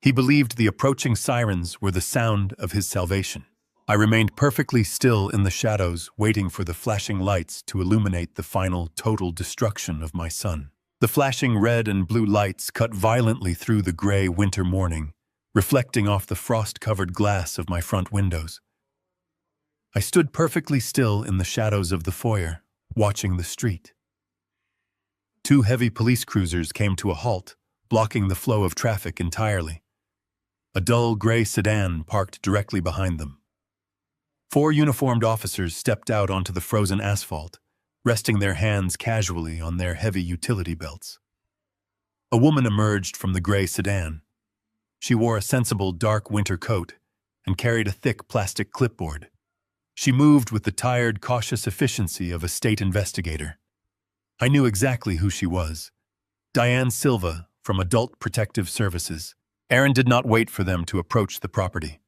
He believed the approaching sirens were the sound of his salvation. I remained perfectly still in the shadows, waiting for the flashing lights to illuminate the final total destruction of my son. The flashing red and blue lights cut violently through the gray winter morning, reflecting off the frost-covered glass of my front windows. I stood perfectly still in the shadows of the foyer, watching the street. Two heavy police cruisers came to a halt, blocking the flow of traffic entirely. A dull gray sedan parked directly behind them. 4 uniformed officers stepped out onto the frozen asphalt, resting their hands casually on their heavy utility belts. A woman emerged from the gray sedan. She wore a sensible dark winter coat and carried a thick plastic clipboard. She moved with the tired, cautious efficiency of a state investigator. I knew exactly who she was. Diane Silva, from Adult Protective Services. Aaron did not wait for them to approach the property.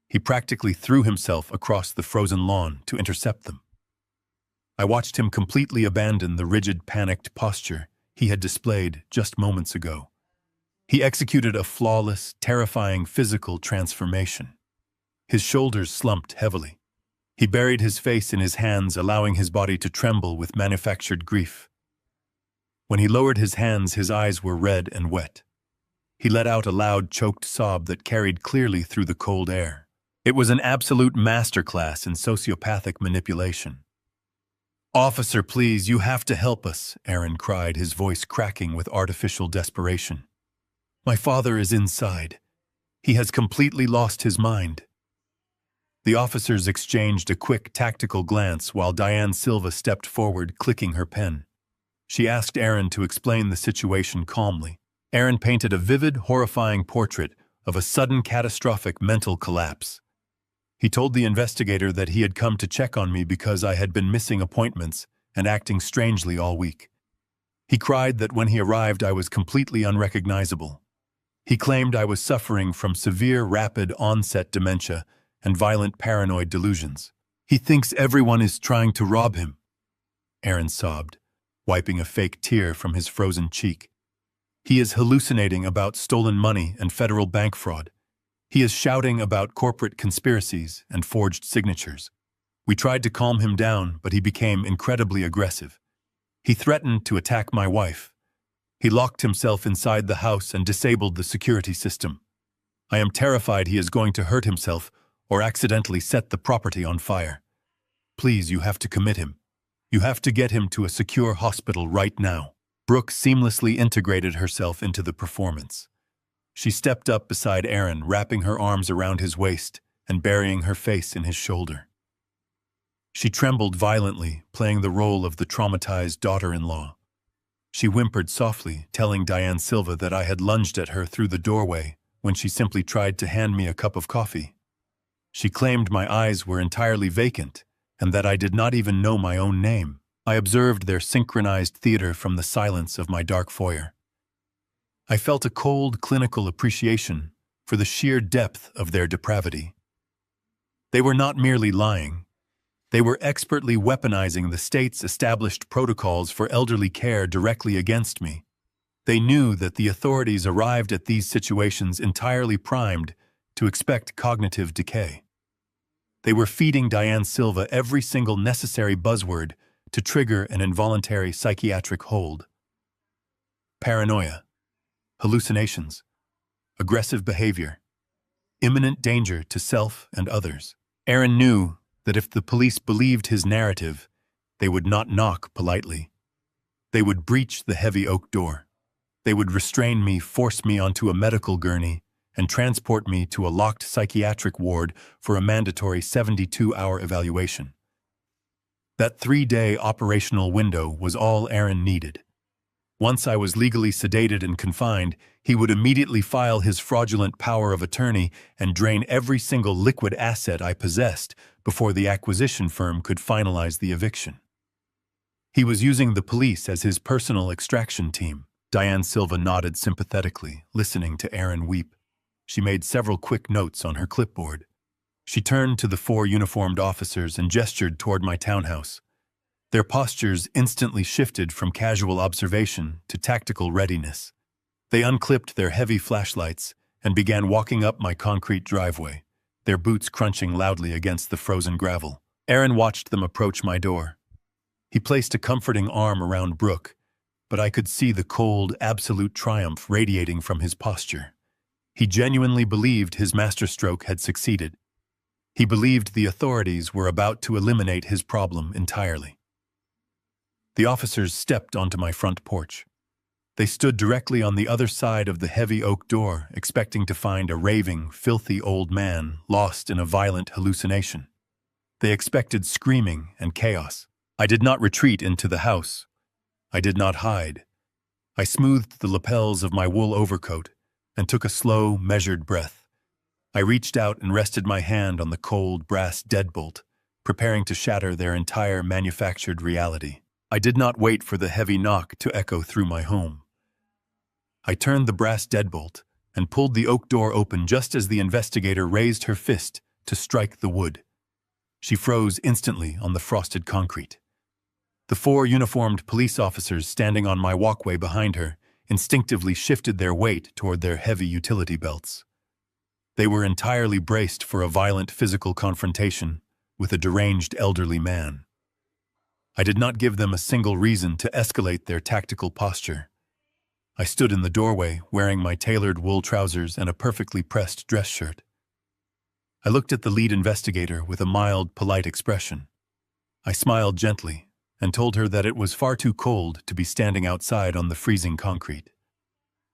He practically threw himself across the frozen lawn to intercept them. I watched him completely abandon the rigid, panicked posture he had displayed just moments ago. He executed a flawless, terrifying physical transformation. His shoulders slumped heavily. He buried his face in his hands, allowing his body to tremble with manufactured grief. When he lowered his hands, his eyes were red and wet. He let out a loud, choked sob that carried clearly through the cold air. It was an absolute masterclass in sociopathic manipulation. "Officer, please, you have to help us," Aaron cried, his voice cracking with artificial desperation. "My father is inside. He has completely lost his mind." The officers exchanged a quick, tactical glance while Diane Silva stepped forward, clicking her pen. She asked Aaron to explain the situation calmly. Aaron painted a vivid, horrifying portrait of a sudden, catastrophic mental collapse. He told the investigator that he had come to check on me because I had been missing appointments and acting strangely all week. He cried that when he arrived I was completely unrecognizable. He claimed I was suffering from severe rapid onset dementia and violent paranoid delusions. "He thinks everyone is trying to rob him," Aaron sobbed, wiping a fake tear from his frozen cheek. "He is hallucinating about stolen money and federal bank fraud. He is shouting about corporate conspiracies and forged signatures. We tried to calm him down, but he became incredibly aggressive. He threatened to attack my wife. He locked himself inside the house and disabled the security system. I am terrified he is going to hurt himself or accidentally set the property on fire. Please, you have to commit him. You have to get him to a secure hospital right now." Brooke seamlessly integrated herself into the performance. She stepped up beside Aaron, wrapping her arms around his waist and burying her face in his shoulder. She trembled violently, playing the role of the traumatized daughter-in-law. She whimpered softly, telling Diane Silva that I had lunged at her through the doorway when she simply tried to hand me a cup of coffee. She claimed my eyes were entirely vacant and that I did not even know my own name. I observed their synchronized theater from the silence of my dark foyer. I felt a cold, clinical appreciation for the sheer depth of their depravity. They were not merely lying. They were expertly weaponizing the state's established protocols for elderly care directly against me. They knew that the authorities arrived at these situations entirely primed to expect cognitive decay. They were feeding Diane Silva every single necessary buzzword to trigger an involuntary psychiatric hold. Paranoia, hallucinations, aggressive behavior, imminent danger to self and others. Aaron knew that if the police believed his narrative, they would not knock politely. They would breach the heavy oak door. They would restrain me, force me onto a medical gurney, and transport me to a locked psychiatric ward for a mandatory 72-hour evaluation. That 3-day operational window was all Aaron needed. Once I was legally sedated and confined, he would immediately file his fraudulent power of attorney and drain every single liquid asset I possessed before the acquisition firm could finalize the eviction. He was using the police as his personal extraction team. Diane Silva nodded sympathetically, listening to Aaron weep. She made several quick notes on her clipboard. She turned to the 4 uniformed officers and gestured toward my townhouse. Their postures instantly shifted from casual observation to tactical readiness. They unclipped their heavy flashlights and began walking up my concrete driveway, their boots crunching loudly against the frozen gravel. Aaron watched them approach my door. He placed a comforting arm around Brooke, but I could see the cold, absolute triumph radiating from his posture. He genuinely believed his masterstroke had succeeded. He believed the authorities were about to eliminate his problem entirely. The officers stepped onto my front porch. They stood directly on the other side of the heavy oak door, expecting to find a raving, filthy old man lost in a violent hallucination. They expected screaming and chaos. I did not retreat into the house. I did not hide. I smoothed the lapels of my wool overcoat and took a slow, measured breath. I reached out and rested my hand on the cold, brass deadbolt, preparing to shatter their entire manufactured reality. I did not wait for the heavy knock to echo through my home. I turned the brass deadbolt and pulled the oak door open just as the investigator raised her fist to strike the wood. She froze instantly on the frosted concrete. The 4 uniformed police officers standing on my walkway behind her instinctively shifted their weight toward their heavy utility belts. They were entirely braced for a violent physical confrontation with a deranged elderly man. I did not give them a single reason to escalate their tactical posture. I stood in the doorway, wearing my tailored wool trousers and a perfectly pressed dress shirt. I looked at the lead investigator with a mild, polite expression. I smiled gently and told her that it was far too cold to be standing outside on the freezing concrete.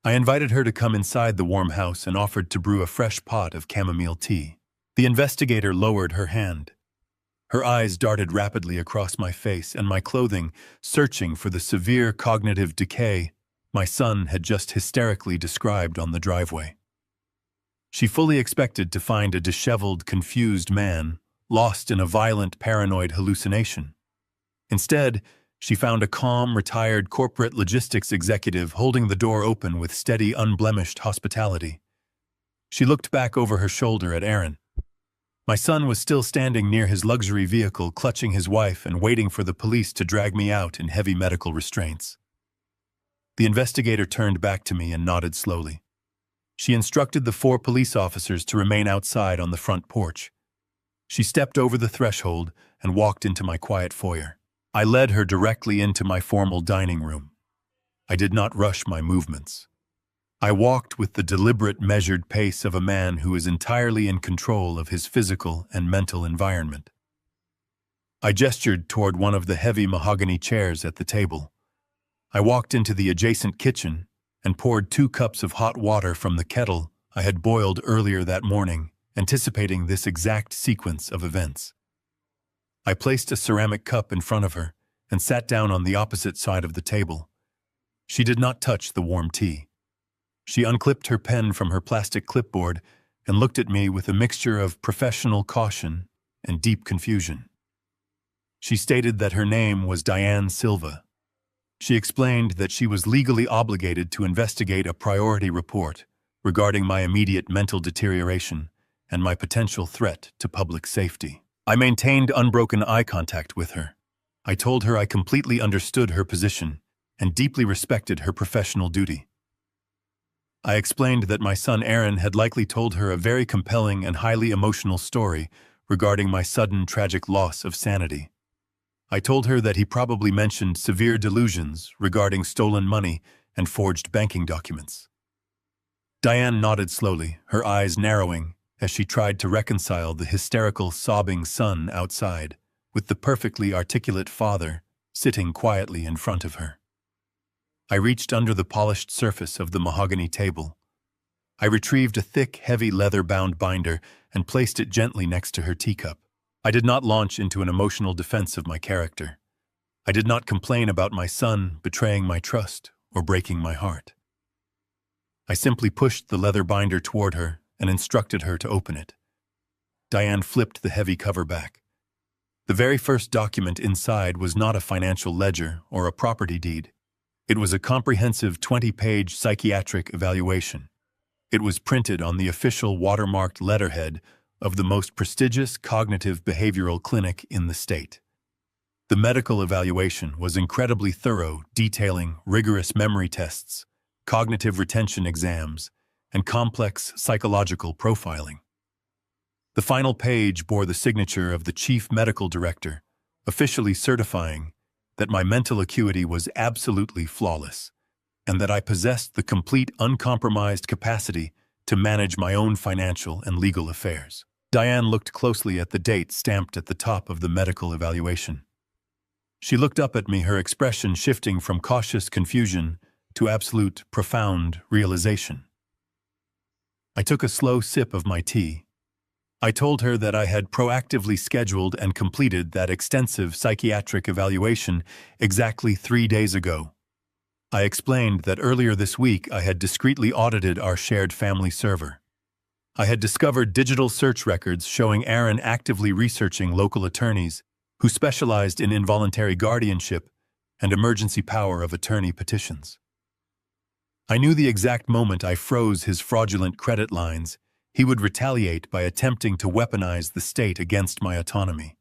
I invited her to come inside the warm house and offered to brew a fresh pot of chamomile tea. The investigator lowered her hand. Her eyes darted rapidly across my face and my clothing, searching for the severe cognitive decay my son had just hysterically described on the driveway. She fully expected to find a disheveled, confused man, lost in a violent, paranoid hallucination. Instead, she found a calm, retired corporate logistics executive holding the door open with steady, unblemished hospitality. She looked back over her shoulder at Aaron. My son was still standing near his luxury vehicle, clutching his wife and waiting for the police to drag me out in heavy medical restraints. The investigator turned back to me and nodded slowly. She instructed the 4 police officers to remain outside on the front porch. She stepped over the threshold and walked into my quiet foyer. I led her directly into my formal dining room. I did not rush my movements. I walked with the deliberate, measured pace of a man who is entirely in control of his physical and mental environment. I gestured toward one of the heavy mahogany chairs at the table. I walked into the adjacent kitchen and poured 2 cups of hot water from the kettle I had boiled earlier that morning, anticipating this exact sequence of events. I placed a ceramic cup in front of her and sat down on the opposite side of the table. She did not touch the warm tea. She unclipped her pen from her plastic clipboard and looked at me with a mixture of professional caution and deep confusion. She stated that her name was Diane Silva. She explained that she was legally obligated to investigate a priority report regarding my immediate mental deterioration and my potential threat to public safety. I maintained unbroken eye contact with her. I told her I completely understood her position and deeply respected her professional duty. I explained that my son Aaron had likely told her a very compelling and highly emotional story regarding my sudden tragic loss of sanity. I told her that he probably mentioned severe delusions regarding stolen money and forged banking documents. Diane nodded slowly, her eyes narrowing as she tried to reconcile the hysterical, sobbing son outside with the perfectly articulate father sitting quietly in front of her. I reached under the polished surface of the mahogany table. I retrieved a thick, heavy leather-bound binder and placed it gently next to her teacup. I did not launch into an emotional defense of my character. I did not complain about my son betraying my trust or breaking my heart. I simply pushed the leather binder toward her and instructed her to open it. Diane flipped the heavy cover back. The very first document inside was not a financial ledger or a property deed. It was a comprehensive 20-page psychiatric evaluation. It was printed on the official watermarked letterhead of the most prestigious cognitive behavioral clinic in the state. The medical evaluation was incredibly thorough, detailing rigorous memory tests, cognitive retention exams, and complex psychological profiling. The final page bore the signature of the chief medical director, officially certifying that my mental acuity was absolutely flawless, and that I possessed the complete uncompromised capacity to manage my own financial and legal affairs. Diane looked closely at the date stamped at the top of the medical evaluation. She looked up at me, her expression shifting from cautious confusion to absolute, profound realization. I took a slow sip of my tea. I told her that I had proactively scheduled and completed that extensive psychiatric evaluation exactly 3 days ago. I explained that earlier this week I had discreetly audited our shared family server. I had discovered digital search records showing Aaron actively researching local attorneys who specialized in involuntary guardianship and emergency power of attorney petitions. I knew the exact moment I froze his fraudulent credit lines, he would retaliate by attempting to weaponize the state against my autonomy.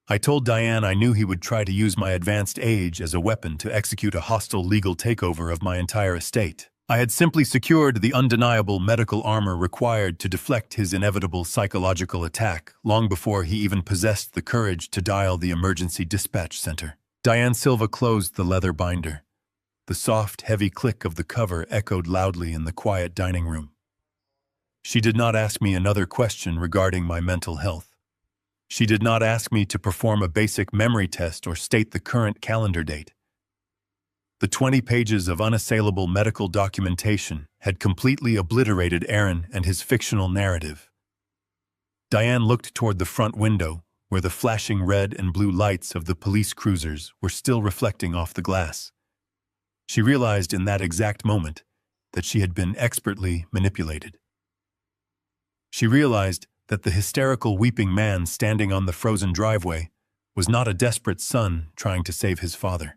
I told Diane I knew he would try to use my advanced age as a weapon to execute a hostile legal takeover of my entire estate. I had simply secured the undeniable medical armor required to deflect his inevitable psychological attack long before he even possessed the courage to dial the emergency dispatch center. Diane Silva closed the leather binder. The soft, heavy click of the cover echoed loudly in the quiet dining room. She did not ask me another question regarding my mental health. She did not ask me to perform a basic memory test or state the current calendar date. The 20 pages of unassailable medical documentation had completely obliterated Aaron and his fictional narrative. Diane looked toward the front window, where the flashing red and blue lights of the police cruisers were still reflecting off the glass. She realized in that exact moment that she had been expertly manipulated. She realized that the hysterical weeping man standing on the frozen driveway was not a desperate son trying to save his father.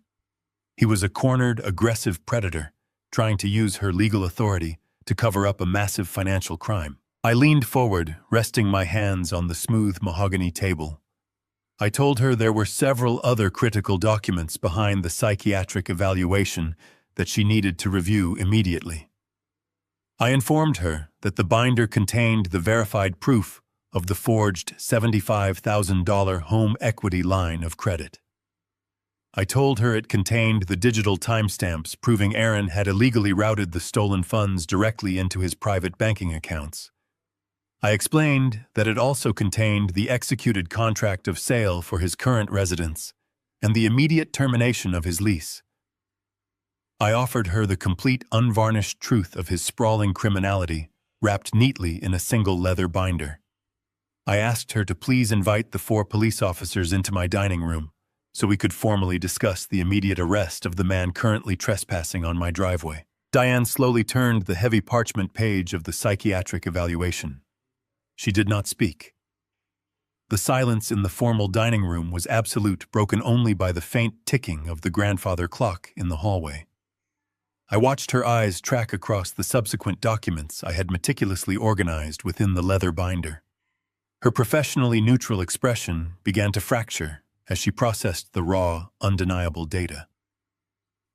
He was a cornered, aggressive predator trying to use her legal authority to cover up a massive financial crime. I leaned forward, resting my hands on the smooth mahogany table. I told her there were several other critical documents behind the psychiatric evaluation that she needed to review immediately. I informed her that the binder contained the verified proof of the forged $75,000 home equity line of credit. I told her it contained the digital timestamps proving Aaron had illegally routed the stolen funds directly into his private banking accounts. I explained that it also contained the executed contract of sale for his current residence and the immediate termination of his lease. I offered her the complete unvarnished truth of his sprawling criminality, wrapped neatly in a single leather binder. I asked her to please invite the 4 police officers into my dining room so we could formally discuss the immediate arrest of the man currently trespassing on my driveway. Diane slowly turned the heavy parchment page of the psychiatric evaluation. She did not speak. The silence in the formal dining room was absolute, broken only by the faint ticking of the grandfather clock in the hallway. I watched her eyes track across the subsequent documents I had meticulously organized within the leather binder. Her professionally neutral expression began to fracture as she processed the raw, undeniable data.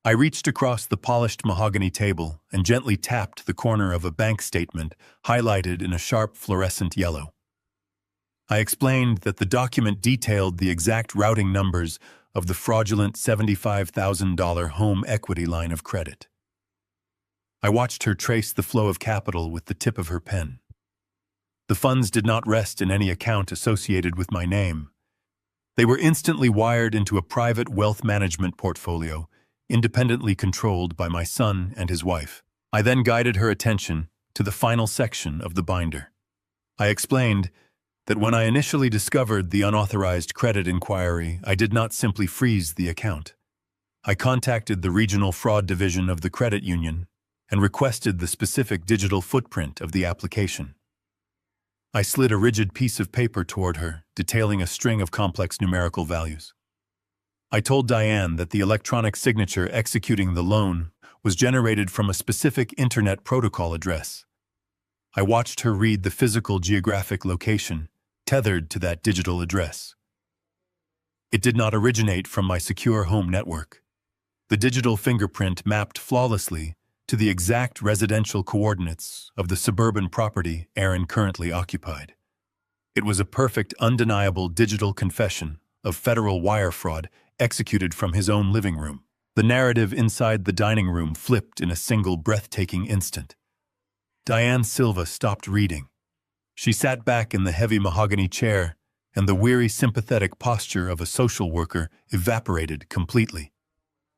I reached across the polished mahogany table and gently tapped the corner of a bank statement highlighted in a sharp fluorescent yellow. I explained that the document detailed the exact routing numbers of the fraudulent $75,000 home equity line of credit. I watched her trace the flow of capital with the tip of her pen. The funds did not rest in any account associated with my name. They were instantly wired into a private wealth management portfolio, independently controlled by my son and his wife. I then guided her attention to the final section of the binder. I explained that when I initially discovered the unauthorized credit inquiry, I did not simply freeze the account. I contacted the regional fraud division of the credit union and requested the specific digital footprint of the application. I slid a rigid piece of paper toward her, detailing a string of complex numerical values. I told Diane that the electronic signature executing the loan was generated from a specific internet protocol address. I watched her read the physical geographic location tethered to that digital address. It did not originate from my secure home network. The digital fingerprint mapped flawlessly to the exact residential coordinates of the suburban property Aaron currently occupied. It was a perfect, undeniable digital confession of federal wire fraud executed from his own living room. The narrative inside the dining room flipped in a single breathtaking instant. Diane Silva stopped reading. She sat back in the heavy mahogany chair, and the weary, sympathetic posture of a social worker evaporated completely.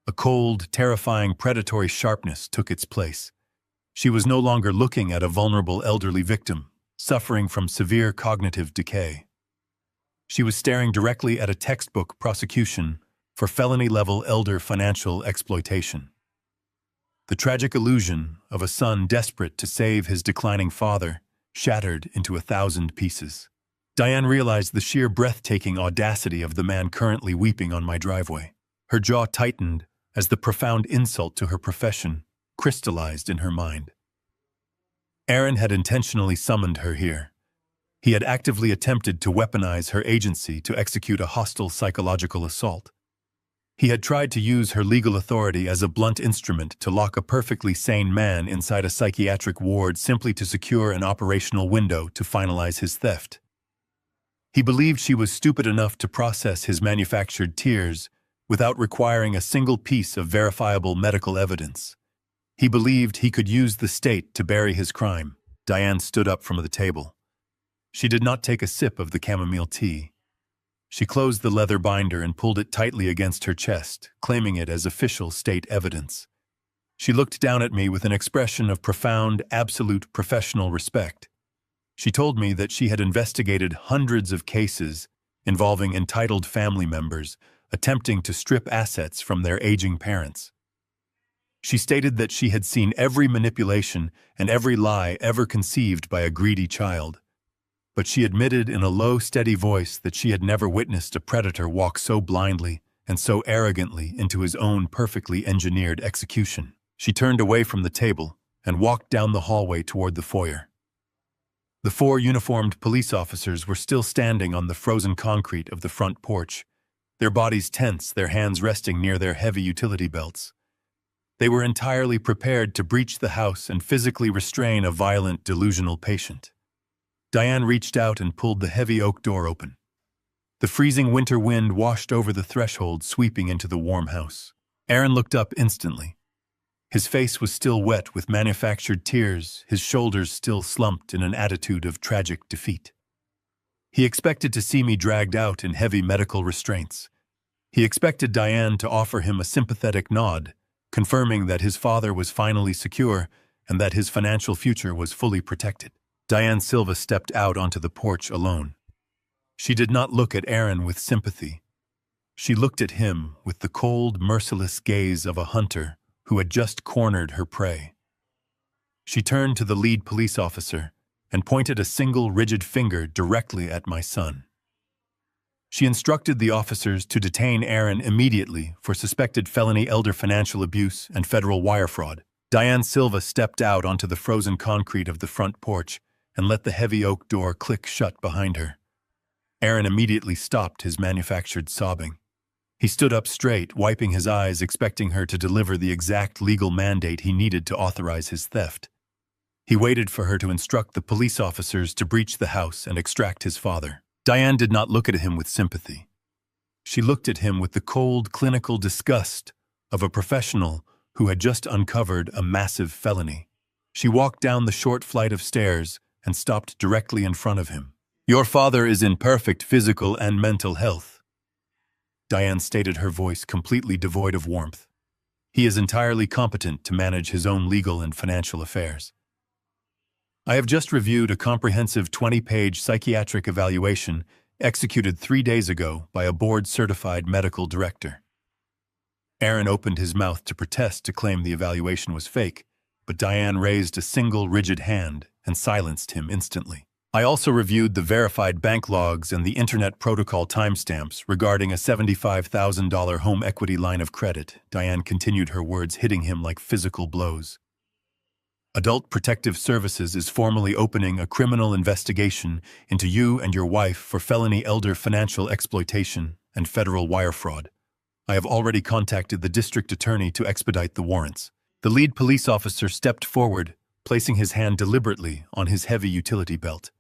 A cold, terrifying, predatory sharpness took its place. She was no longer looking at a vulnerable elderly victim, suffering from severe cognitive decay. She was staring directly at a textbook prosecution for felony-level elder financial exploitation. The tragic illusion of a son desperate to save his declining father shattered into 1,000 pieces. Diane realized the sheer breathtaking audacity of the man currently weeping on my driveway. Her jaw tightened as the profound insult to her profession crystallized in her mind. Aaron had intentionally summoned her here. He had actively attempted to weaponize her agency to execute a hostile psychological assault. He had tried to use her legal authority as a blunt instrument to lock a perfectly sane man inside a psychiatric ward simply to secure an operational window to finalize his theft. He believed she was stupid enough to process his manufactured tears without requiring a single piece of verifiable medical evidence. He believed he could use the state to bury his crime. Diane stood up from the table. She did not take a sip of the chamomile tea. She closed the leather binder and pulled it tightly against her chest, claiming it as official state evidence. She looked down at me with an expression of profound, absolute professional respect. She told me that she had investigated hundreds of cases involving entitled family members attempting to strip assets from their aging parents. She stated that she had seen every manipulation and every lie ever conceived by a greedy child. But she admitted in a low, steady voice that she had never witnessed a predator walk so blindly and so arrogantly into his own perfectly engineered execution. She turned away from the table and walked down the hallway toward the foyer. The 4 uniformed police officers were still standing on the frozen concrete of the front porch, their bodies tense, their hands resting near their heavy utility belts. They were entirely prepared to breach the house and physically restrain a violent, delusional patient. Diane reached out and pulled the heavy oak door open. The freezing winter wind washed over the threshold, sweeping into the warm house. Aaron looked up instantly. His face was still wet with manufactured tears, his shoulders still slumped in an attitude of tragic defeat. He expected to see me dragged out in heavy medical restraints. He expected Diane to offer him a sympathetic nod, confirming that his father was finally secure and that his financial future was fully protected. Diane Silva stepped out onto the porch alone. She did not look at Aaron with sympathy. She looked at him with the cold, merciless gaze of a hunter who had just cornered her prey. She turned to the lead police officer and pointed a single rigid finger directly at my son. She instructed the officers to detain Aaron immediately for suspected felony elder financial abuse and federal wire fraud. Diane Silva stepped out onto the frozen concrete of the front porch and let the heavy oak door click shut behind her. Aaron immediately stopped his manufactured sobbing. He stood up straight, wiping his eyes, expecting her to deliver the exact legal mandate he needed to authorize his theft. He waited for her to instruct the police officers to breach the house and extract his father. Diane did not look at him with sympathy. She looked at him with the cold, clinical disgust of a professional who had just uncovered a massive felony. She walked down the short flight of stairs and stopped directly in front of him. "Your father is in perfect physical and mental health," Diane stated, her voice completely devoid of warmth. "He is entirely competent to manage his own legal and financial affairs. I have just reviewed a comprehensive 20-page psychiatric evaluation executed 3 days ago by a board-certified medical director." Aaron opened his mouth to protest, to claim the evaluation was fake, but Diane raised a single rigid hand and silenced him instantly. "I also reviewed the verified bank logs and the Internet Protocol timestamps regarding a $75,000 home equity line of credit," Diane continued, her words hitting him like physical blows. "Adult Protective Services is formally opening a criminal investigation into you and your wife for felony elder financial exploitation and federal wire fraud. I have already contacted the district attorney to expedite the warrants." The lead police officer stepped forward, placing his hand deliberately on his heavy utility belt.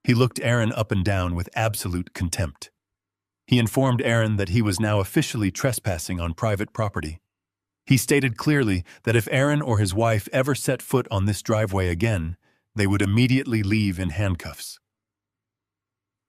He looked Aaron up and down with absolute contempt. He informed Aaron that he was now officially trespassing on private property. He stated clearly that if Aaron or his wife ever set foot on this driveway again, they would immediately leave in handcuffs.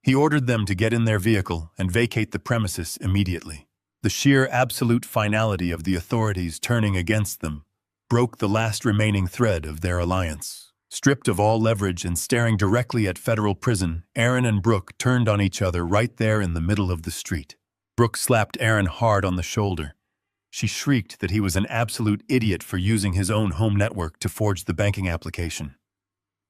He ordered them to get in their vehicle and vacate the premises immediately. The sheer absolute finality of the authorities turning against them broke the last remaining thread of their alliance. Stripped of all leverage and staring directly at federal prison, Aaron and Brooke turned on each other right there in the middle of the street. Brooke slapped Aaron hard on the shoulder. She shrieked that he was an absolute idiot for using his own home network to forge the banking application.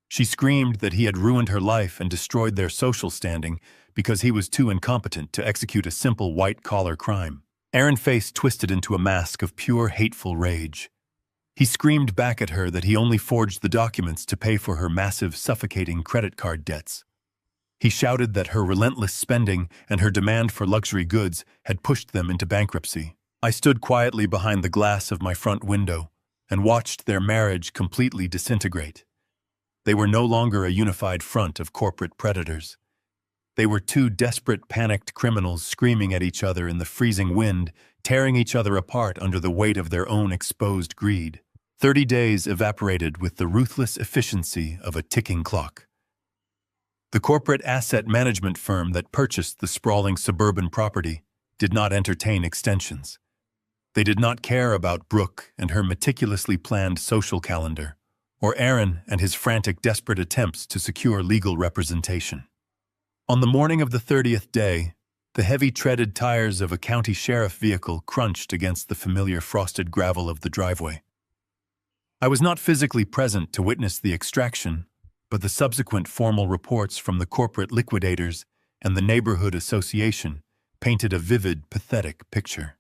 She screamed that he had ruined her life and destroyed their social standing because he was too incompetent to execute a simple white-collar crime. Aaron's face twisted into a mask of pure hateful rage. He screamed back at her that he only forged the documents to pay for her massive, suffocating credit card debts. He shouted that her relentless spending and her demand for luxury goods had pushed them into bankruptcy. I stood quietly behind the glass of my front window and watched their marriage completely disintegrate. They were no longer a unified front of corporate predators. They were two desperate, panicked criminals screaming at each other in the freezing wind, tearing each other apart under the weight of their own exposed greed. 30 days evaporated with the ruthless efficiency of a ticking clock. The corporate asset management firm that purchased the sprawling suburban property did not entertain extensions. They did not care about Brooke and her meticulously planned social calendar, or Aaron and his frantic, desperate attempts to secure legal representation. On the morning of the 30th day, the heavy-treaded tires of a county sheriff vehicle crunched against the familiar frosted gravel of the driveway. I was not physically present to witness the extraction, but the subsequent formal reports from the corporate liquidators and the neighborhood association painted a vivid, pathetic picture.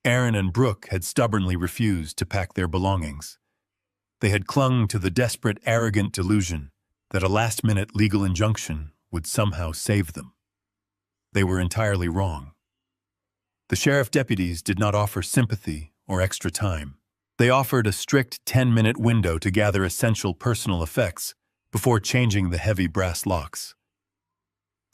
Aaron and Brooke had stubbornly refused to pack their belongings. They had clung to the desperate, arrogant delusion that a last-minute legal injunction would somehow save them. They were entirely wrong. The sheriff deputies did not offer sympathy or extra time. They offered a strict 10-minute window to gather essential personal effects before changing the heavy brass locks.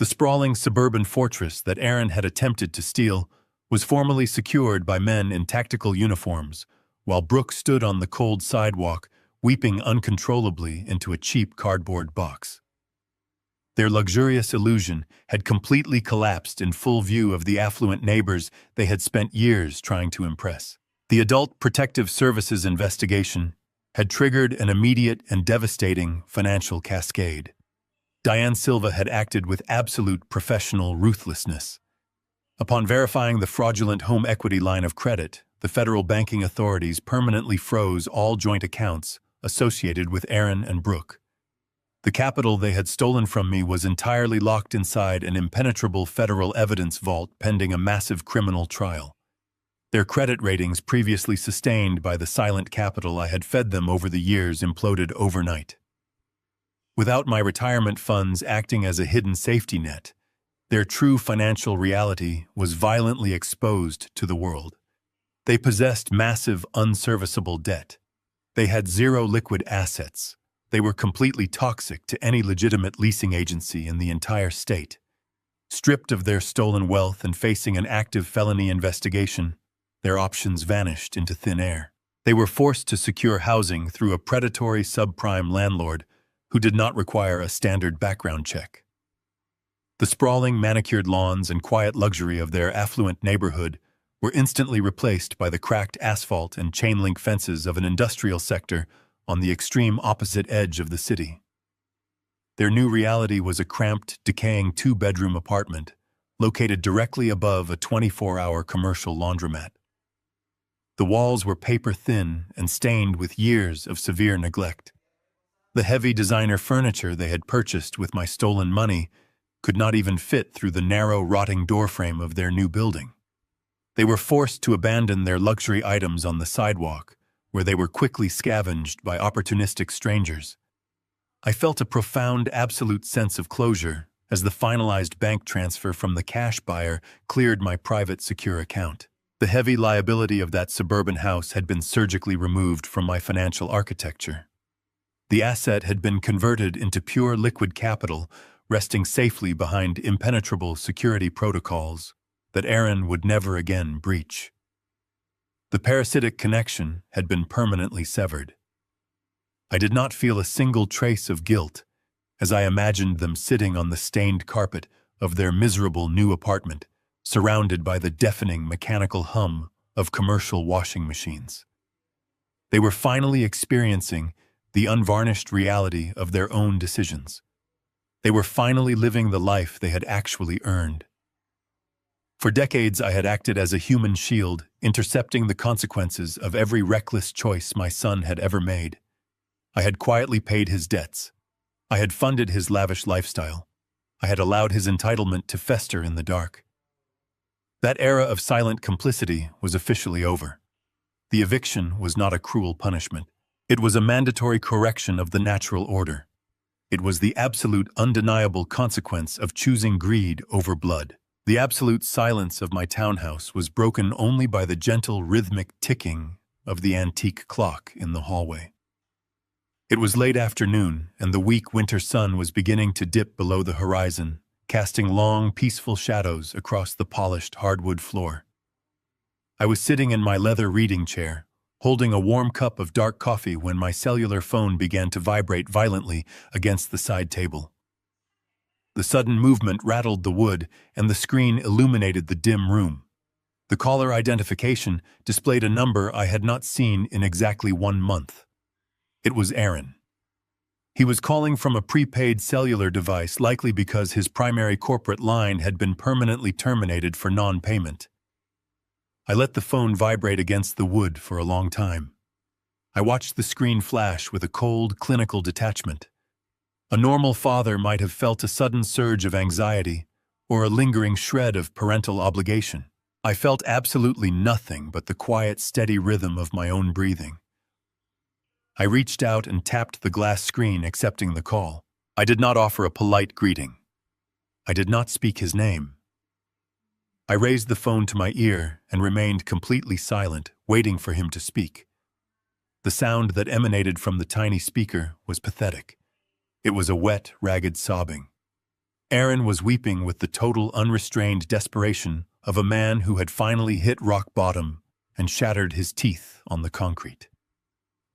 The sprawling suburban fortress that Aaron had attempted to steal was formally secured by men in tactical uniforms, while Brooke stood on the cold sidewalk, weeping uncontrollably into a cheap cardboard box. Their luxurious illusion had completely collapsed in full view of the affluent neighbors they had spent years trying to impress. The Adult Protective Services investigation had triggered an immediate and devastating financial cascade. Diane Silva had acted with absolute professional ruthlessness. Upon verifying the fraudulent home equity line of credit, the federal banking authorities permanently froze all joint accounts associated with Aaron and Brooke. The capital they had stolen from me was entirely locked inside an impenetrable federal evidence vault pending a massive criminal trial. Their credit ratings, previously sustained by the silent capital I had fed them over the years, imploded overnight. Without my retirement funds acting as a hidden safety net, their true financial reality was violently exposed to the world. They possessed massive, unserviceable debt. They had zero liquid assets. They were completely toxic to any legitimate leasing agency in the entire state. Stripped of their stolen wealth and facing an active felony investigation, their options vanished into thin air. They were forced to secure housing through a predatory subprime landlord who did not require a standard background check. The sprawling, manicured lawns and quiet luxury of their affluent neighborhood were instantly replaced by the cracked asphalt and chain-link fences of an industrial sector on the extreme opposite edge of the city. Their new reality was a cramped, decaying two-bedroom apartment located directly above a 24-hour commercial laundromat. The walls were paper-thin and stained with years of severe neglect. The heavy designer furniture they had purchased with my stolen money could not even fit through the narrow, rotting doorframe of their new building. They were forced to abandon their luxury items on the sidewalk, where they were quickly scavenged by opportunistic strangers. I felt a profound, absolute sense of closure as the finalized bank transfer from the cash buyer cleared my private secure account. The heavy liability of that suburban house had been surgically removed from my financial architecture. The asset had been converted into pure liquid capital, resting safely behind impenetrable security protocols that Aaron would never again breach. The parasitic connection had been permanently severed. I did not feel a single trace of guilt as I imagined them sitting on the stained carpet of their miserable new apartment, surrounded by the deafening mechanical hum of commercial washing machines. They were finally experiencing the unvarnished reality of their own decisions. They were finally living the life they had actually earned. For decades, I had acted as a human shield, intercepting the consequences of every reckless choice my son had ever made. I had quietly paid his debts. I had funded his lavish lifestyle. I had allowed his entitlement to fester in the dark. That era of silent complicity was officially over. The eviction was not a cruel punishment. It was a mandatory correction of the natural order. It was the absolute, undeniable consequence of choosing greed over blood. The absolute silence of my townhouse was broken only by the gentle, rhythmic ticking of the antique clock in the hallway. It was late afternoon, and the weak winter sun was beginning to dip below the horizon, casting long, peaceful shadows across the polished hardwood floor. I was sitting in my leather reading chair, holding a warm cup of dark coffee when my cellular phone began to vibrate violently against the side table. The sudden movement rattled the wood, and the screen illuminated the dim room. The caller identification displayed a number I had not seen in exactly 1 month. It was Aaron. He was calling from a prepaid cellular device, likely because his primary corporate line had been permanently terminated for non-payment. I let the phone vibrate against the wood for a long time. I watched the screen flash with a cold, clinical detachment. A normal father might have felt a sudden surge of anxiety or a lingering shred of parental obligation. I felt absolutely nothing but the quiet, steady rhythm of my own breathing. I reached out and tapped the glass screen, accepting the call. I did not offer a polite greeting. I did not speak his name. I raised the phone to my ear and remained completely silent, waiting for him to speak. The sound that emanated from the tiny speaker was pathetic. It was a wet, ragged sobbing. Aaron was weeping with the total unrestrained desperation of a man who had finally hit rock bottom and shattered his teeth on the concrete.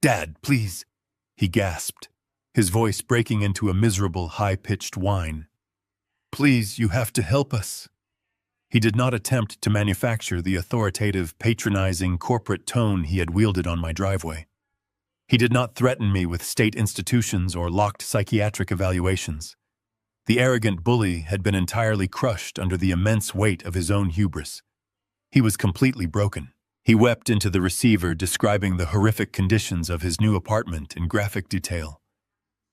"Dad, please," he gasped, his voice breaking into a miserable, high-pitched whine. "Please, you have to help us." He did not attempt to manufacture the authoritative, patronizing corporate tone he had wielded on my driveway. He did not threaten me with state institutions or locked psychiatric evaluations. The arrogant bully had been entirely crushed under the immense weight of his own hubris. He was completely broken. He wept into the receiver, describing the horrific conditions of his new apartment in graphic detail.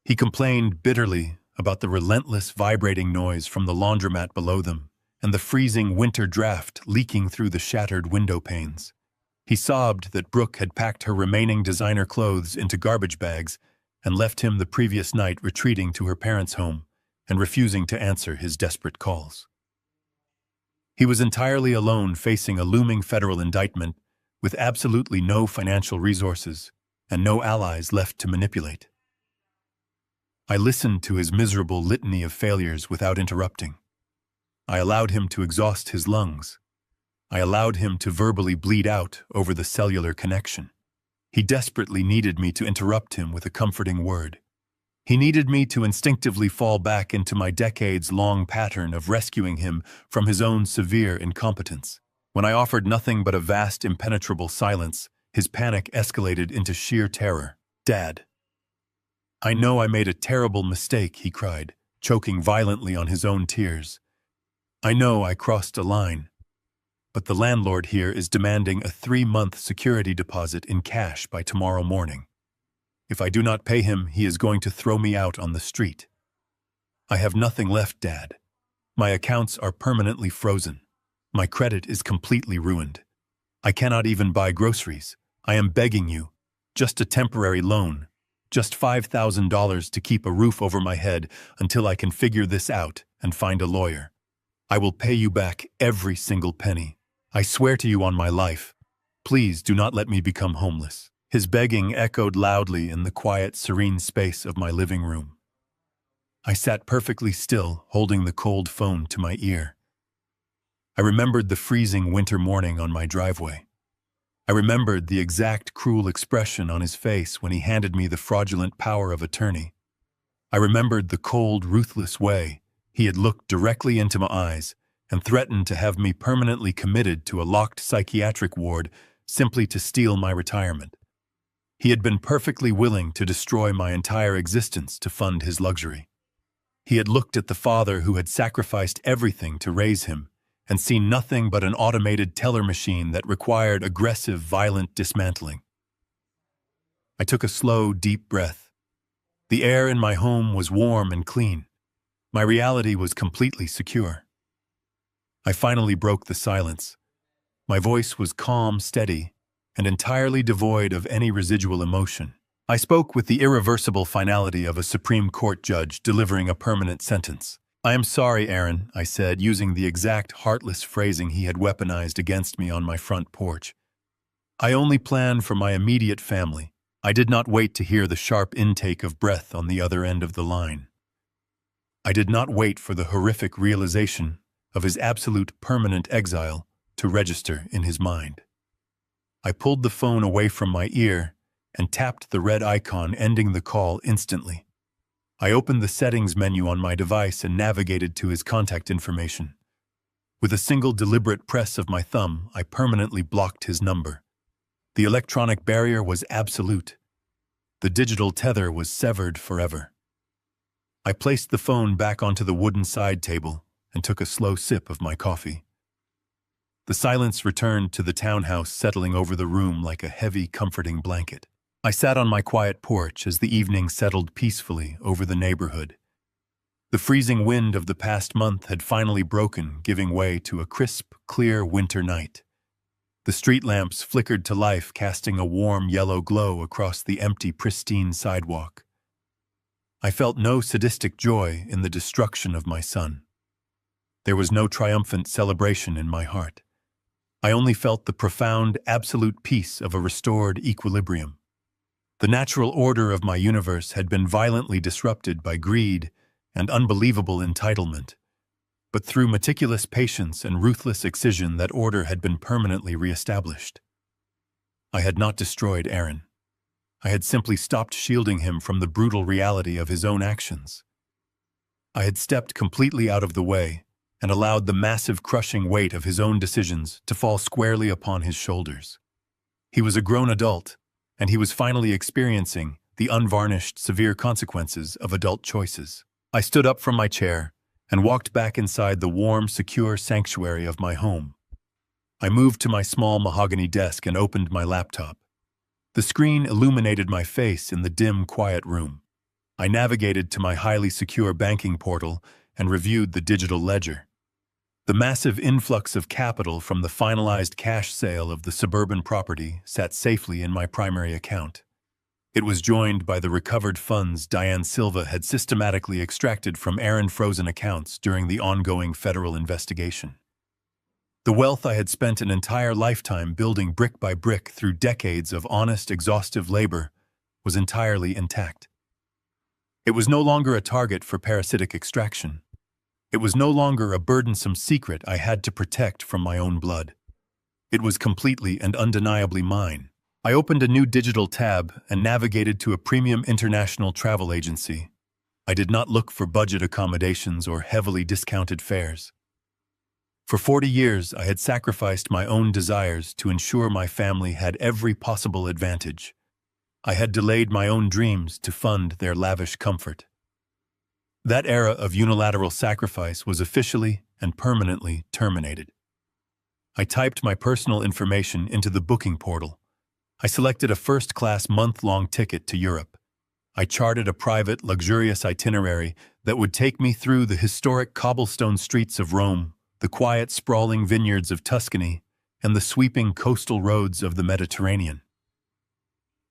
He complained bitterly about the relentless vibrating noise from the laundromat below them and the freezing winter draft leaking through the shattered window panes. He sobbed that Brooke had packed her remaining designer clothes into garbage bags and left him the previous night retreating to her parents' home and refusing to answer his desperate calls. He was entirely alone, facing a looming federal indictment with absolutely no financial resources and no allies left to manipulate. I listened to his miserable litany of failures without interrupting. I allowed him to exhaust his lungs. I allowed him to verbally bleed out over the cellular connection. He desperately needed me to interrupt him with a comforting word. He needed me to instinctively fall back into my decades-long pattern of rescuing him from his own severe incompetence. When I offered nothing but a vast, impenetrable silence, his panic escalated into sheer terror. "Dad, I know I made a terrible mistake," he cried, choking violently on his own tears. "I know I crossed a line, but the landlord here is demanding a 3-month security deposit in cash by tomorrow morning. If I do not pay him, he is going to throw me out on the street. I have nothing left, Dad. My accounts are permanently frozen. My credit is completely ruined. I cannot even buy groceries. I am begging you, just a temporary loan, just $5,000 to keep a roof over my head until I can figure this out and find a lawyer. I will pay you back every single penny. I swear to you on my life. Please do not let me become homeless." His begging echoed loudly in the quiet, serene space of my living room. I sat perfectly still, holding the cold phone to my ear. I remembered the freezing winter morning on my driveway. I remembered the exact cruel expression on his face when he handed me the fraudulent power of attorney. I remembered the cold, ruthless way he had looked directly into my eyes and threatened to have me permanently committed to a locked psychiatric ward simply to steal my retirement. He had been perfectly willing to destroy my entire existence to fund his luxury. He had looked at the father who had sacrificed everything to raise him and seen nothing but an automated teller machine that required aggressive, violent dismantling. I took a slow, deep breath. The air in my home was warm and clean. My reality was completely secure. I finally broke the silence. My voice was calm, steady, and entirely devoid of any residual emotion. I spoke with the irreversible finality of a Supreme Court judge delivering a permanent sentence. "I am sorry, Aaron," I said, using the exact heartless phrasing he had weaponized against me on my front porch. "I only planned for my immediate family. I did not wait to hear the sharp intake of breath on the other end of the line. I did not wait for the horrific realization of his absolute permanent exile to register in his mind." I pulled the phone away from my ear and tapped the red icon, ending the call instantly. I opened the settings menu on my device and navigated to his contact information. With a single deliberate press of my thumb, I permanently blocked his number. The electronic barrier was absolute. The digital tether was severed forever. I placed the phone back onto the wooden side table and took a slow sip of my coffee. The silence returned to the townhouse, settling over the room like a heavy, comforting blanket. I sat on my quiet porch as the evening settled peacefully over the neighborhood. The freezing wind of the past month had finally broken, giving way to a crisp, clear winter night. The street lamps flickered to life, casting a warm yellow glow across the empty, pristine sidewalk. I felt no sadistic joy in the destruction of my son. There was no triumphant celebration in my heart. I only felt the profound, absolute peace of a restored equilibrium. The natural order of my universe had been violently disrupted by greed and unbelievable entitlement, but through meticulous patience and ruthless excision that order had been permanently reestablished. I had not destroyed Aaron. I had simply stopped shielding him from the brutal reality of his own actions. I had stepped completely out of the way and allowed the massive crushing weight of his own decisions to fall squarely upon his shoulders. He was a grown adult, and he was finally experiencing the unvarnished, severe consequences of adult choices. I stood up from my chair and walked back inside the warm, secure sanctuary of my home. I moved to my small mahogany desk and opened my laptop. The screen illuminated my face in the dim, quiet room. I navigated to my highly secure banking portal and reviewed the digital ledger. The massive influx of capital from the finalized cash sale of the suburban property sat safely in my primary account. It was joined by the recovered funds Diane Silva had systematically extracted from Aaron frozen accounts during the ongoing federal investigation. The wealth I had spent an entire lifetime building brick by brick through decades of honest, exhaustive labor was entirely intact. It was no longer a target for parasitic extraction. It was no longer a burdensome secret I had to protect from my own blood. It was completely and undeniably mine. I opened a new digital tab and navigated to a premium international travel agency. I did not look for budget accommodations or heavily discounted fares. For 40 years, I had sacrificed my own desires to ensure my family had every possible advantage. I had delayed my own dreams to fund their lavish comfort. That era of unilateral sacrifice was officially and permanently terminated. I typed my personal information into the booking portal. I selected a first-class month-long ticket to Europe. I charted a private, luxurious itinerary that would take me through the historic cobblestone streets of Rome, the quiet, sprawling vineyards of Tuscany, and the sweeping coastal roads of the Mediterranean.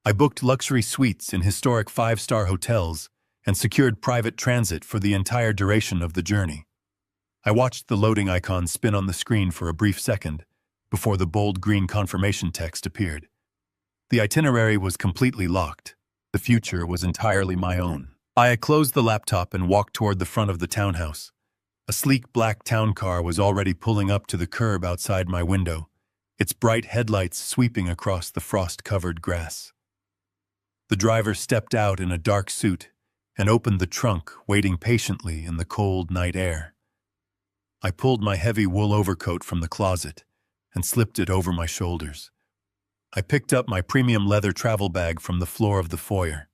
I booked luxury suites in historic five-star hotels and secured private transit for the entire duration of the journey. I watched the loading icon spin on the screen for a brief second before the bold green confirmation text appeared. The itinerary was completely locked. The future was entirely my own. I closed the laptop and walked toward the front of the townhouse. A sleek black town car was already pulling up to the curb outside my window, its bright headlights sweeping across the frost-covered grass. The driver stepped out in a dark suit and opened the trunk, waiting patiently in the cold night air. I pulled my heavy wool overcoat from the closet and slipped it over my shoulders. I picked up my premium leather travel bag from the floor of the foyer.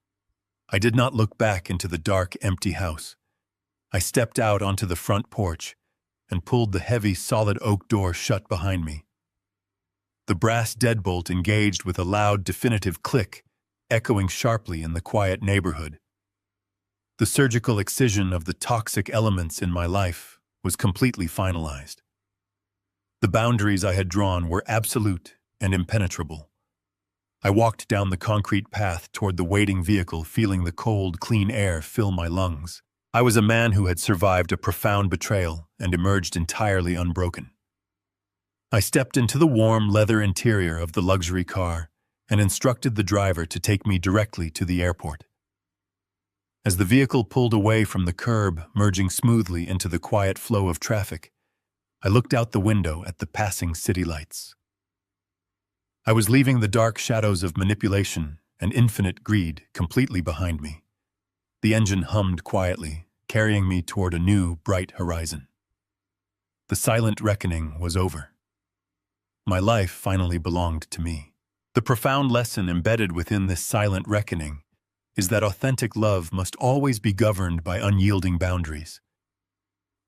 I did not look back into the dark, empty house. I stepped out onto the front porch and pulled the heavy, solid oak door shut behind me. The brass deadbolt engaged with a loud, definitive click, echoing sharply in the quiet neighborhood. The surgical excision of the toxic elements in my life was completely finalized. The boundaries I had drawn were absolute and impenetrable. I walked down the concrete path toward the waiting vehicle, feeling the cold, clean air fill my lungs. I was a man who had survived a profound betrayal and emerged entirely unbroken. I stepped into the warm leather interior of the luxury car and instructed the driver to take me directly to the airport. As the vehicle pulled away from the curb, merging smoothly into the quiet flow of traffic, I looked out the window at the passing city lights. I was leaving the dark shadows of manipulation and infinite greed completely behind me. The engine hummed quietly, carrying me toward a new, bright horizon. The silent reckoning was over. My life finally belonged to me. The profound lesson embedded within this silent reckoning is that authentic love must always be governed by unyielding boundaries.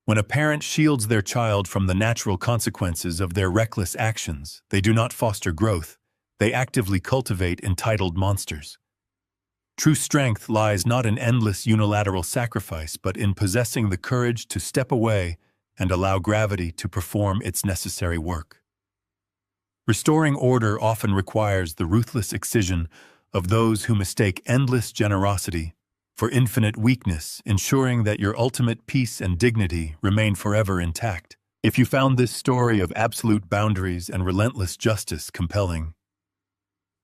When a parent shields their child from the natural consequences of their reckless actions, they do not foster growth, they actively cultivate entitled monsters. True strength lies not in endless unilateral sacrifice, but in possessing the courage to step away and allow gravity to perform its necessary work. Restoring order often requires the ruthless excision of those who mistake endless generosity for infinite weakness, ensuring that your ultimate peace and dignity remain forever intact. If you found this story of absolute boundaries and relentless justice compelling,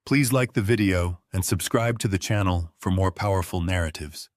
please like the video and subscribe to the channel for more powerful narratives.